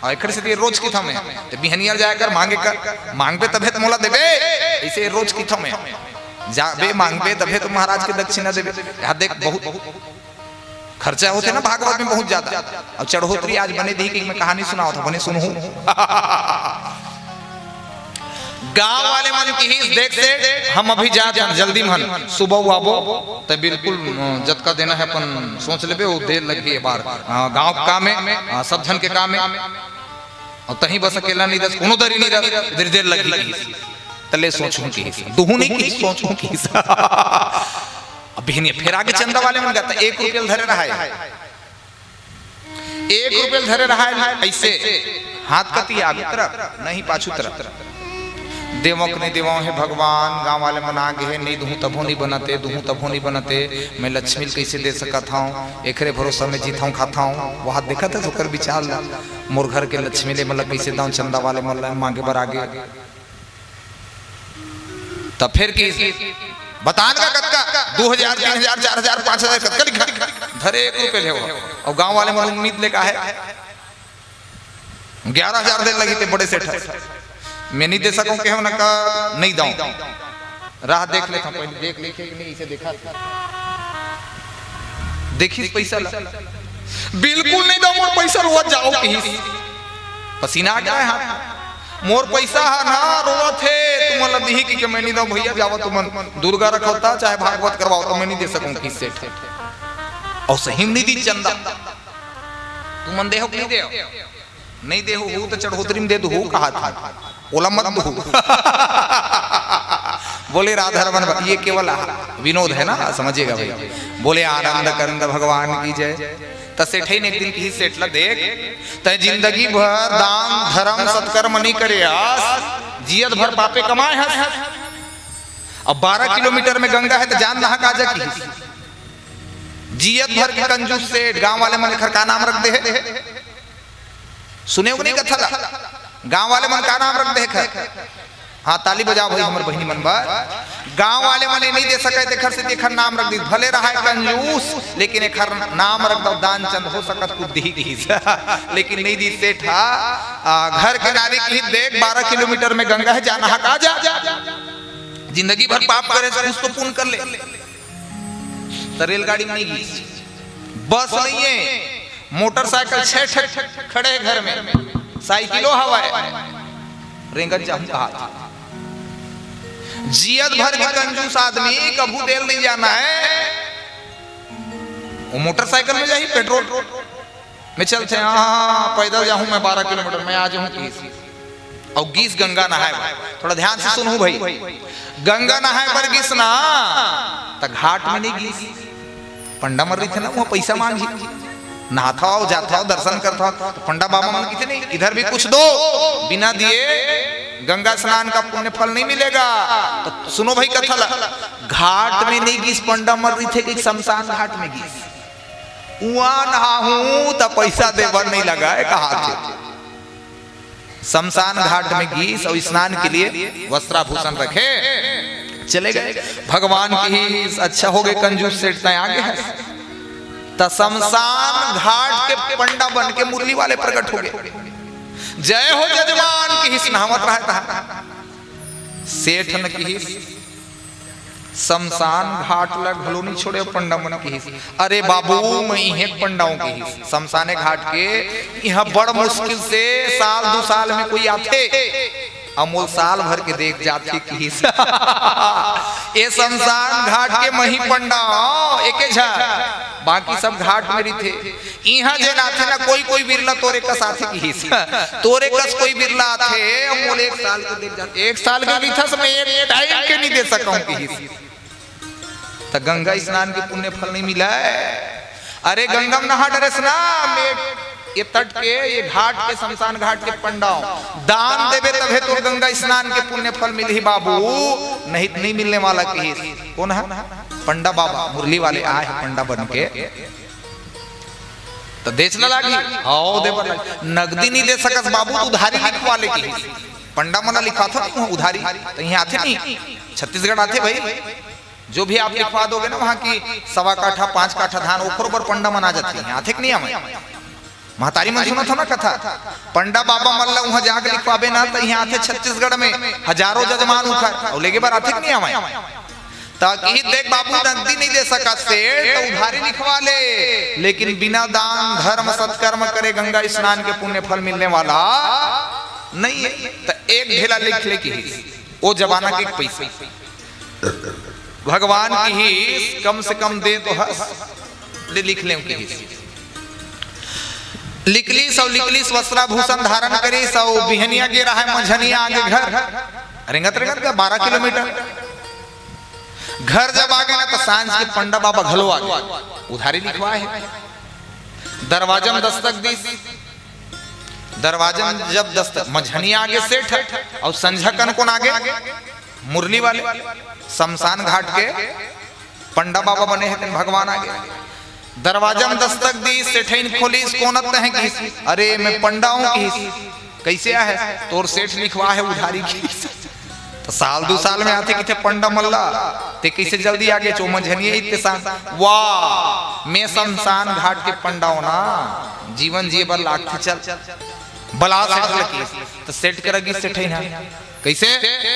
S3: और एक से रोज की था मैं तो बिहनियर जाया कर मांगे कर मांगबे तबे तो मोला देबे इसे रोज की था मैं जाबे मांगबे तबे तो महाराज के दक्षिणा देबे। यहाँ देख बहुत खर्चा होते ना भागवत में बहुत ज्यादा। अब चढ़ोतरी आज बने दी कि मैं कहानी सुनाओ था बने सुनू गांव वाले मन की ही देख से हम अभी जा जल्दी मन सुबह आबो तो बिल्कुल जत का देना है अपन सोच लेबे वो देर लगी है बार गांव के काम में सब जन के काम में और तहीं बस अकेला नहीं दस कोनो दरी नहीं दस देर देर लगी तले सोचूं की दुहू नहीं की सोचूं की अभी नहीं फिर आगे चंदा वाले मन कहता 1 रुपया धरे रहा है 1 रुपया धरे रहा है ऐसे हाथ कती आगे तरफ नहीं पाछू तरफ देवों नहीं देवों है भगवान गांव वाले मन आगे है नहीं दूं तभो नहीं बनाते दूं तभो नहीं बनाते मैं लक्ष्मी कैसे दे सका था एकरे भरोसा में जीता हूँ खाता हूँ वहां देखा था तो विचार मोर घर के लक्ष्मी ले मतलब कैसे दाऊं चंदा वाले मतलब मांगे बर आगे तब फिर की बतान का कतका 2000 3000 4000 5000 कतका लिखा धरे 1 रुपये ले और गांव वाले मन उम्मीद लेका है 11000 दे लगी थे बड़े सेठ मैं नहीं दे सकूं के ना का नहीं दाऊं राह देख लेता पहले देख लेके नहीं इसे देखा देखी पैसा बिल्कुल नहीं दाऊं मोर पैसा रोज जाओ कहीं पसीना आ गया है हाथ मोर पैसा है ना रोवत है तुम लदी कि मैं नहीं दो भैया जाओ तुम दुर्गा रखोता चाहे भागवत करवाओ तो मैं नहीं दे सकूं किस सेठ और सही नहीं दी चंदा तुम देहो नहीं दे नहीं दे हो तो चढ़ोतरी में दे दो कहा था ओला मत दो बोले राधा रमन ये केवल विनोद है ना समझिएगा भाई बोले आनंद कंद भगवान की जय तसेठ ने एक दिन की सेठ ला देख तय जिंदगी भर दान धर्म सत्कर्म नहीं करे जियत भर पापे कमाए हैं अब 12 किलोमीटर में गंगा है तो जान रहा काजा की जियत भर के कंजूस सेठ गांव वाले मन घर का नाम रख दे सुने नहीं कथा गांव वाले मन का नाम रख दे हाँ ताली बजाओ भाई हमारे बहनी मन बार गांव वाले मन नहीं दे सके देखर से देखर नाम रख दी भले रहा है कंजूस लेकिन एक नाम रख दो दान चंद हो सकत कुछ दी लेकिन नहीं दी सेठा घर के नारी की देख 12 किलोमीटर में गंगा है जाना है का जा जिंदगी भर पाप करे तो उसको पुण्य कर ले तो रेलगाड़ी में नहीं बस नहीं है मोटरसाइकिल 6 खड़े है घर में साइकिलो हवा है रेंगत जाऊं कहा जियत भर के कंजूस आदमी कभू देल नहीं जाना है वो मोटरसाइकिल में जाही पेट्रोल में चलते हाँ पैदल जाऊं मैं 12 किलोमीटर में आ जाऊं और गीस गंगा नहाए थोड़ा ध्यान से सुनू भाई गंगा नहाए पर गीस ना तो घाट में नहीं गीस पंडा मर रही थे ना वो पैसा मांगी नहाता हो जाता हो दर्शन करता हो तो पंडा बाबा मन कितने इधर भी कुछ दो बिना दिए गंगा स्नान का पुण्य फल नहीं मिलेगा। तो सुनो भाई कथा घाट में नहीं गीस पंडा मर रही थे कि शमशान घाट में गीस वहां नहाऊं तो पैसा देवर नहीं लगा है कहा थे शमशान घाट में गीस और स्नान के लिए वस्त्राभूषण रखे चले गए भगवान की ही अच्छा हो गए कंजूस सेठ आगे है तो शमशान घाट के पंडा बन के मुरली वाले प्रकट हो गए जय हो जजमान की हिस नहावत रहता सेठ न की हिस शमशान घाट लग भलो नहीं छोड़े पंडा मन की हिस अरे बाबू मैं ही पंडाओं की हिस शमशाने घाट के यहाँ बड़ मुश्किल से साल 2 साल में कोई आते अमूल साल भर के देख जाती की हिस ये शमशान घाट के मही पंडा एक बाकी सब घाट मेरी थे। यहाँ जे ना थे ना कोई कोई बिरला तोरे कस आथे की हिस तोरे कस कोई बिरला आथे मोल 1 साल के दे जाते 1 साल के बीथस में एक टाइम के नहीं दे सकूं की हिस। तो गंगा स्नान के पुण्य फल नहीं मिला है। अरे गंगा में नहा डरे ना ये तट के ये घाट के शमशान घाट के पंडाओं दान देवे तबे तो गंगा स्नान के पुण्य फल मिली बाबू, नहीं मिलने वाला की। कौन है? पंडा बाबा मुरली वाले आए पंडा बन के तो देचला लागी आओ दे नगदी नहीं दे सकस बाबू, उधारी लिखवा ले की। पंडा मना लिखा था उधारी तो यहाँ आते नहीं, छत्तीसगढ़ आते भाई। जो भी आप लिखवा दोगे ना वहां की 1.25 काठा 5 काठा धान ओखर पर पंडा मना जाती है। आते नहीं हमें महतारी मन सुना था ना कथा पंडा बाबा मल्ला वहां जाके लिखवाबे ना तो यहाँ आते छत्तीसगढ़ में हजारों जजमान उखर और लेके बार आते नहीं हमें ताकि देख बाबू नगदी नहीं दे सका से तो उधारी लिखवा ले, लेकिन बिना दान धर्म सत्कर्म करे गंगा स्नान के पुण्य फल मिलने वाला नहीं है। तो एक ढेला लिख ले की वो जमाना के पैसे भगवान की ही कम से कम दे तो हस ले लिख ले लिखली सब लिखली वस्त्राभूषण धारण करी सब बिहनिया के रहा है मंझनिया आगे घर रेंगत रेंगत का 12 किलोमीटर घर जब आ गए ना तो सांझ के पंडा बाबा घलो आ गए उधारी लिखवाए है। दरवाजा में दस्तक दी, दरवाजा में जब दस्तक मंझनिया आगे सेठ और संझा कन कौन आगे मुरली वाले शमशान घाट के पंडा बाबा बने हैं भगवान आगे। दरवाजा में दस्तक दी सेठैन खोली कोनत है कि अरे मैं पंडा हूं कि कैसे है तोर सेठ लिखवा है उधारी की। तो साल 2 साल में आते कि पंडा मल्ला ते कैसे जल्दी आगे चो मंझनिया इतने सान वाह मैं शमशान घाट के पंडा हूं ना जीवन जिए बर लागते चल बला सेठ लगी तो सेठ करेगी सेठैन कैसे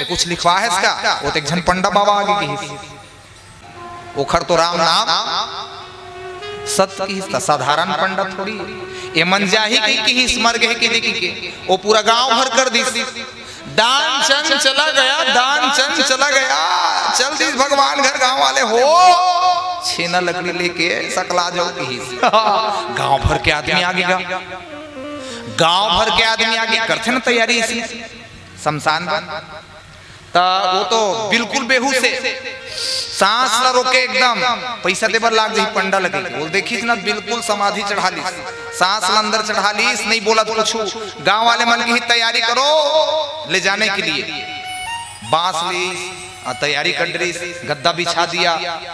S3: कुछ लिखवा है इसका वो एक जन पंडा बाबा आगे की ओखर तो राम नाम सत्य की साधारण पंडा थोड़ी ये मनजाही की स्मर गए की देखी के वो पूरा गांव भर कर दी दान चंद चला गया दान चंद चला गया चल दी भगवान घर गांव वाले हो छेना लकड़ी लेके सकला जाओ की गांव भर के आदमी आगे गांव भर के आदमी आगे करते ना तैयारी इसी शमशान ता वो तो बिल्कुल बेहोश है सांस ला रोके एकदम पैसा देवर लाग जाही पंडा लगे बोल देखी ना बिल्कुल समाधि चढ़ा ली सांस ला अंदर चढ़ा ली नहीं बोला तो कुछ गांव वाले मन की ही तैयारी करो ले जाने के लिए बांस ली तैयारी कर रही गद्दा बिछा दिया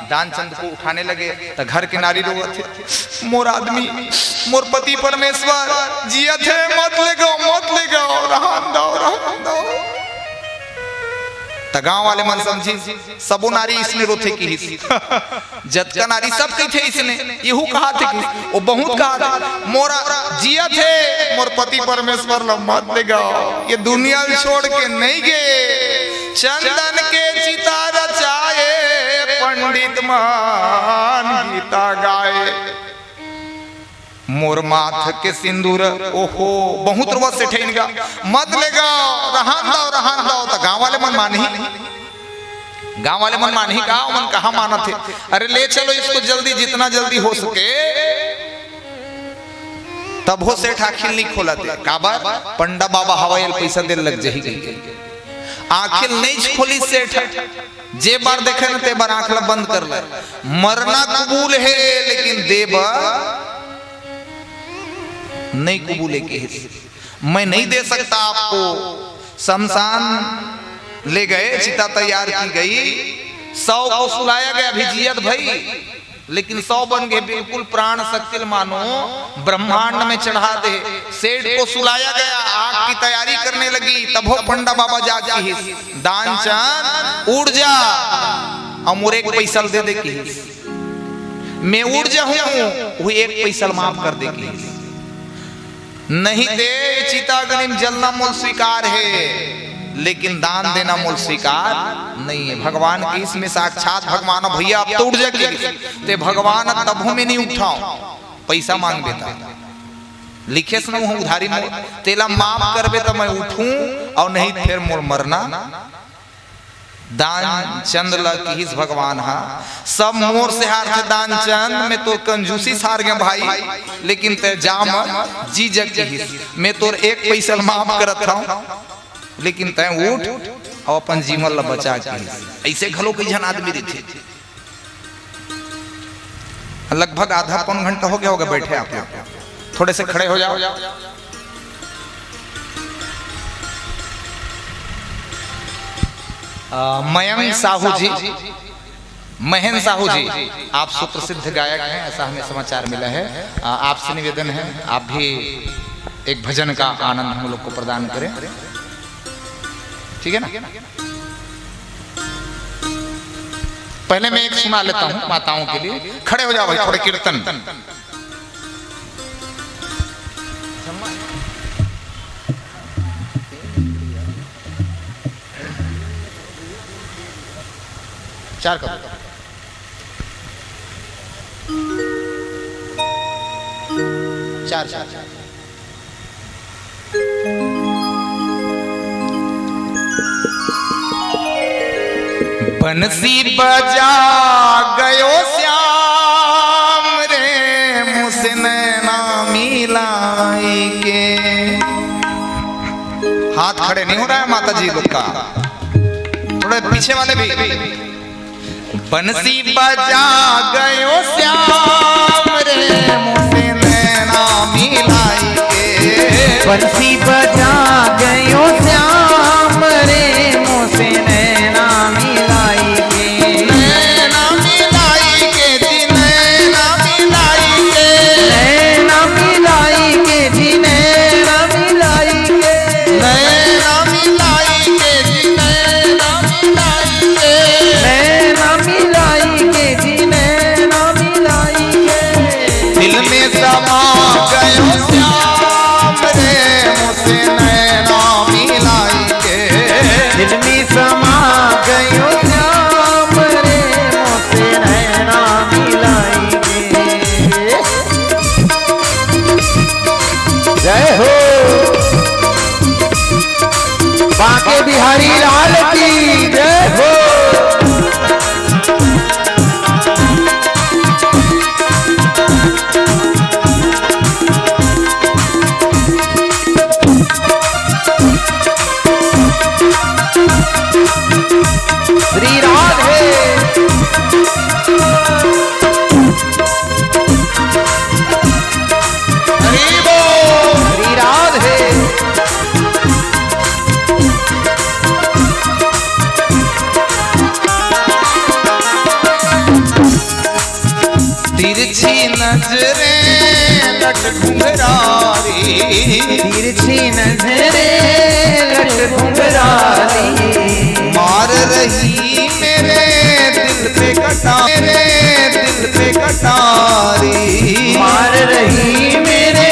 S3: दान चंद को उठाने लगे तो घर के नारी रोवत थे मोर आदमी मोर पति परमेश्वर जिया थे मत ले गो रहन दो तो गांव वाले मन समझी सबो नारी इसने रोथे की हिस्सी जतका नारी सब कही थे इसने यहू कहा थे कि वो बहुत कहा मोरा जिया थे मोर पति परमेश्वर लो मत ले गो ये दुनिया छोड़ के नहीं गए चंदन के चिता रचाए पंडित मान गीता गाए मोर माथ के सिंदूर ओहो बहुत रुआ से ठेनगा मत लेगा रहन दो तो गांव वाले मन मानी का मन कहा माना थे अरे ले चलो इसको जल्दी जितना जल्दी हो सके तब हो सेठ आखिल नहीं खोला थे काबा पंडा बाबा हवाई पैसा दे लग जाही आखिल नहीं खोली सेठ जे बार देखे ना ते बार आंख बंद कर ले मरना कबूल है लेकिन देव नहीं कबूले के मैं नहीं दे सकता आपको। शमशान ले गए चिता तैयार की गई 100 को सुलाया गया भिजियत भाई लेकिन 100 बन गए बिल्कुल प्राण शक्ति मानो ब्रह्मांड में चढ़ा दे सेठ को सुलाया गया आग की तैयारी करने लगी तब हो पंडा बाबा जागी दान चांद उड़ जा और एक पैसा दे दे की मैं उड़ जाऊं वो एक पैसा माफ कर दे की नहीं दे चिता गनिम जलना मूल स्वीकार है लेकिन दान देना मूल स्वीकार नहीं है। भगवान की इसमें साक्षात भगवान भैया आप तो उठ जाए ते भगवान तबों में नहीं उठाओ पैसा मांग देता लिखे सुना उधारी तेला माफ करबे तो मैं उठूं और नहीं फिर मोर मरना दान चंद लकीस भगवान हा सब मोर से हार से दान चंद में तो कंजूसी सार गए भाई, लेकिन ते जाम जी जग की हिस मैं तोर एक पैसा माफ करत हूं, लेकिन तै उठ और अपन जीवन ला बचा के ऐसे घलो कई जन आदमी रहते। लगभग आधा पौन घंटा हो गया होगा बैठे आप लोग, थोड़े से खड़े हो जाओ। मयंक साहू जी, महेंद्र साहू जी, आप सुप्रसिद्ध गायक हैं ऐसा हमें समाचार मिला है। आपसे निवेदन है आप भी एक भजन का आनंद हम लोग को प्रदान करें, ठीक है ना। पहले मैं एक सुना लेता हूं माताओं के लिए, खड़े हो जाओ भाई, थोड़े कीर्तन। चार करो, चार चार चार। बंसी बजा गयो श्याम रे मुझसे नैना मिलाई के। हाथ खड़े नहीं हो रहा है माता जी लोग का, थोड़े पीछे वाले भी। बंसी बजा गयो श्याम रे मुझसे नैना मिलाई के।
S1: बंसी बजा गयो श्याम रे मुझसे नैना मिलाई के।
S3: नैना मिलाई के जी नैना मिलाई के।
S1: नैना मिलाई के जी नैना मिलाई के।
S3: नैना मिलाई के जी नैना मिलाई के।
S1: नैना मिलाई के जी नैना मिलाई के।
S3: दिल में समा गयो श्याम रे मुझसे नैना मिलाई के।
S1: दिल में समा गयो श्याम रे मुझसे नैना मिलाई के। जय हो बांके बिहारी लाल की जय हो। श्री राधे
S3: हरि बोल।
S1: श्री राधे।
S3: तिरछी नजरें लट घुंघरारी।
S1: तिरछी नजरें लट घुंघराली।
S3: मार रही मेरे दिल पे कटारी। मेरे दिल पे कटारी।
S1: मार रही मेरे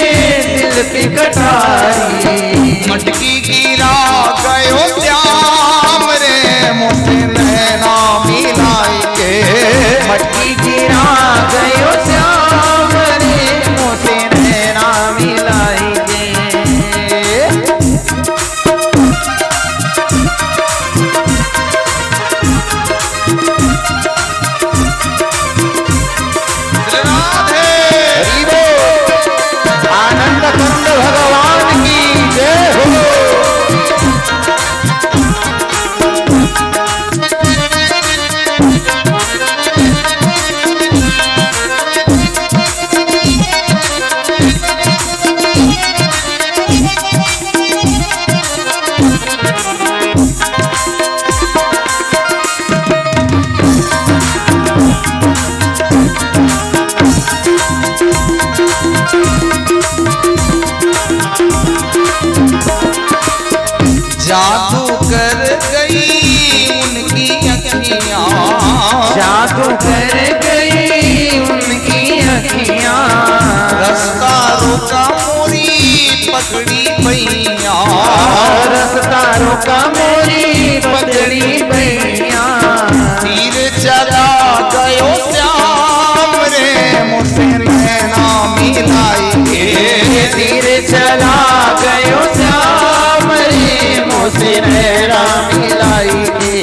S1: दिल पे कटारी।
S3: मटकी गिरा गयो श्याम रे मुझसे नैना मिलाई के।
S1: मटकी गिरा गयो श्याम रे मुझसे नैना मिलाई के।
S3: राधे
S1: हरि बोल। आनंद कंद भगवान की जय हो।
S3: जादू कर गई उनकी अखियां।
S1: जादू कर गई उनकी अखियां।
S3: रास्ता रोका मोरी पकड़ी पैया।
S1: रास्ता रोका मोरी पकड़ी पैया।
S3: तीर चला गयो श्याम रे मुझसे नैना मिलाई के।
S1: तीर चला गयो श्याम रे मुझसे नैना मिलाई के।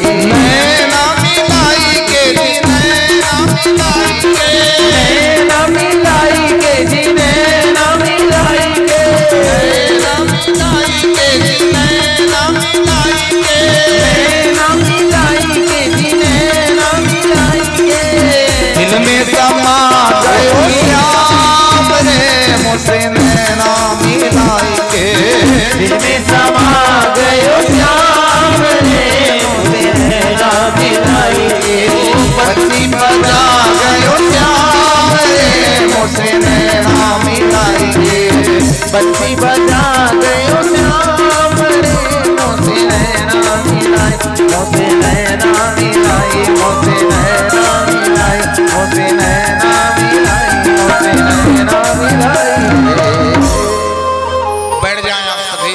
S3: मुझसे नैना मिलाई के
S4: दिल में समा गयो श्याम रे मुझसे नैना मिलाई के
S3: बत्ती बजा गयो श्याम रे मुझसे नैना मिलाई के
S1: बत्ती बजा गयो श्याम रे मोसे नैना मिलाई मोसे नैना मिलाई मोसे नैना मिलाई मोसे नैना मिलाई मोसे नैना मिलाई।
S3: बैठ जाएं आप सभी।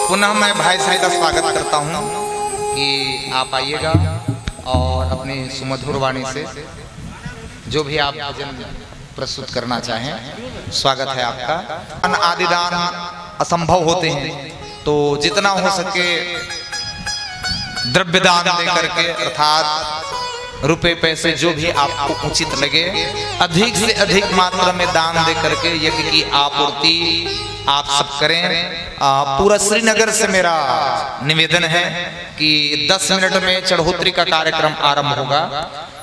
S3: पुनः मैं भाई साहब का स्वागत करता हूं कि आप आइएगा और अपनी सुमधुर वाणी से जो भी आप भजन प्रस्तुत करना चाहें स्वागत है आपका। अन्न आदि दान असंभव होते हैं तो जितना हो सके द्रव्य दान दे करके अर्थात रुपए पैसे जो भी आपको उचित लगे अधिक से अधिक मात्रा में दान दे करके यज्ञ की आपूर्ति आप सब करें। पूरा श्रीनगर से मेरा निवेदन है कि 10 मिनट में चढ़ोतरी का कार्यक्रम आरंभ होगा,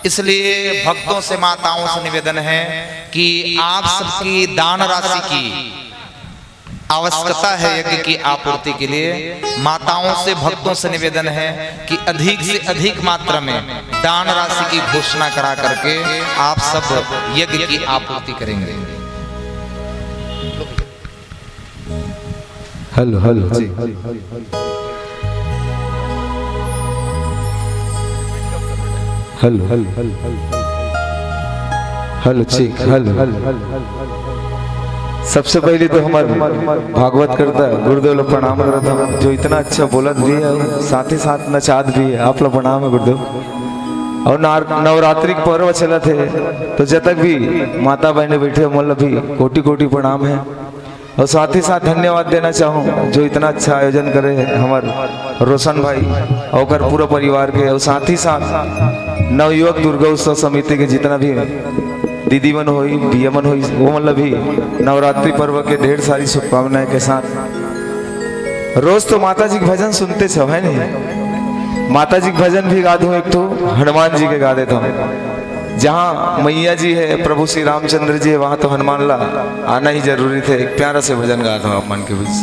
S3: इसलिए भक्तों से माताओं से निवेदन है कि आप सबकी दान राशि की आवश्यकता है यज्ञ की आपूर्ति के लिए। माताओं से भक्तों से निवेदन है कि अधिक से अधिक मात्रा में दान राशि की घोषणा करा करके आप सब यज्ञ की आपूर्ति करेंगे।
S5: हेलो हेलो जी हेलो हेलो ठीक हेलो। सबसे पहले तो हमारे भागवत करता है गुरुदेव लोग प्रणाम करता हूँ जो इतना अच्छा बोलत भी है साथ ही साथ नचात भी है। आप लोग प्रणाम है गुरुदेव। और नवरात्रि के पर्व चला थे तो जब तक भी माता बहने बैठे मतलब भी कोटि कोटि प्रणाम है। और साथ ही साथ धन्यवाद देना चाहूँ जो इतना अच्छा आयोजन करे हमारे रोशन भाई और पूरा परिवार के। और साथ ही साथ नवयुवक दुर्गा उत्सव समिति के जितना भी दीदी मन हुई भैया मन हुई वो मतलब भी नवरात्रि पर्व के ढेर सारी शुभकामनाएं के साथ। रोज तो माता जी के भजन सुनते छो है नहीं, माता जी के भजन भी गा दूं। एक तो हनुमान जी के गा देता हूँ। जहाँ मैया जी है प्रभु श्री रामचंद्र जी है वहां तो हनुमान ला आना ही जरूरी थे। एक प्यारा से भजन गाता हूँ आप मन के बीच।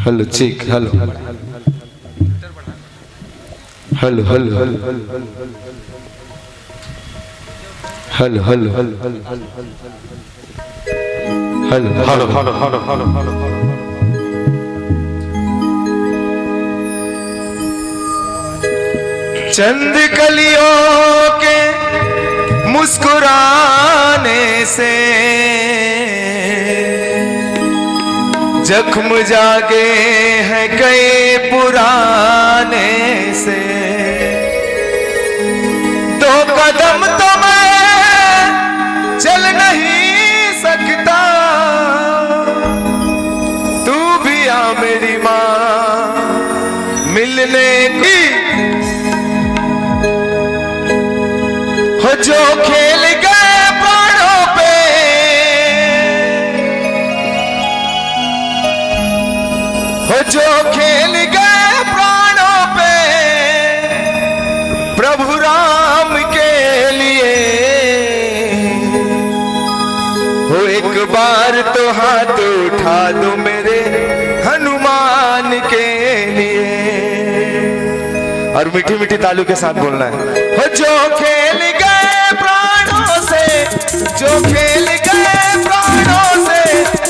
S5: हेलो ठीक hello hello hello hello hello hello hello hello चंद कलियों के मुस्कुराने से जख्म जागे हैं कई पुराने से। 2 कदम तो मैं चल नहीं सकता तू भी आ मेरी माँ मिलने की। हो जो खेल गए प्राणों पे हो जो खेल गए प्राणों पे प्रभु राम के लिए। हो एक बार तो हाथ उठा दो मेरे हनुमान के लिए। और मीठी मीठी तालू के साथ बोलना है। हो जो खेल गए प्राणों से जो खेल गए प्राणों से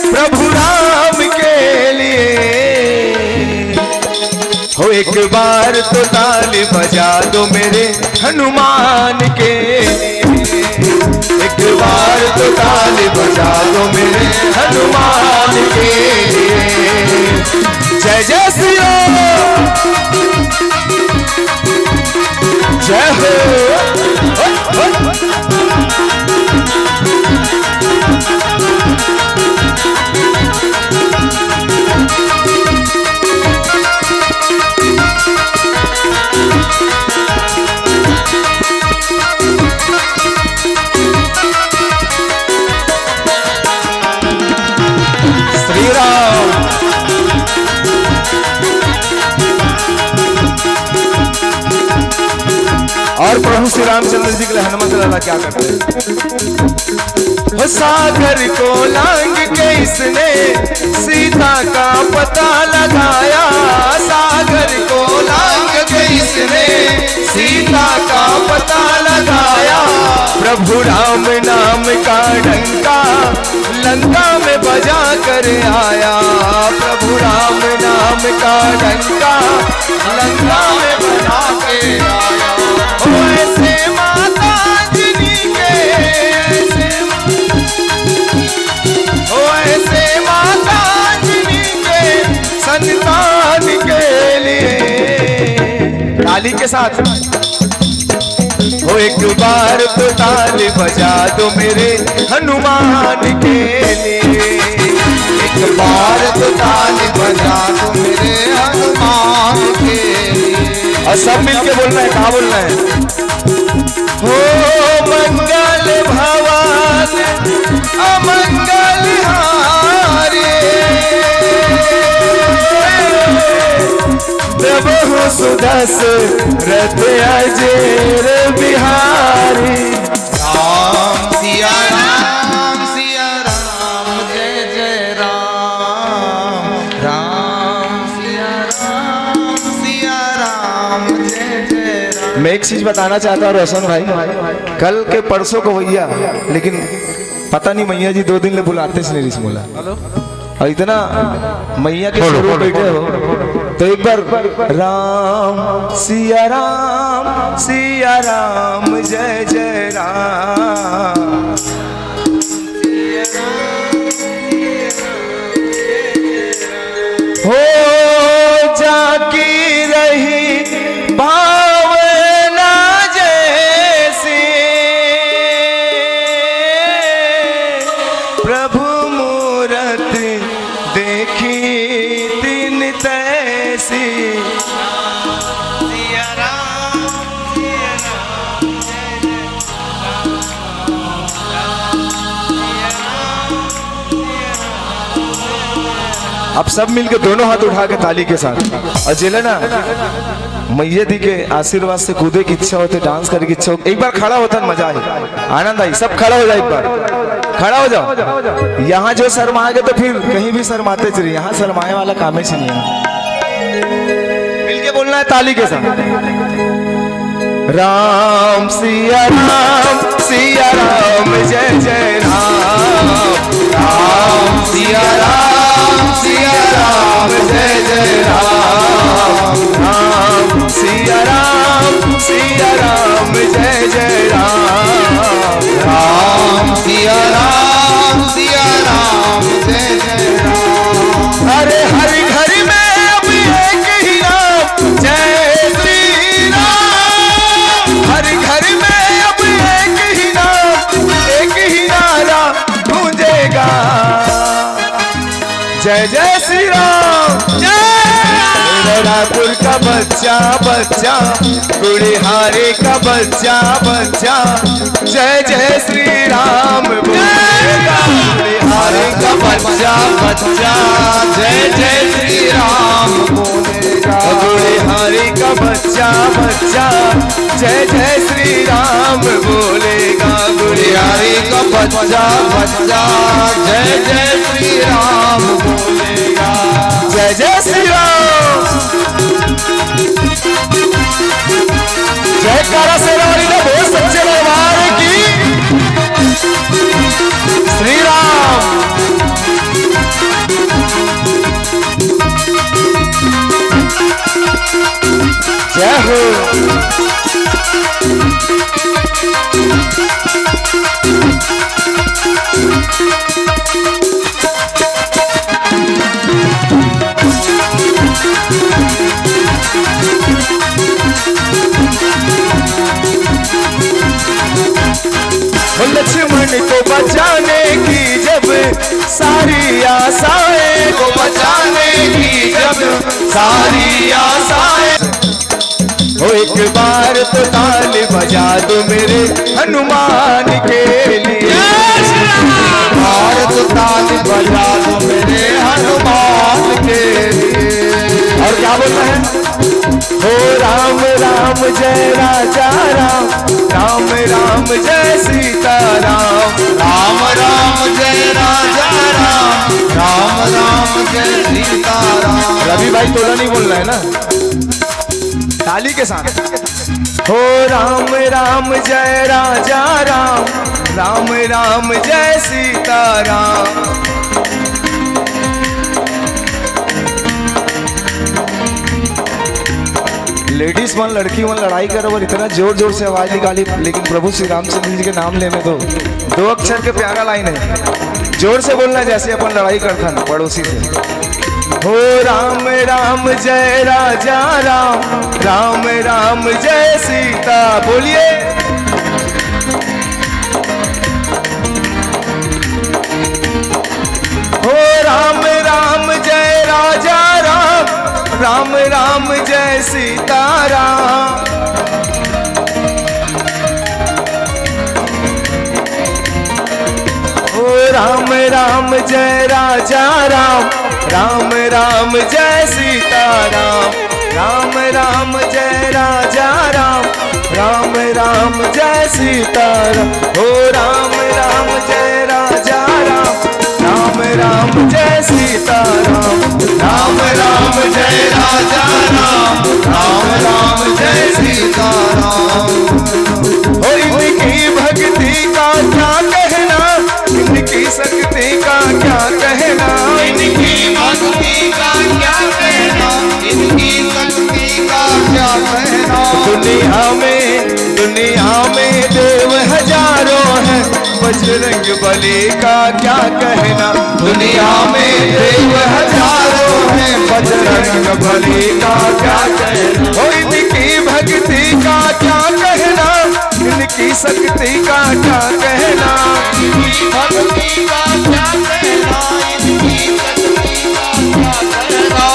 S5: प्रभु राम के लिए। हो एक बार तो ताली बजा दो मेरे हनुमान के लिए। एक बार तो ताली बजा दो मेरे हनुमान के लिए। जय जय श्री राम जय हो। श्री प्रभु श्री रामचंद्र जी के लिए हनुमत लाला क्या करते हैं? हो सागर को लांग के इसने सीता का पता लगाया, सागर को लांग के इसने सीता का पता लगाया। प्रभु राम नाम का डंका लंका में बजा कर आया, प्रभु राम नाम का डंका लंका में बजा के आया। ओ ऐसे माता जिनी के, ओ ऐसे माता जिनी के संतान के लिए। ताली के साथ हो एक बार तो ताली बजा दो मेरे हनुमान के लिए, एक बार तो ताली बजा दो मेरे हनुमान के लिए। और सब मिलके बोलना है, कहाँ बोलना है? हो मंगल भवन अमंगल हारे, प्रभु सुदस रथ अजेर बिहारी।
S3: राम सिया राम जय जय राम, राम सिया राम जय जय राम।
S5: मैं एक चीज बताना चाहता हूँ रोशन भाई, कल के परसों को भैया, लेकिन पता नहीं मैया जी 2 दिन ले बुलाते से नहीं रिश्मोला, और इतना मैया के स्वरूप बैठे हो तो एक बार राम सिया राम जय जय राम। हो जाकी रही भावना जैसी, प्रभु मूरत देखी दिन तैसी। अब सब मिलके दोनों हाथ उठा के ताली के साथ, और जिले ना मैया दी के आशीर्वाद से कूदे की इच्छा होती, डांस करने की इच्छा हो, एक बार खड़ा होता है मजा है, आनंद आई। सब खड़ा हो जाए, एक बार खड़ा हो जाओ। यहाँ जो शर्माएंगे तो फिर कहीं भी शर्माते चलिए, यहाँ शर्माए वाला काम ही नहीं है। मिलके बोलना है ताली के साथ। राम सिया राम जय जय राम, राम सिया राम जय जय राम, राम सिया राम जय जय राम,
S3: राम सिया राम जय जय राम।
S5: अरे हर घर में अब एक ही नाम जय श्री राम, हर घर में अब एक ही नाम, एक ही नारा गूंजेगा जय जय श्री राम। रायपुर का बच्चा गुड़िहारे का बच्चा जय जय श्री राम बोलेगा। गुड़िहारे का बच्चा
S3: जय जय श्री राम बोलेगा।
S5: गुड़िहारे का बच्चा जय जय श्री राम बोलेगा।
S3: गुड़ियारी का बच्चा जय जय श्री राम बोलेगा।
S5: जय जय श्री राम। जयकारा सेनानी ने बहुत सच्चे दरबार की। श्री राम। जय हो। लक्ष्मण को बचाने की जब सारी आशाएं,
S3: को बचाने की जब सारी आशाएं।
S5: हो एक बार तो ताली बजा दो मेरे हनुमान के लिए।
S3: भारत ताली बजा दो मेरे हनुमान के लिए।
S5: और क्या बोलना है? हो राम राम राम जय राजा राम, राम राम जय सीता राम।
S3: राम राम जय राजा राम, राम राम जय सीता राम।
S5: रवि भाई तोला नहीं बोलना है ना, ताली के साथ। हो राम राम जय राजा राम, राम राम जय सीता राम। लेडीज मन लड़की मन लड़ाई करे और इतना जोर जोर से आवाज निकाली, लेकिन प्रभु श्री रामचंद्र जी के नाम लेने दो। 2 अक्षर के प्यारा लाइन है, जोर से बोलना जैसे अपन लड़ाई करता ना पड़ोसी से। हो राम राम जय राजा राम, राम राम जय सीता। बोलिए हो राम राम जय राजा राम, राम राम जय सीता राम। हो राम राम जय राजा राम, राम राम जय सीता राम। राम राम जय राजा राम, राम राम जय सीता राम। हो राम राम जय राजा राम, राम राम जय सीता राम।
S3: राम राम जय राजा राम, राम राम जय सीता राम।
S5: हो इनकी भक्ति का क्या कहना, इनकी शक्ति का क्या कहना,
S3: इनकी भक्ति का क्या कहना, इनकी शक्ति का क्या कहना।
S5: दुनिया में देव हजारों हैं, बजरंग बली का क्या कहना।
S3: दुनिया में देव हजारों हैं,
S5: बजरंग बली का क्या कहना। हो इनकी भक्ति का क्या कहना, इनकी शक्ति का क्या कहना,
S3: इनकी भक्ति का क्या कहना, इनकी शक्ति का क्या कहना।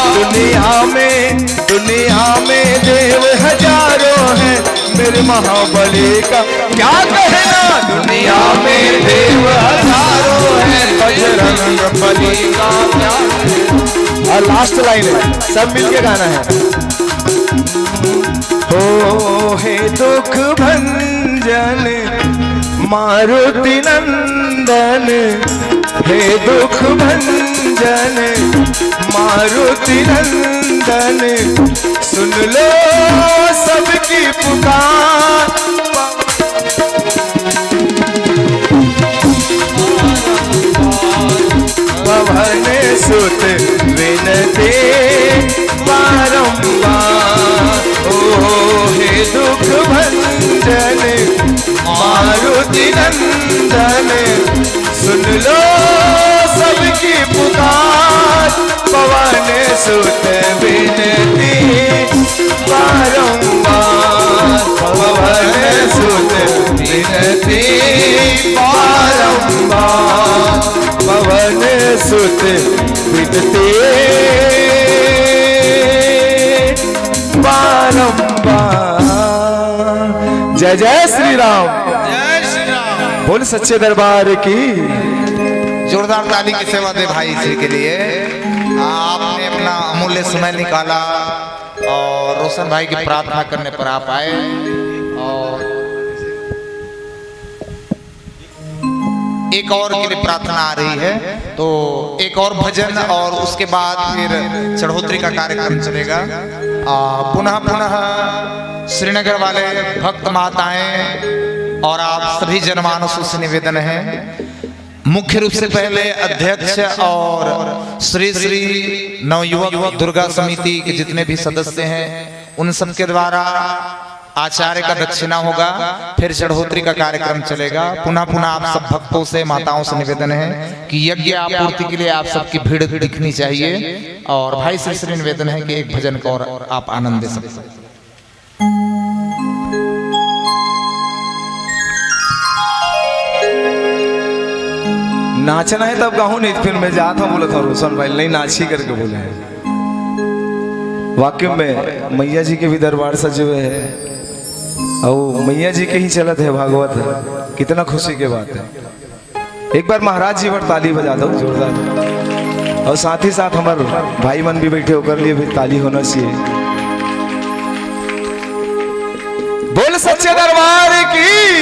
S5: दुनिया में देव हजारों हैं, मेरे महाबली का क्या कहना।
S3: दुनिया में देव हजारों हैं,
S5: बजरंग बली का क्या कहना। और लास्ट लाइन है, सब मिलके गाना है। हो हे दुख भंजन मारुति नंदन, हे दुख भंजन मारुति नंदन, सुन लो सबकी पुकार। पवन सुत विनती बारंबार, ओ हे दुख भंजन मारुति नंदन, सुन लो सबकी पुकार। पवन सुत विनती बारंबार, पवन सुत विनती बारंबार, पवन सुत विनती बारंबार। जय जय श्री राम,
S3: जय श्री राम।
S5: बोल सच्चे दरबार की।
S3: जोरदार ताली की सेवा दे भाई श्री के लिए। आपने अपना अमूल्य समय निकाला और रोशन भाई की प्रार्थना करने पर आप आए। और एक और के लिए प्रार्थना आ रही है, तो एक और भजन और उसके बाद फिर चढ़ोतरी का कार्यक्रम चलेगा। पुनः पुनः श्रीनगर वाले भक्त माताएं और आप सभी जनमानसों से निवेदन है, मुख्य रूप से पहले अध्यक्ष और श्री श्री नवयुवक दुर्गा समिति के जितने भी सदस्य हैं उन सब के द्वारा आचार्य का दक्षिणा होगा, फिर चढ़ोतरी का कार्यक्रम चलेगा। पुनः पुनः आप सब भक्तों से माताओं से निवेदन है कि यज्ञ आपूर्ति के लिए आप सबकी भीड़ दिखनी चाहिए। और भाई श्री श्री निवेदन है कि एक भजन को और आप आनंद दे सकते।
S5: नाचना है तब गाऊं, नहीं फिर मैं जाता बोला था रोशन भाई नहीं नाची करके बोले हैं। वाकई में मैया जी के भी दरबार सजे हुए हैं और मैया जी के ही चलत है भागवत, कितना खुशी की बात है। एक बार महाराज जी पर ताली बजा दो जोरदार, और साथ ही साथ हमारे भाई मन भी बैठे होकर लिए भी ताली होना चाहिए।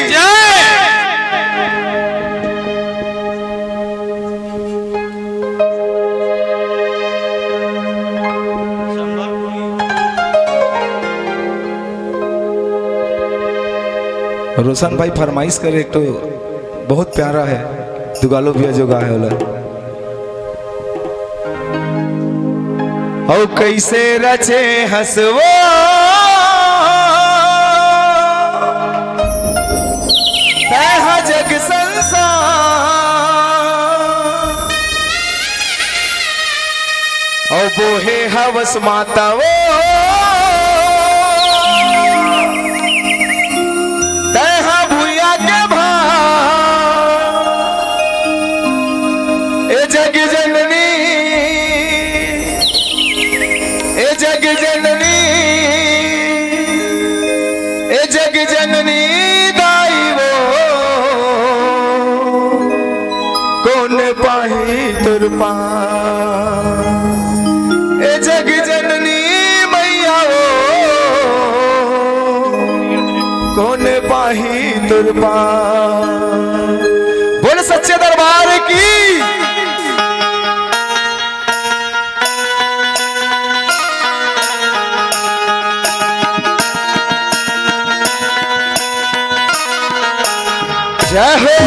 S3: जय।
S5: रोशन भाई फरमाइश करे एक तो बहुत प्यारा है दुगालो भी जो गा है वाला। ओ कैसे रचे हसवो तैहा जग संसार ओ बोहे हवस माता वो तैहा भूया के भा ए जग जननी ए जग जननी ए जग जननी दाई वो कौन पाही तुरपा ए जग जननी मैया वो कौन पाही तुरपा। बोल सच्चे दरबार की जय हो।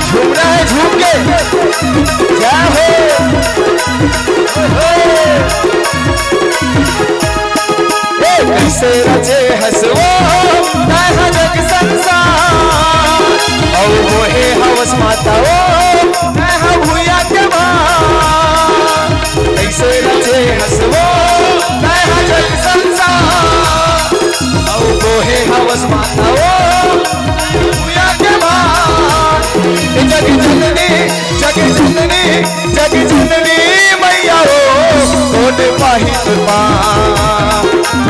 S5: झूम रहा है झूम के जय हो। कैसे रचे हसवो तैहा जग संसार औ मोहे हवस माता वो तैहा भूया के भार। कैसे रचे हसवो तैहा जग संसार औ मोहे हवस माता वो भूया के भार। जग जननी जग जननी जग जननी मैया हो कौन पाही तुरपा।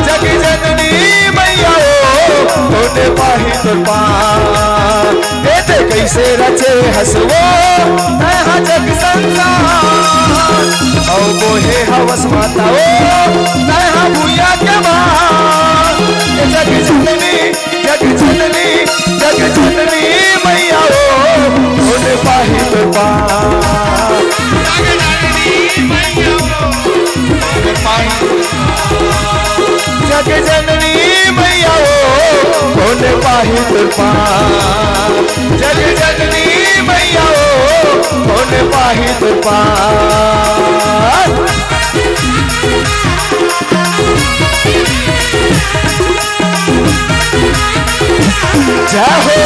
S5: जग जननी मैया हो कौन पाही तुरपा। ते कैसे रचे हसवो तैहा जग संसार औ मोहे हवस माता वो तैहा भूया के भार। जग जननी जग जननी जग जननी मैया हो कौन पाही तुरपा। जग जननी मैया हो कौन पाही जग जननी मैया हो कौन पाही तुरपा। जग जननी मैया हो कौन पाही तुरपा। जय हो।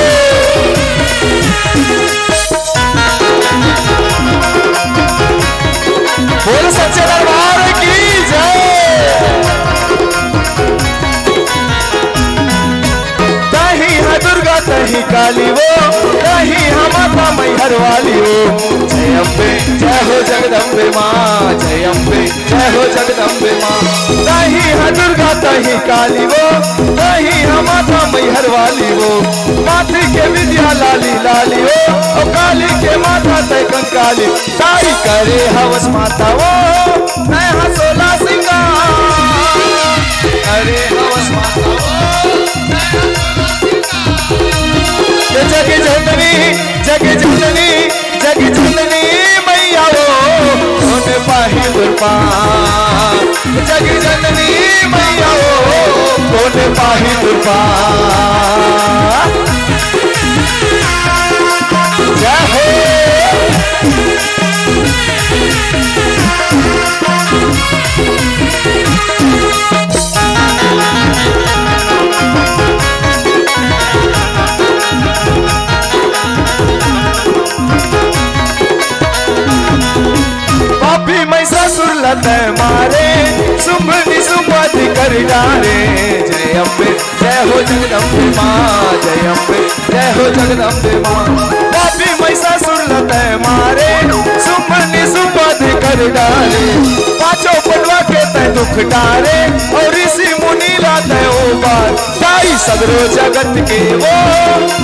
S5: बोल सच्चे दरबार की जय। तही है दुर्गा तही काली वो तही है माता मैहर वाली वो। जय अम्बे जय हो जगदम्बे माँ जय अम्बे जय हो जगदम्बे माँ। तही है दुर्गा तही काली वो तही है माता मैहर वाली वो। माथी के विद्या लाली लाली वो और काली के माता तय कंकाली। ताई करे हवस माता वो तैहा सोला सिंगार करे हवस माता वो जग जननी जग जननी जग जननी मैया वो कौन पाही तुरपा। जग जननी मैया वो कौन पाही तुरपा। जय हो। पापी महिषासुर लतै मारे शुंभनि शुंभादि कर डारे। जय अम्बे जय हो जगदम्बे माँ जय अम्बे जय हो जगदम्बे माँ। पापी महिषासुर लतै मारे शुंभनि शुंभादि कर डारे। पांचों पटवा के तय दुख डारे और ऋषि मुनि लाते ओ बार। ताई सगरो जगत के वो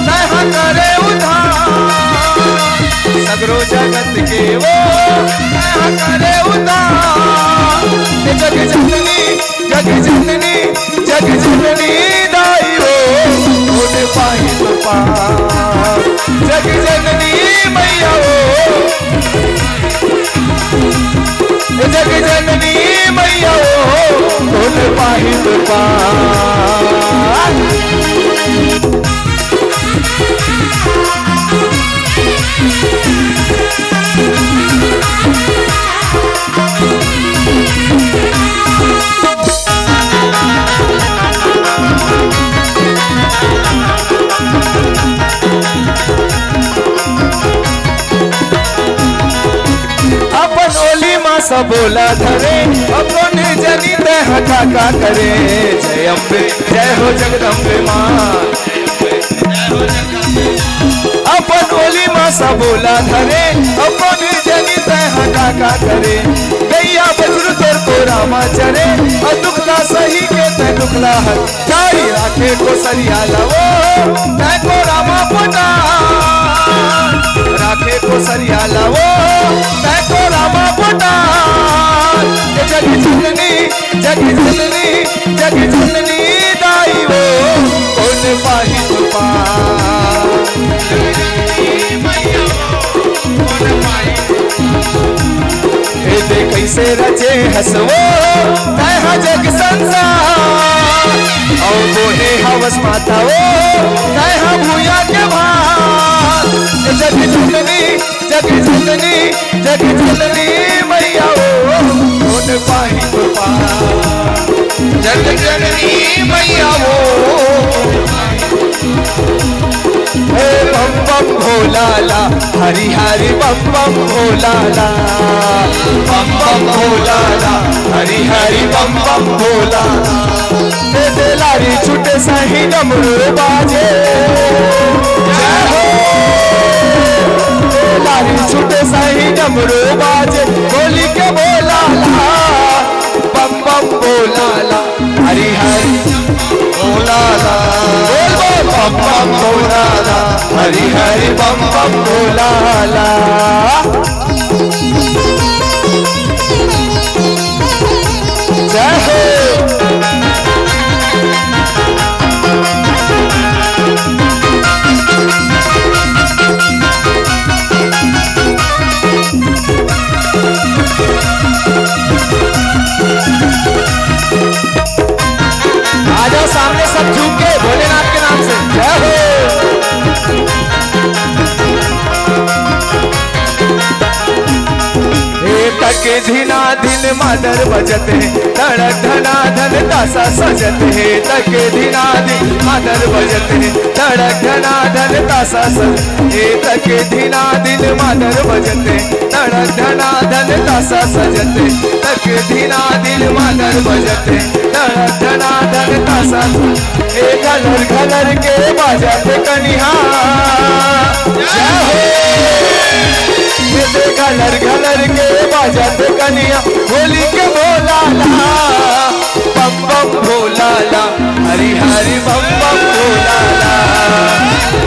S5: तैहा करे उधार। सगरो जगत के वो दया करे उतार। जग जननी जग जननी जग जननी दाई हो होने पाई तो पार। जग जननी मैया हो जग जननी मैया हो होने पाई तो पार। अपन ओली माँ सब बोला धरे अपन जनी ते हटा का करे। जय अम्बे जय हो जगदम्बे माँ। अपन ओली माँ सब बोला धरे अपन जनी ते हटा का करे। गैया बजरू तोर को रामा चरे और दुखला सही के ते दुखला हर। जारी राखे को सरिया लवो तै को रामा पोटा राखे को सरिया लवो तै को रामा पोटा। जग जननी जग जननी जग जननी दाई वो कौन पाही तो पार। दे कैसे रचे हसवो तैहा जग संसार। और बोले हवस माता वो तैहा भूया के भार। जग जननी जग जननी जग जननी मैया हो कौन पाही तो पार। जग जननी मैया हो हे बम बम भोलाला हरि हरि बम बम भोलाला। बम बम भोलाला हरि हरि बम बम भोलाला। हे लारी छुटे सही डमरू बाजे जय हो। लारी छुटे सही डमरू बाजे बोली के बोलाला। बम बम भोलाला हरि हरि भोलाला। बम बम भोलाला हरि हरि बम बम भोलाला। जय हो आ जाओ सामने सब झुक के भोलेनाथ के नाम से जय हो। तक धीना दिन मादर बजत है धड़क धना धन दासा सजत है। तक धीना दिन मादर बजत है धड़क धना धन दासा सजत है। तक धीना दिन मादर बजत है धड़क धना धन दासा सजत है। तक धीना दिन मादर बजत है धड़क धना धन दासा घलर घलर के बाजत कनिहा जय हो। घलर घलर के बाजत कनिया होली के भोलाला। बम बम भोलाला हरि हरि बम बम भोलाला।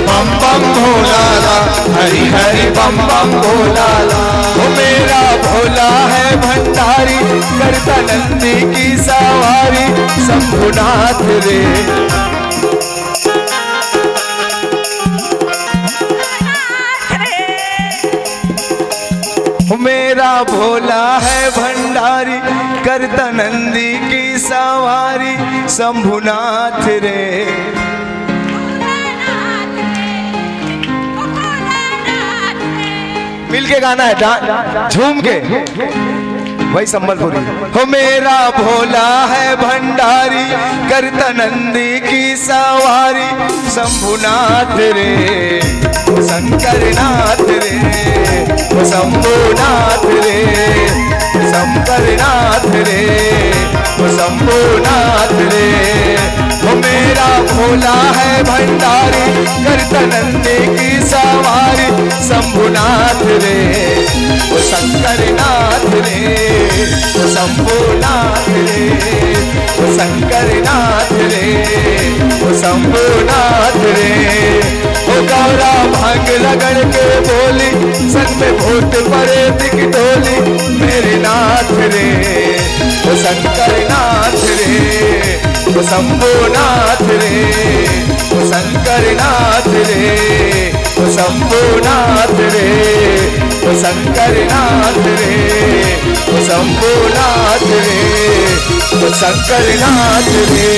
S5: बम बम भोलाला हरि हरि बम बम भोलाला। वो मेरा भोला है भंडारी करता नंदी की सवारी शंभुनाथ रे। मेरा भोला है भंडारी करता नंदी की सवारी शंभुनाथ रे। मिल के गाना है झूम के वही संबलपुरी। हो मेरा भोला है भंडारी करता नंदी की सवारी शंभुनाथ रे। शंकरनाथ रे शंभुनाथ रे शंकरनाथ रे शंभुनाथ रे। वो मेरा भोला है भंडारी करता नंदी की सवारी शंभुनाथ रे। वो शंकरनाथ रे वो शंभुनाथ रे वो शंकरनाथ रे वो शंभुनाथ रे। वो गौरा भांग लगड़ के बोली संग में भूत परेत की टोली मेरे नाथ रे, ओ शंकर नाथ रे, ओ शंभुनाथ रे, ओ शंकर नाथ रे, ओ शंभुनाथ रे, ओ शंकर नाथ रे, ओ शंभुनाथ रे, ओ शंकर नाथ रे।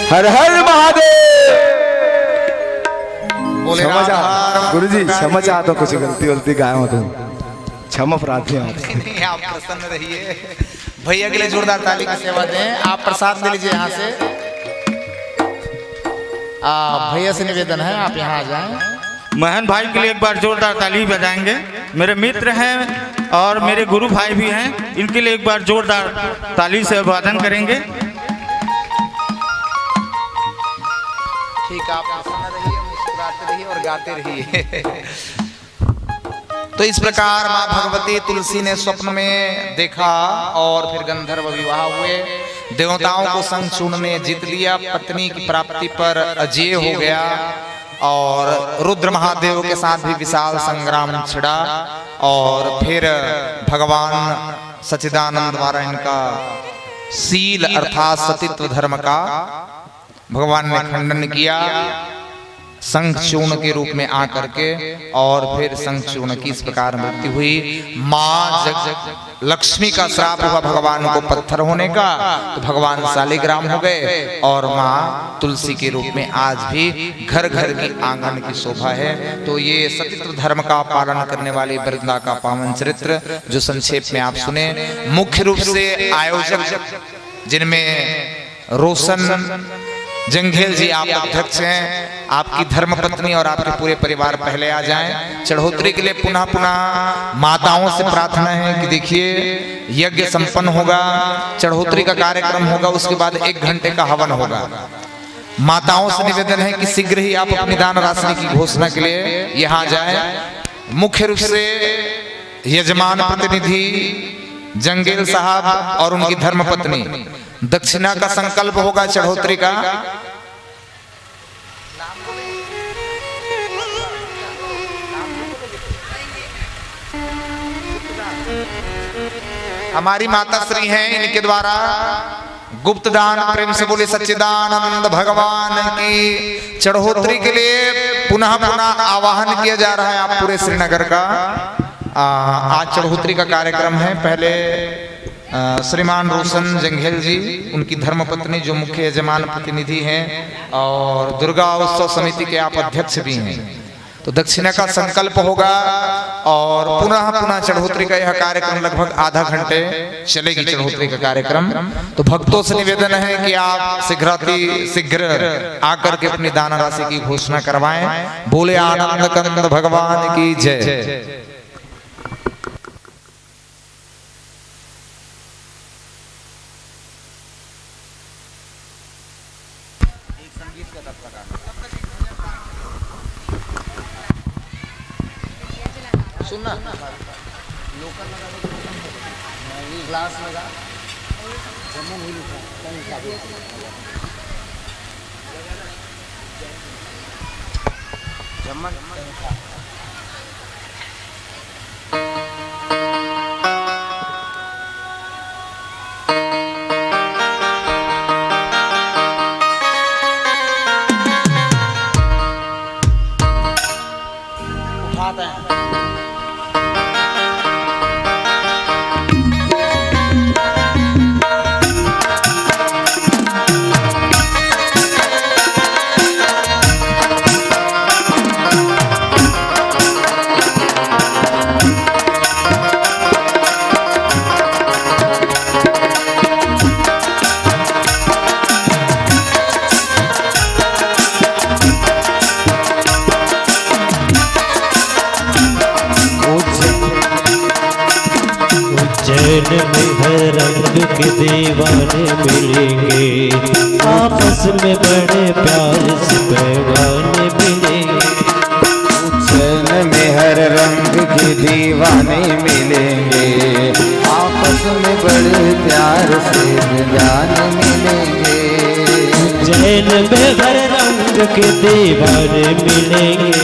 S5: हर हर महादेव। क्षमा चाह गुरु जी, क्षमा चाहता हूँ, कुछ गलती वलती गाया हो तो क्षमा प्रार्थी हूँ।
S3: नहीं, आप प्रसन्न रहिए। भैया के लिए जोरदार ताली की सेवा दें। आप प्रसाद ले लीजिए यहाँ से। भैया से निवेदन है आप यहाँ आ जाएं।
S6: महन भाई के लिए एक बार जोरदार ताली बजाएंगे। मेरे मित्र हैं और मेरे गुरु भाई भी हैं, इनके लिए एक बार जोरदार ताली से अभिवादन करेंगे।
S3: ठीक, आप प्रसन्न रहिए, मुस्कुराते रहिए और गाते रहिए। तो इस प्रकार माँ भगवती तुलसी ने स्वप्न में देखा और फिर गंधर्व विवाह हुए। देवताओं को संग चूर्ण ने जीत लिया, पत्नी की प्राप्ति पर अजेय हो गया और रुद्र महादेव के साथ भी विशाल संग्राम छिड़ा। और फिर भगवान सच्चिदानंद द्वारा इनका शील अर्थात सतीत्व धर्म का भगवान ने खंडन किया शंखचूर्ण के रूप में आकर के। और फिर शंखचूर्ण की इस प्रकार मृत्यु हुई। माँ लक्ष्मी का श्राप हुआ भगवान को पत्थर होने का, तो भगवान शालिग्राम हो गए। और माँ तुलसी के रूप में आज भी घर घर की आंगन की शोभा है। तो ये सतीत्व धर्म का पालन करने वाली वृंदा का पावन चरित्र जो संक्षेप में आप सुने। मुख्य रूप से आयोजक जिनमें रोशन जंघेल जी आप अध्यक्ष हैं। आपकी धर्मपत्नी और आपके पूरे परिवार पहले आ जाएं। चढ़ोतरी के लिए पुनः पुनः माताओं से प्रार्थना है कि देखिए यज्ञ संपन्न होगा, चढ़ोतरी का कार्यक्रम होगा, उसके बाद 1 घंटे का हवन होगा। माताओं से निवेदन है कि शीघ्र ही आप अपनी दान राशि की घोषणा के लिए यहाँ जाएं। मुख्य रूप से यजमान प्रतिनिधि जंगेल साहब और उनकी धर्मपत्नी, दक्षिणा का संकल्प होगा चढ़ोतरी का। हमारी माता श्री हैं, इनके द्वारा गुप्त दान प्रेम से बोले सच्चिदानंद भगवान की। चढ़ोतरी के लिए पुनः पुनः आवाहन किया जा रहा है आप पूरे श्रीनगर का। आज चढ़ोतरी का कार्यक्रम है। पहले श्रीमान रोशन जंघेल जी, उनकी धर्मपत्नी जो मुख्य यजमान प्रतिनिधि हैं और दुर्गा उत्सव समिति के आप अध्यक्ष भी हैं। तो दक्षिणा का संकल्प होगा और पुनः पुनः चढ़ोतरी का यह कार्यक्रम लगभग आधा घंटे चलेगी चढ़ोतरी का कार्यक्रम। तो भक्तों से निवेदन है कि आप शीघ्र आकर के अपनी दान राशि की घोषणा करवाएं। बोले आनंद कंद भगवान की जय। सुनना लोकल ग्लास लगा उठाते हैं।
S4: उज्जैन में हर रंग के दीवाने मिलेंगे, आपस में बड़े प्यार से पैवाने मिलेंगे।
S2: उज्जैन में हर रंग के दीवाने मिलेंगे, आपस में बड़े प्यार से जान मिलेंगे।
S4: उज्जैन में हर रंग के दीवाने मिलेंगे,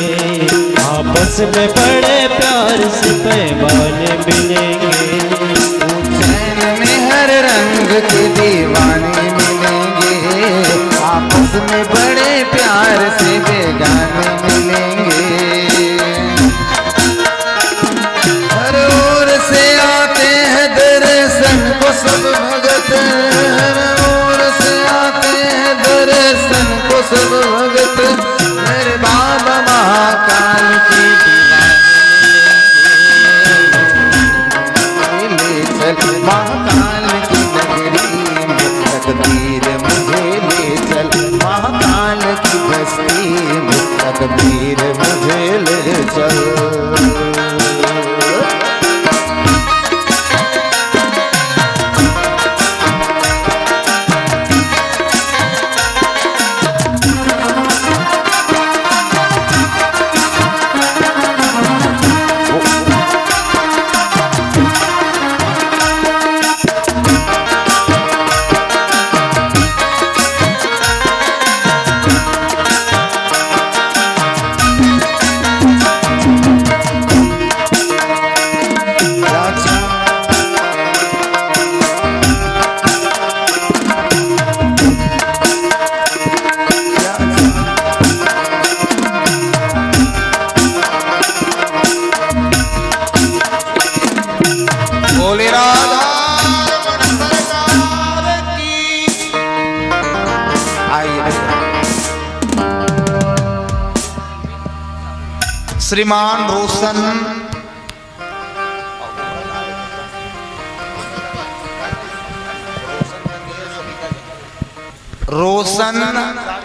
S4: आपस में बड़े प्यार से पैमाने मिलेंगे।
S2: उज्जैन में हर रंग के दीवाने मिलेंगे, आपस में बड़े प्यार से बेगाने मिलेंगे। हर ओर से आते हैं दर्शन को सब भगत, हर ओर से आते हैं दर्शन को सब भगत। मेरे बाबा महाकाल की ले चल महाकाल की नगरी में, तकदीर मुझे ले चल महाकाल की बस्ती में, तकदीर मुझे ले चल।
S3: बोले राधा सरकार की।
S2: आइए
S3: श्रीमान रोशन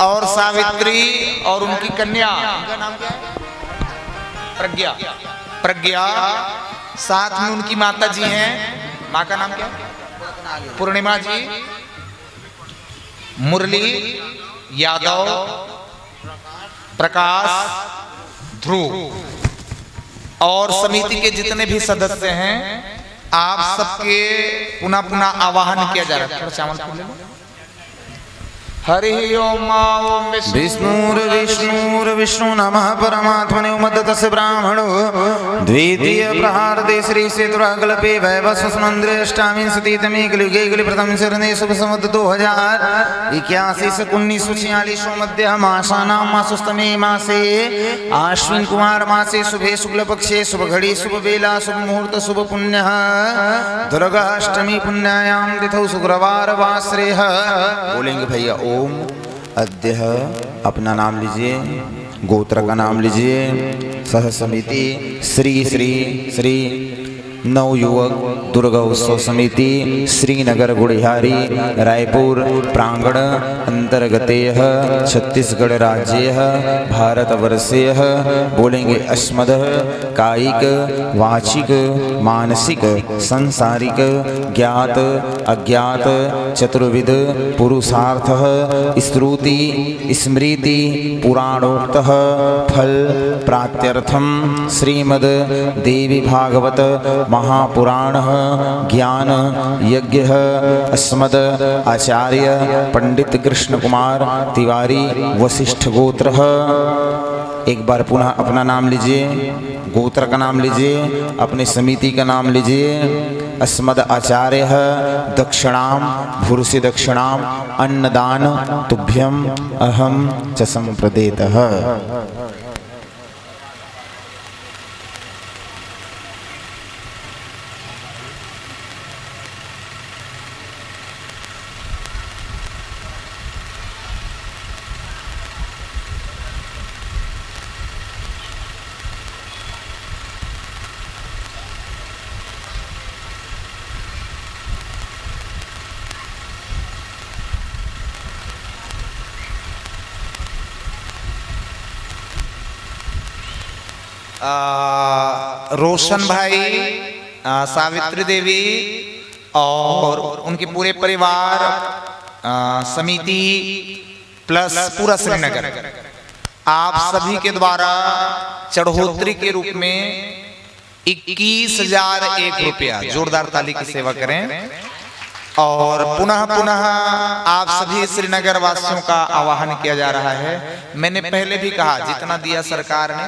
S3: और सावित्री और उनकी कन्या, उनका नाम क्या है? प्रज्ञा। प्रज्ञा, साथ में उनकी माता जी हैं। माँ का नाम क्या है? पूर्णिमा जी। मुरली यादव, प्रकाश, ध्रुव और समिति के जितने भी सदस्य हैं, आप सबके पुनः पुनः आवाहन किया जा रहा है। चावल फूल ले लो। हरि ओम ओम
S2: विष्णुर्विष्णु नमः परमात्मने उमद्दतस्य ब्राह्मणो द्वितीय प्रहारदे श्री सेतुराकल्पे वैवस्वसमन्द्रे अष्टाविंशतितमे कलियुगे कलिप्रथम शरणे शुभ संवत् 2081 से 1946 मध्य मासानां मासस्तमे मासे आश्विन कुमार मासे शुभे शुक्ल पक्षे शुभ घड़ी शुभ बेला शुभ मुहूर्त शुभ पुण्यः दुर्गाष्टमी पुण्यायां तिथौ शुक्रवार वासरेह। बोलेंगे भैया ओम। अद्य अपना नाम लीजिए, गोत्र का नाम लीजिए। सह समिति श्री श्री श्री नवयुवक दुर्गा उत्सव समिति श्रीनगर गुड़ियारी रायपुर प्रांगण अंतर्गतेय छत्तीसगढ़ राज्य भारतवर्षेय। बोलेंगे अस्मद कायिक वाचिक मानसिक सांसारिक ज्ञात अज्ञात चतुर्विध पुरुषार्थ श्रुति स्मृति पुराणोक्त फल प्राप्त्यर्थम श्रीमद देवी भागवत महापुराण ज्ञान यज्ञ अस्मद आचार्य पंडित कृष्ण कुमार तिवारी वशिष्ठ गोत्र। एक बार पुनः अपना नाम लीजिए, गोत्र का नाम लीजिए, अपनी समिति का नाम लीजिए। अस्मद आचार्य दक्षिणाम भूर्षि दक्षिणाम अन्नदान तुभ्यम अहम च संप्रदेतः।
S3: रोशन भाई, सावित्री देवी और उनके पूरे परिवार, समिति प्लस पूरा श्रीनगर, आप सभी के द्वारा चढ़ोतरी के रूप में 21,001 रुपया, जोरदार ताली की सेवा करें, और पुनः पुनः आप सभी श्रीनगर वासियों का आह्वान किया जा रहा है। मैंने पहले भी कहा जितना दिया सरकार ने,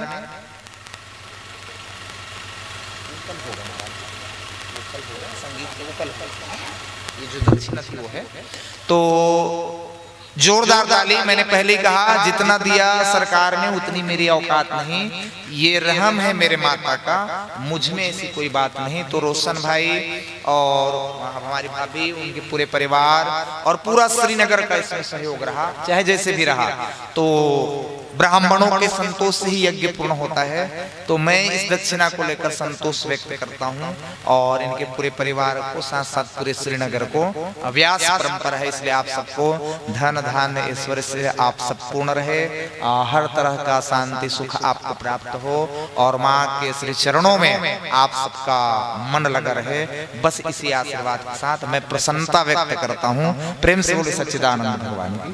S3: ये जो दक्षिणा थी वो है, तो जोरदार ताली। मैंने पहले ही कहा जितना दिया सरकार ने उतनी मेरी औकात नहीं, ये रहम है मेरे माता का, मुझ में ऐसी कोई बात नहीं। तो रोशन भाई और हमारी भाभी, उनके पूरे परिवार और पूरा श्रीनगर का इसमें सहयोग रहा, चाहे जैसे भी रहा। तो ब्राह्मणों के संतोष से ही यज्ञ पूर्ण होता है। तो मैं इस दक्षिणा को लेकर संतोष व्यक्त करता हूँ और इनके पूरे परिवार को, साथ साथ पूरे श्रीनगर को। व्यास परंपरा है, इसलिए आप सबको धन धान्य ऐश्वर्य से आप सब पूर्ण रहे, हर तरह का शांति सुख आपको प्राप्त हो और माँ के श्री चरणों में आप सबका मन लगा रहे। बस इसी आशीर्वाद के साथ मैं प्रसन्नता व्यक्त करता हूँ। प्रेम से बोले सच्चिदानंद भगवान की।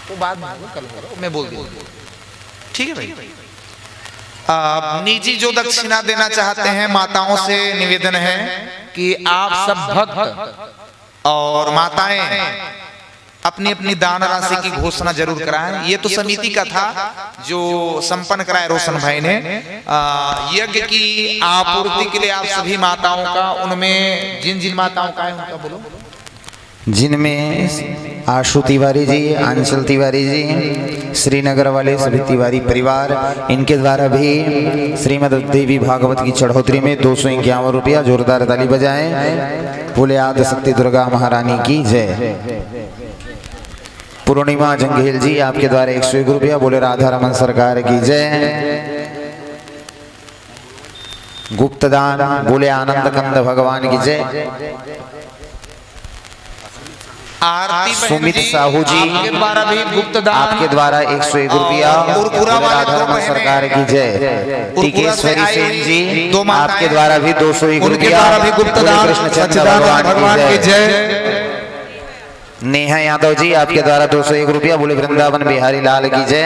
S3: तो बाद में कल होगा, मैं बोल दूंगा, ठीक है भाई। निजी जो दक्षिणा देना चाहते हैं, माताओं से निवेदन है कि आप सब भक्त और माताएं अपनी अपनी दान राशि की घोषणा जरूर कराएं। ये तो समिति का था जो संपन्न कराए रोशन भाई ने। यज्ञ की आपूर्ति के लिए आप सभी माताओं का, उनमें जिन जिन माताओं का है उनका बोलो,
S2: जिनमें आशु तिवारी जी, अंशल तिवारी जी, श्रीनगर वाले सभी तिवारी परिवार, इनके द्वारा भी श्रीमद देवी भागवत की चढ़ोतरी में 251 रुपया, जोरदार ताली बजाएं। बोले आदि शक्ति दुर्गा महारानी की जय। पूर्णिमा जंगेल जी, आपके द्वारा 101 रुपया। बोले राधा रमन सरकार की जय। गुप्तदान, बोले आनंद कंद भगवान की जय। सुमित साहू जी,
S3: आपके द्वारा भी गुप्तदान,
S2: आपके द्वारा 101 रुपया। राधा रमन सरकार की जय। टिकेश्वरी सेन जी, आपके द्वारा भी 201 रुपया। कृष्ण चंद्र भगवान की जय। नेहा यादव जी, आपके द्वारा 201 रुपया। बोले वृंदावन बिहारी लाल की जय।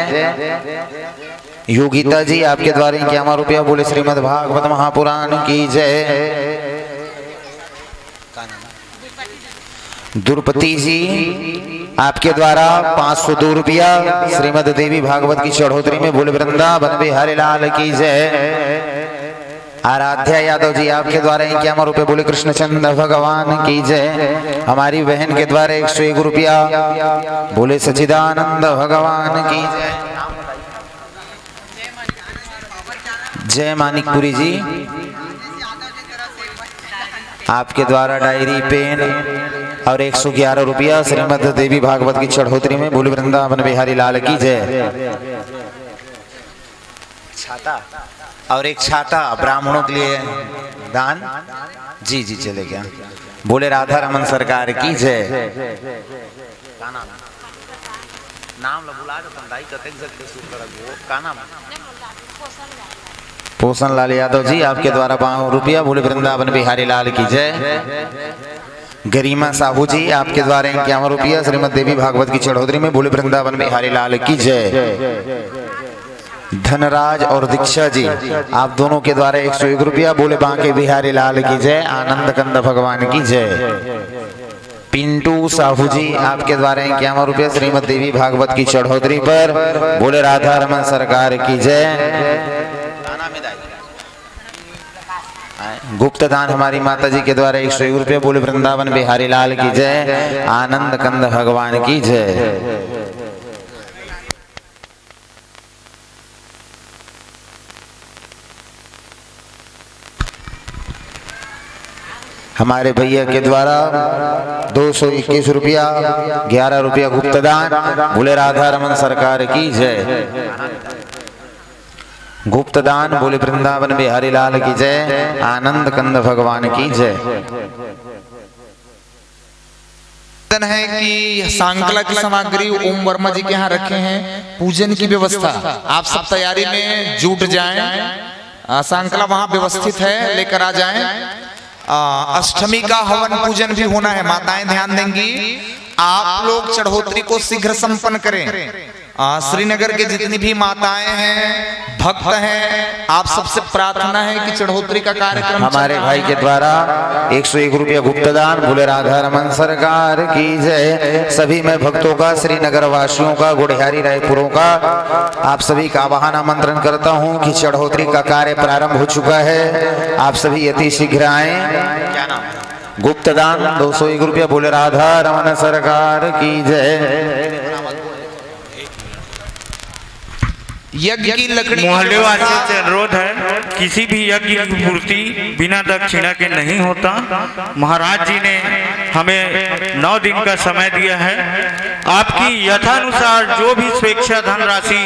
S2: योगिता जी, आपके द्वारा 51 रुपया। बोले श्रीमद् भागवत महापुराण की जय। द्रुपति जी, आपके द्वारा 502 रुपया श्रीमद देवी भागवत की चढ़ोतरी में। बोले वृंदावन बिहारी लाल की जय। आराध्या यादव जी, आपके द्वारा 51 रुपये। बोले कृष्णचंद्र भगवान की जय। हमारी बहन के द्वारा 101 रुपया। बोले सच्चिदानंद भगवान की जय। जय मानिकपुरी जी, आपके द्वारा डायरी, पेन और 111 रुपया श्रीमद देवी भागवत की चढ़ोतरी में। बोले वृंदावन बिहारी लाल की जय। छाता और एक छाता ब्राह्मणों के लिए दान, जी जी चले गया। बोले राधा रमन सरकार की जय। पोषण लाल यादव जी, आपके द्वारा 52 रुपया। बोले वृंदावन बिहारी लाल की जय। गरिमा साहू जी, आपके द्वारा 51 रुपया श्रीमद देवी भागवत की चढ़ोतरी में। बोले वृंदावन बिहारी लाल की जय। धनराज और दीक्षा जी, आप दोनों के द्वारा 101 रुपया। बोले बांके बिहारी लाल की जय। आनंद कंद भगवान की जय। पिंटू साहू जी, आपके द्वारा 51 रुपया श्रीमद देवी भागवत की चढ़ोतरी पर। बोले राधा रमन सरकार की जय। गुप्तदान हमारी माता जी के द्वारा 101 रुपये। बोले वृंदावन बिहारी लाल की जय। आनंद कंद भगवान की जय। हमारे भैया के द्वारा 221 रुपया, 11 रुपया गुप्तदान। बोले राधा रमन सरकार की जय। गुप्तदान, बोले वृंदावन बिहारी लाल की जय। आनंद कंद भगवान की जय।
S3: है कि सांकला की सामग्री ओम वर्मा जी के यहाँ रखे हैं। पूजन की व्यवस्था आप सब तैयारी में जुट जाएं। सांकला वहां व्यवस्थित है, लेकर आ जाएं। अष्टमी का हवन पूजन भी होना है, माताएं ध्यान देंगी। आप लोग चढ़ोतरी को शीघ्र संपन्न करें श्रीनगर के जितनी भी माताएं हैं, भक्त हैं, आप सबसे प्रार्थना है कि चढ़ोतरी का कार्यक्रम
S2: हमारे भाई के द्वारा 101 रुपया गुप्तदान बोले राधा रमन सरकार की जय। सभी मैं भक्तों का, श्रीनगर वासियों का, गुड़ियारी रायपुरों का, आप सभी का आवाहन आमंत्रण करता हूं कि चढ़ोतरी का कार्य प्रारंभ हो चुका है। आप सभी अति शीघ्र आए। क्या नाम? गुप्तदान 201 रुपया बोले राधा रमन सरकार की जय।
S3: यज्ञ की लकड़ी
S6: मोहल्ले वासियों से अनुरोध है, किसी भी यज्ञ की पूर्ति बिना दक्षिणा के नहीं होता। महाराज जी ने हमें 9 दिन का समय दिया है। आपकी यथानुसार जो भी स्वेच्छा धनराशि